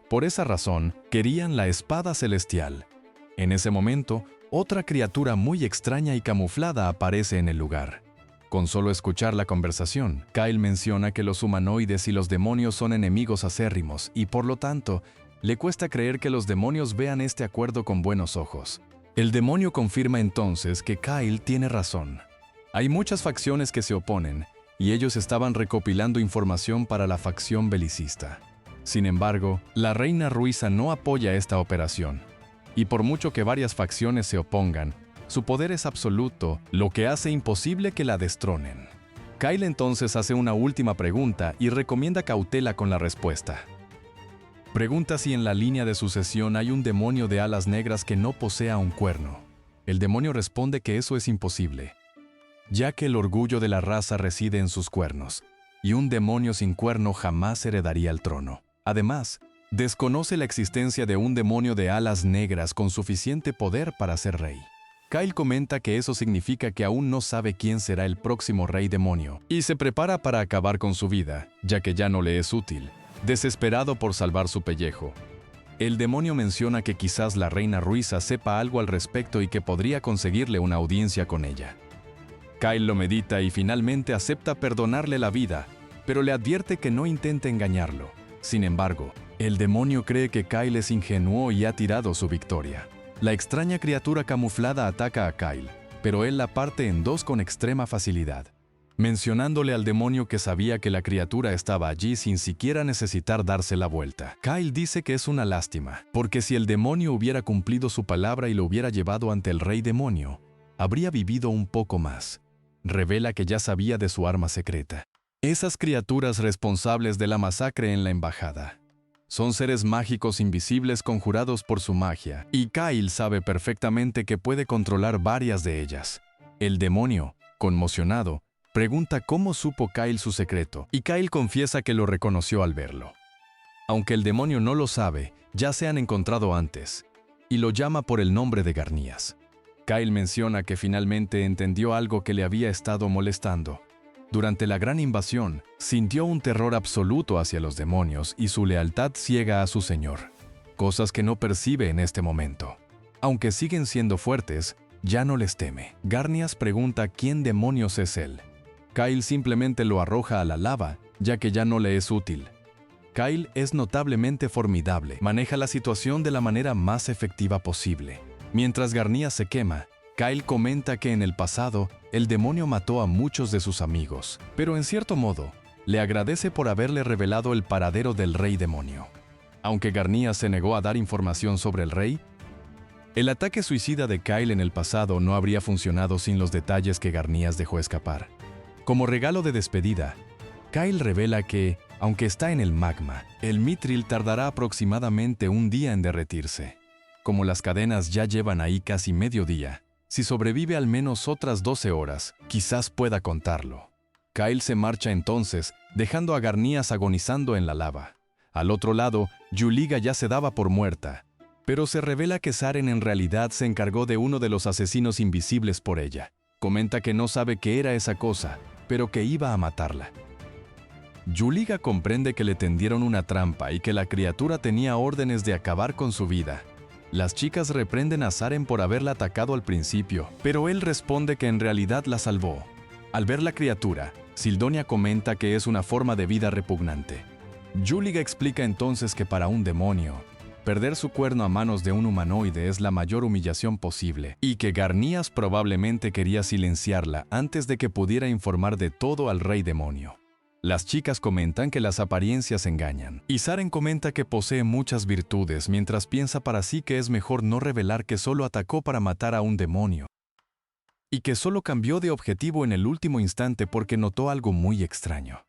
Por esa razón, querían la espada celestial. En ese momento, otra criatura muy extraña y camuflada aparece en el lugar. Con solo escuchar la conversación, Kyle menciona que los humanoides y los demonios son enemigos acérrimos y, por lo tanto, le cuesta creer que los demonios vean este acuerdo con buenos ojos. El demonio confirma entonces que Kyle tiene razón. Hay muchas facciones que se oponen, y ellos estaban recopilando información para la facción belicista. Sin embargo, la reina Ruisa no apoya esta operación, y por mucho que varias facciones se opongan, su poder es absoluto, lo que hace imposible que la destronen. Kyle entonces hace una última pregunta y recomienda cautela con la respuesta. Pregunta si en la línea de sucesión hay un demonio de alas negras que no posea un cuerno. El demonio responde que eso es imposible, ya que el orgullo de la raza reside en sus cuernos, y un demonio sin cuerno jamás heredaría el trono. Además, desconoce la existencia de un demonio de alas negras con suficiente poder para ser rey. Kyle comenta que eso significa que aún no sabe quién será el próximo rey demonio, y se prepara para acabar con su vida, ya que ya no le es útil, desesperado por salvar su pellejo. El demonio menciona que quizás la reina Ruisa sepa algo al respecto y que podría conseguirle una audiencia con ella. Kyle lo medita y finalmente acepta perdonarle la vida, pero le advierte que no intente engañarlo. Sin embargo, el demonio cree que Kyle es ingenuo y ha tirado su victoria. La extraña criatura camuflada ataca a Kyle, pero él la parte en dos con extrema facilidad, mencionándole al demonio que sabía que la criatura estaba allí sin siquiera necesitar darse la vuelta. Kyle dice que es una lástima, porque si el demonio hubiera cumplido su palabra y lo hubiera llevado ante el rey demonio, habría vivido un poco más. Revela que ya sabía de su arma secreta. Esas criaturas responsables de la masacre en la embajada son seres mágicos invisibles conjurados por su magia, y Kyle sabe perfectamente que puede controlar varias de ellas. El demonio, conmocionado, pregunta cómo supo Kyle su secreto, y Kyle confiesa que lo reconoció al verlo. Aunque el demonio no lo sabe, ya se han encontrado antes, y lo llama por el nombre de Garnías. Kyle menciona que finalmente entendió algo que le había estado molestando. Durante la gran invasión, sintió un terror absoluto hacia los demonios y su lealtad ciega a su señor, cosas que no percibe en este momento. Aunque siguen siendo fuertes, ya no les teme. Garnias pregunta quién demonios es él. Kyle simplemente lo arroja a la lava, ya que ya no le es útil. Kyle es notablemente formidable, maneja la situación de la manera más efectiva posible. Mientras Garnias se quema, Kyle comenta que en el pasado, el demonio mató a muchos de sus amigos, pero en cierto modo, le agradece por haberle revelado el paradero del rey demonio. Aunque Garnias se negó a dar información sobre el rey, el ataque suicida de Kyle en el pasado no habría funcionado sin los detalles que Garnias dejó escapar. Como regalo de despedida, Kyle revela que, aunque está en el magma, el Mithril tardará aproximadamente un día en derretirse. Como las cadenas ya llevan ahí casi medio día, si sobrevive al menos otras 12 horas, quizás pueda contarlo. Kyle se marcha entonces, dejando a Garnias agonizando en la lava. Al otro lado, Yuliga ya se daba por muerta, pero se revela que Saren en realidad se encargó de uno de los asesinos invisibles por ella. Comenta que no sabe qué era esa cosa, pero que iba a matarla. Yuliga comprende que le tendieron una trampa y que la criatura tenía órdenes de acabar con su vida. Las chicas reprenden a Saren por haberla atacado al principio, pero él responde que en realidad la salvó. Al ver la criatura, Sildonia comenta que es una forma de vida repugnante. Yuliga explica entonces que para un demonio, perder su cuerno a manos de un humanoide es la mayor humillación posible, y que Garnias probablemente quería silenciarla antes de que pudiera informar de todo al rey demonio. Las chicas comentan que las apariencias engañan, y Saren comenta que posee muchas virtudes mientras piensa para sí que es mejor no revelar que solo atacó para matar a un demonio, y que solo cambió de objetivo en el último instante porque notó algo muy extraño.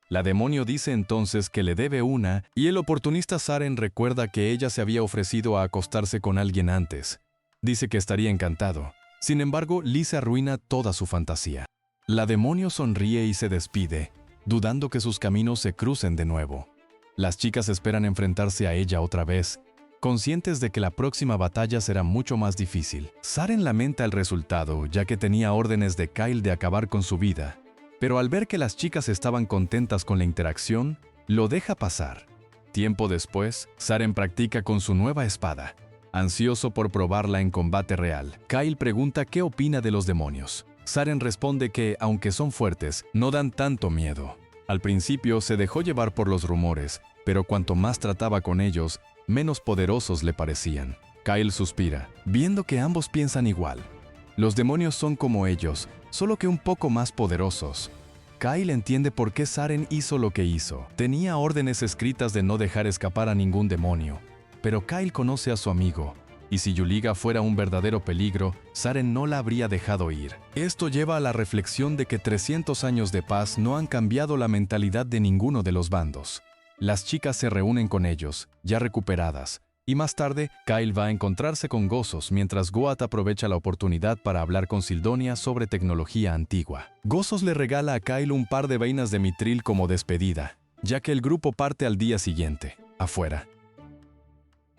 La demonio dice entonces que le debe una, y el oportunista Saren recuerda que ella se había ofrecido a acostarse con alguien antes. Dice que estaría encantado. Sin embargo, Lisa arruina toda su fantasía. La demonio sonríe y se despide, dudando que sus caminos se crucen de nuevo. Las chicas esperan enfrentarse a ella otra vez, conscientes de que la próxima batalla será mucho más difícil. Saren lamenta el resultado, ya que tenía órdenes de Kyle de acabar con su vida, pero al ver que las chicas estaban contentas con la interacción, lo deja pasar. Tiempo después, Saren practica con su nueva espada, ansioso por probarla en combate real. Kyle pregunta qué opina de los demonios. Saren responde que, aunque son fuertes, no dan tanto miedo. Al principio se dejó llevar por los rumores, pero cuanto más trataba con ellos, menos poderosos le parecían. Kyle suspira, viendo que ambos piensan igual. Los demonios son como ellos, solo que un poco más poderosos. Kyle entiende por qué Saren hizo lo que hizo. Tenía órdenes escritas de no dejar escapar a ningún demonio. Pero Kyle conoce a su amigo, y si Yuliga fuera un verdadero peligro, Saren no la habría dejado ir. Esto lleva a la reflexión de que 300 años de paz no han cambiado la mentalidad de ninguno de los bandos. Las chicas se reúnen con ellos, ya recuperadas, y más tarde, Kyle va a encontrarse con Gozos mientras Goat aprovecha la oportunidad para hablar con Sildonia sobre tecnología antigua. Gozos le regala a Kyle un par de vainas de Mithril como despedida, ya que el grupo parte al día siguiente, afuera.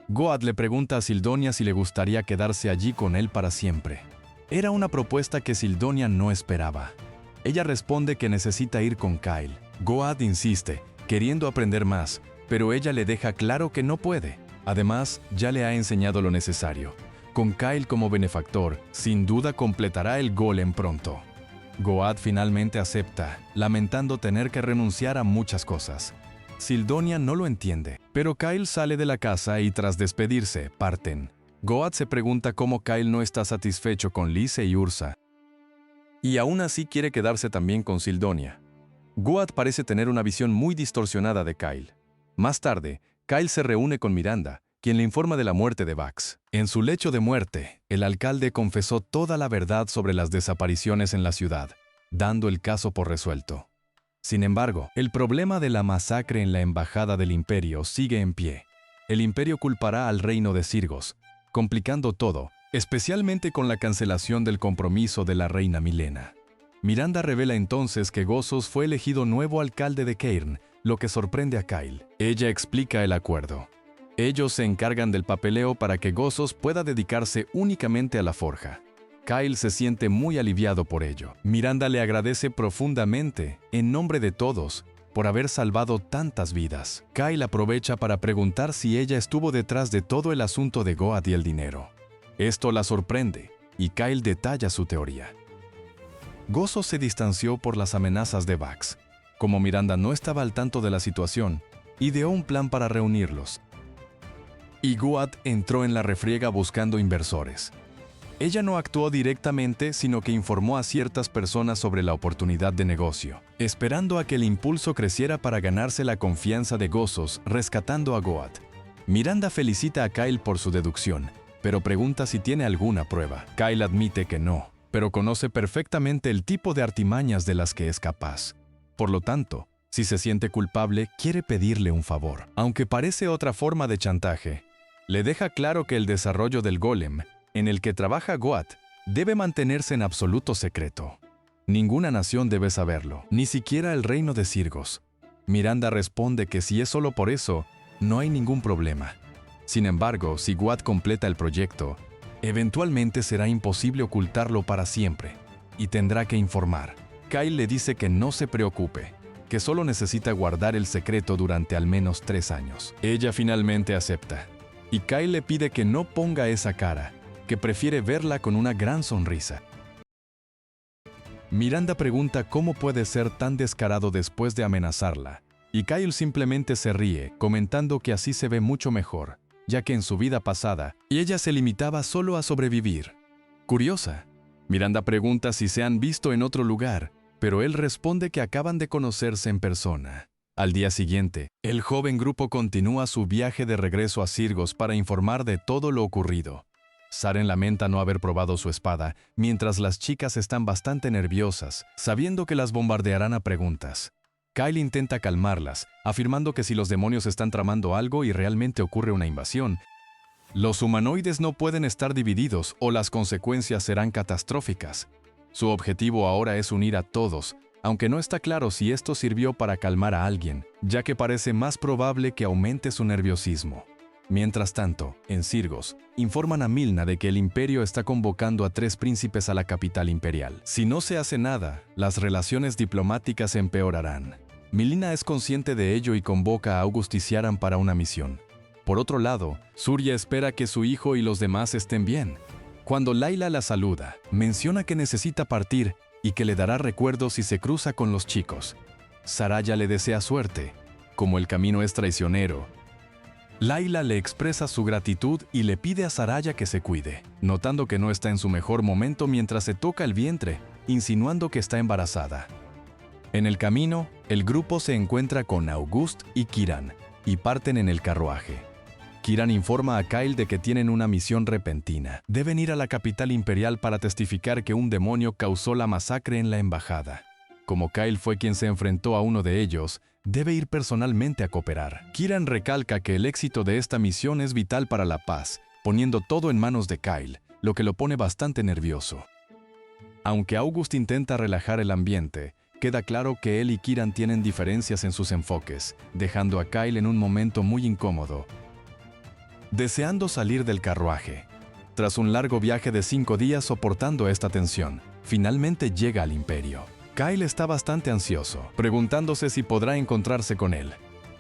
Goat le pregunta a Sildonia si le gustaría quedarse allí con él para siempre. Era una propuesta que Sildonia no esperaba. Ella responde que necesita ir con Kyle. Goat insiste, queriendo aprender más, pero ella le deja claro que no puede. Además, ya le ha enseñado lo necesario. Con Kyle como benefactor, sin duda completará el golem pronto. Goat finalmente acepta, lamentando tener que renunciar a muchas cosas. Sildonia no lo entiende, pero Kyle sale de la casa y tras despedirse, parten. Goat se pregunta cómo Kyle no está satisfecho con Lise y Ursa, y aún así quiere quedarse también con Sildonia. Goat parece tener una visión muy distorsionada de Kyle. Más tarde, Kyle se reúne con Miranda, quien le informa de la muerte de Bax. En su lecho de muerte, el alcalde confesó toda la verdad sobre las desapariciones en la ciudad, dando el caso por resuelto. Sin embargo, el problema de la masacre en la embajada del Imperio sigue en pie. El Imperio culpará al reino de Sirgos, complicando todo, especialmente con la cancelación del compromiso de la reina Milena. Miranda revela entonces que Gozos fue elegido nuevo alcalde de Cairn, lo que sorprende a Kyle. Ella explica el acuerdo. Ellos se encargan del papeleo para que Gozos pueda dedicarse únicamente a la forja. Kyle se siente muy aliviado por ello. Miranda le agradece profundamente, en nombre de todos, por haber salvado tantas vidas. Kyle aprovecha para preguntar si ella estuvo detrás de todo el asunto de Goat y el dinero. Esto la sorprende, y Kyle detalla su teoría. Gozo se distanció por las amenazas de Bugs. Como Miranda no estaba al tanto de la situación, ideó un plan para reunirlos. Y Goat entró en la refriega buscando inversores. Ella no actuó directamente, sino que informó a ciertas personas sobre la oportunidad de negocio, esperando a que el impulso creciera para ganarse la confianza de Gozos, rescatando a Goat. Miranda felicita a Kyle por su deducción, pero pregunta si tiene alguna prueba. Kyle admite que no, pero conoce perfectamente el tipo de artimañas de las que es capaz. Por lo tanto, si se siente culpable, quiere pedirle un favor. Aunque parece otra forma de chantaje, le deja claro que el desarrollo del golem, en el que trabaja Goat, debe mantenerse en absoluto secreto. Ninguna nación debe saberlo, ni siquiera el reino de Sirgos. Miranda responde que si es solo por eso, no hay ningún problema. Sin embargo, si Goat completa el proyecto, eventualmente será imposible ocultarlo para siempre, y tendrá que informar. Kyle le dice que no se preocupe, que solo necesita guardar el secreto durante al menos 3 años. Ella finalmente acepta, y Kyle le pide que no ponga esa cara, que prefiere verla con una gran sonrisa. Miranda pregunta cómo puede ser tan descarado después de amenazarla, y Kyle simplemente se ríe, comentando que así se ve mucho mejor, ya que en su vida pasada, ella se limitaba solo a sobrevivir. Curiosa, Miranda pregunta si se han visto en otro lugar, pero él responde que acaban de conocerse en persona. Al día siguiente, el joven grupo continúa su viaje de regreso a Sirgos para informar de todo lo ocurrido. Saren lamenta no haber probado su espada, mientras las chicas están bastante nerviosas, sabiendo que las bombardearán a preguntas. Kyle intenta calmarlas, afirmando que si los demonios están tramando algo y realmente ocurre una invasión, los humanoides no pueden estar divididos o las consecuencias serán catastróficas. Su objetivo ahora es unir a todos, aunque no está claro si esto sirvió para calmar a alguien, ya que parece más probable que aumente su nerviosismo. Mientras tanto, en Sirgos, informan a Milna de que el imperio está convocando a 3 príncipes a la capital imperial. Si no se hace nada, las relaciones diplomáticas empeorarán. Milna es consciente de ello y convoca a August y Ciaran para una misión. Por otro lado, Surya espera que su hijo y los demás estén bien. Cuando Layla la saluda, menciona que necesita partir y que le dará recuerdos si se cruza con los chicos. Saraya le desea suerte. Como el camino es traicionero, Layla le expresa su gratitud y le pide a Saraya que se cuide, notando que no está en su mejor momento mientras se toca el vientre, insinuando que está embarazada. En el camino, el grupo se encuentra con August y Kiran, y parten en el carruaje. Kiran informa a Kyle de que tienen una misión repentina. Deben ir a la capital imperial para testificar que un demonio causó la masacre en la embajada. Como Kyle fue quien se enfrentó a uno de ellos, debe ir personalmente a cooperar. Kiran recalca que el éxito de esta misión es vital para la paz, poniendo todo en manos de Kyle, lo que lo pone bastante nervioso. Aunque August intenta relajar el ambiente, queda claro que él y Kiran tienen diferencias en sus enfoques, dejando a Kyle en un momento muy incómodo, deseando salir del carruaje. Tras un largo viaje de 5 días soportando esta tensión, finalmente llega al imperio. Kyle está bastante ansioso, preguntándose si podrá encontrarse con él.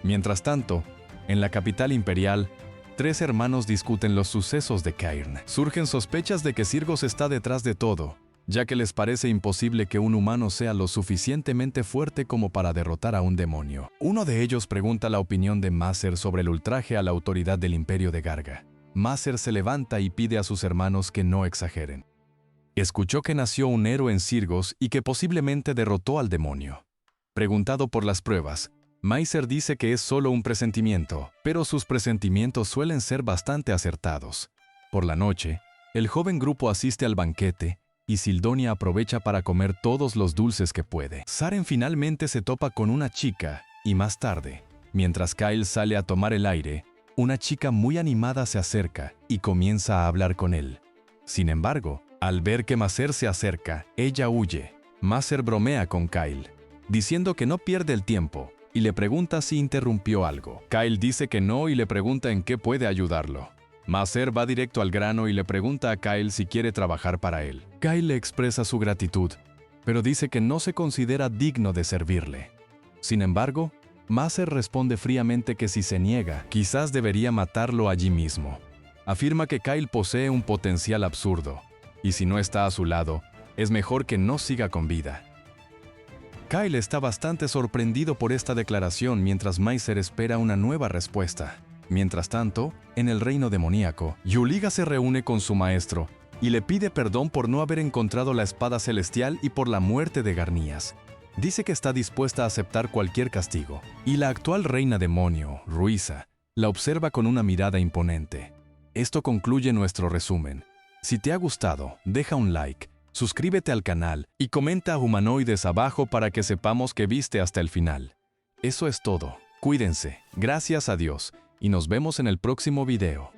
Mientras tanto, en la capital imperial, 3 hermanos discuten los sucesos de Cairn. Surgen sospechas de que Sirgos está detrás de todo, ya que les parece imposible que un humano sea lo suficientemente fuerte como para derrotar a un demonio. Uno de ellos pregunta la opinión de Maser sobre el ultraje a la autoridad del imperio de Garga. Maser se levanta y pide a sus hermanos que no exageren. Escuchó que nació un héroe en Sirgos y que posiblemente derrotó al demonio. Preguntado por las pruebas, Maser dice que es solo un presentimiento, pero sus presentimientos suelen ser bastante acertados. Por la noche, el joven grupo asiste al banquete y Sildonia aprovecha para comer todos los dulces que puede. Saren finalmente se topa con una chica y más tarde, mientras Kyle sale a tomar el aire, una chica muy animada se acerca y comienza a hablar con él. Sin embargo, al ver que Maser se acerca, ella huye. Maser bromea con Kyle, diciendo que no pierde el tiempo, y le pregunta si interrumpió algo. Kyle dice que no y le pregunta en qué puede ayudarlo. Maser va directo al grano y le pregunta a Kyle si quiere trabajar para él. Kyle le expresa su gratitud, pero dice que no se considera digno de servirle. Sin embargo, Maser responde fríamente que si se niega, quizás debería matarlo allí mismo. Afirma que Kyle posee un potencial absurdo, y si no está a su lado, es mejor que no siga con vida. Kyle está bastante sorprendido por esta declaración mientras Maser espera una nueva respuesta. Mientras tanto, en el reino demoníaco, Yuliga se reúne con su maestro y le pide perdón por no haber encontrado la espada celestial y por la muerte de Garnías. Dice que está dispuesta a aceptar cualquier castigo, y la actual reina demonio, Ruiza, la observa con una mirada imponente. Esto concluye nuestro resumen. Si te ha gustado, deja un like, suscríbete al canal y comenta humanoides abajo para que sepamos que viste hasta el final. Eso es todo. Cuídense, gracias a Dios, y nos vemos en el próximo video.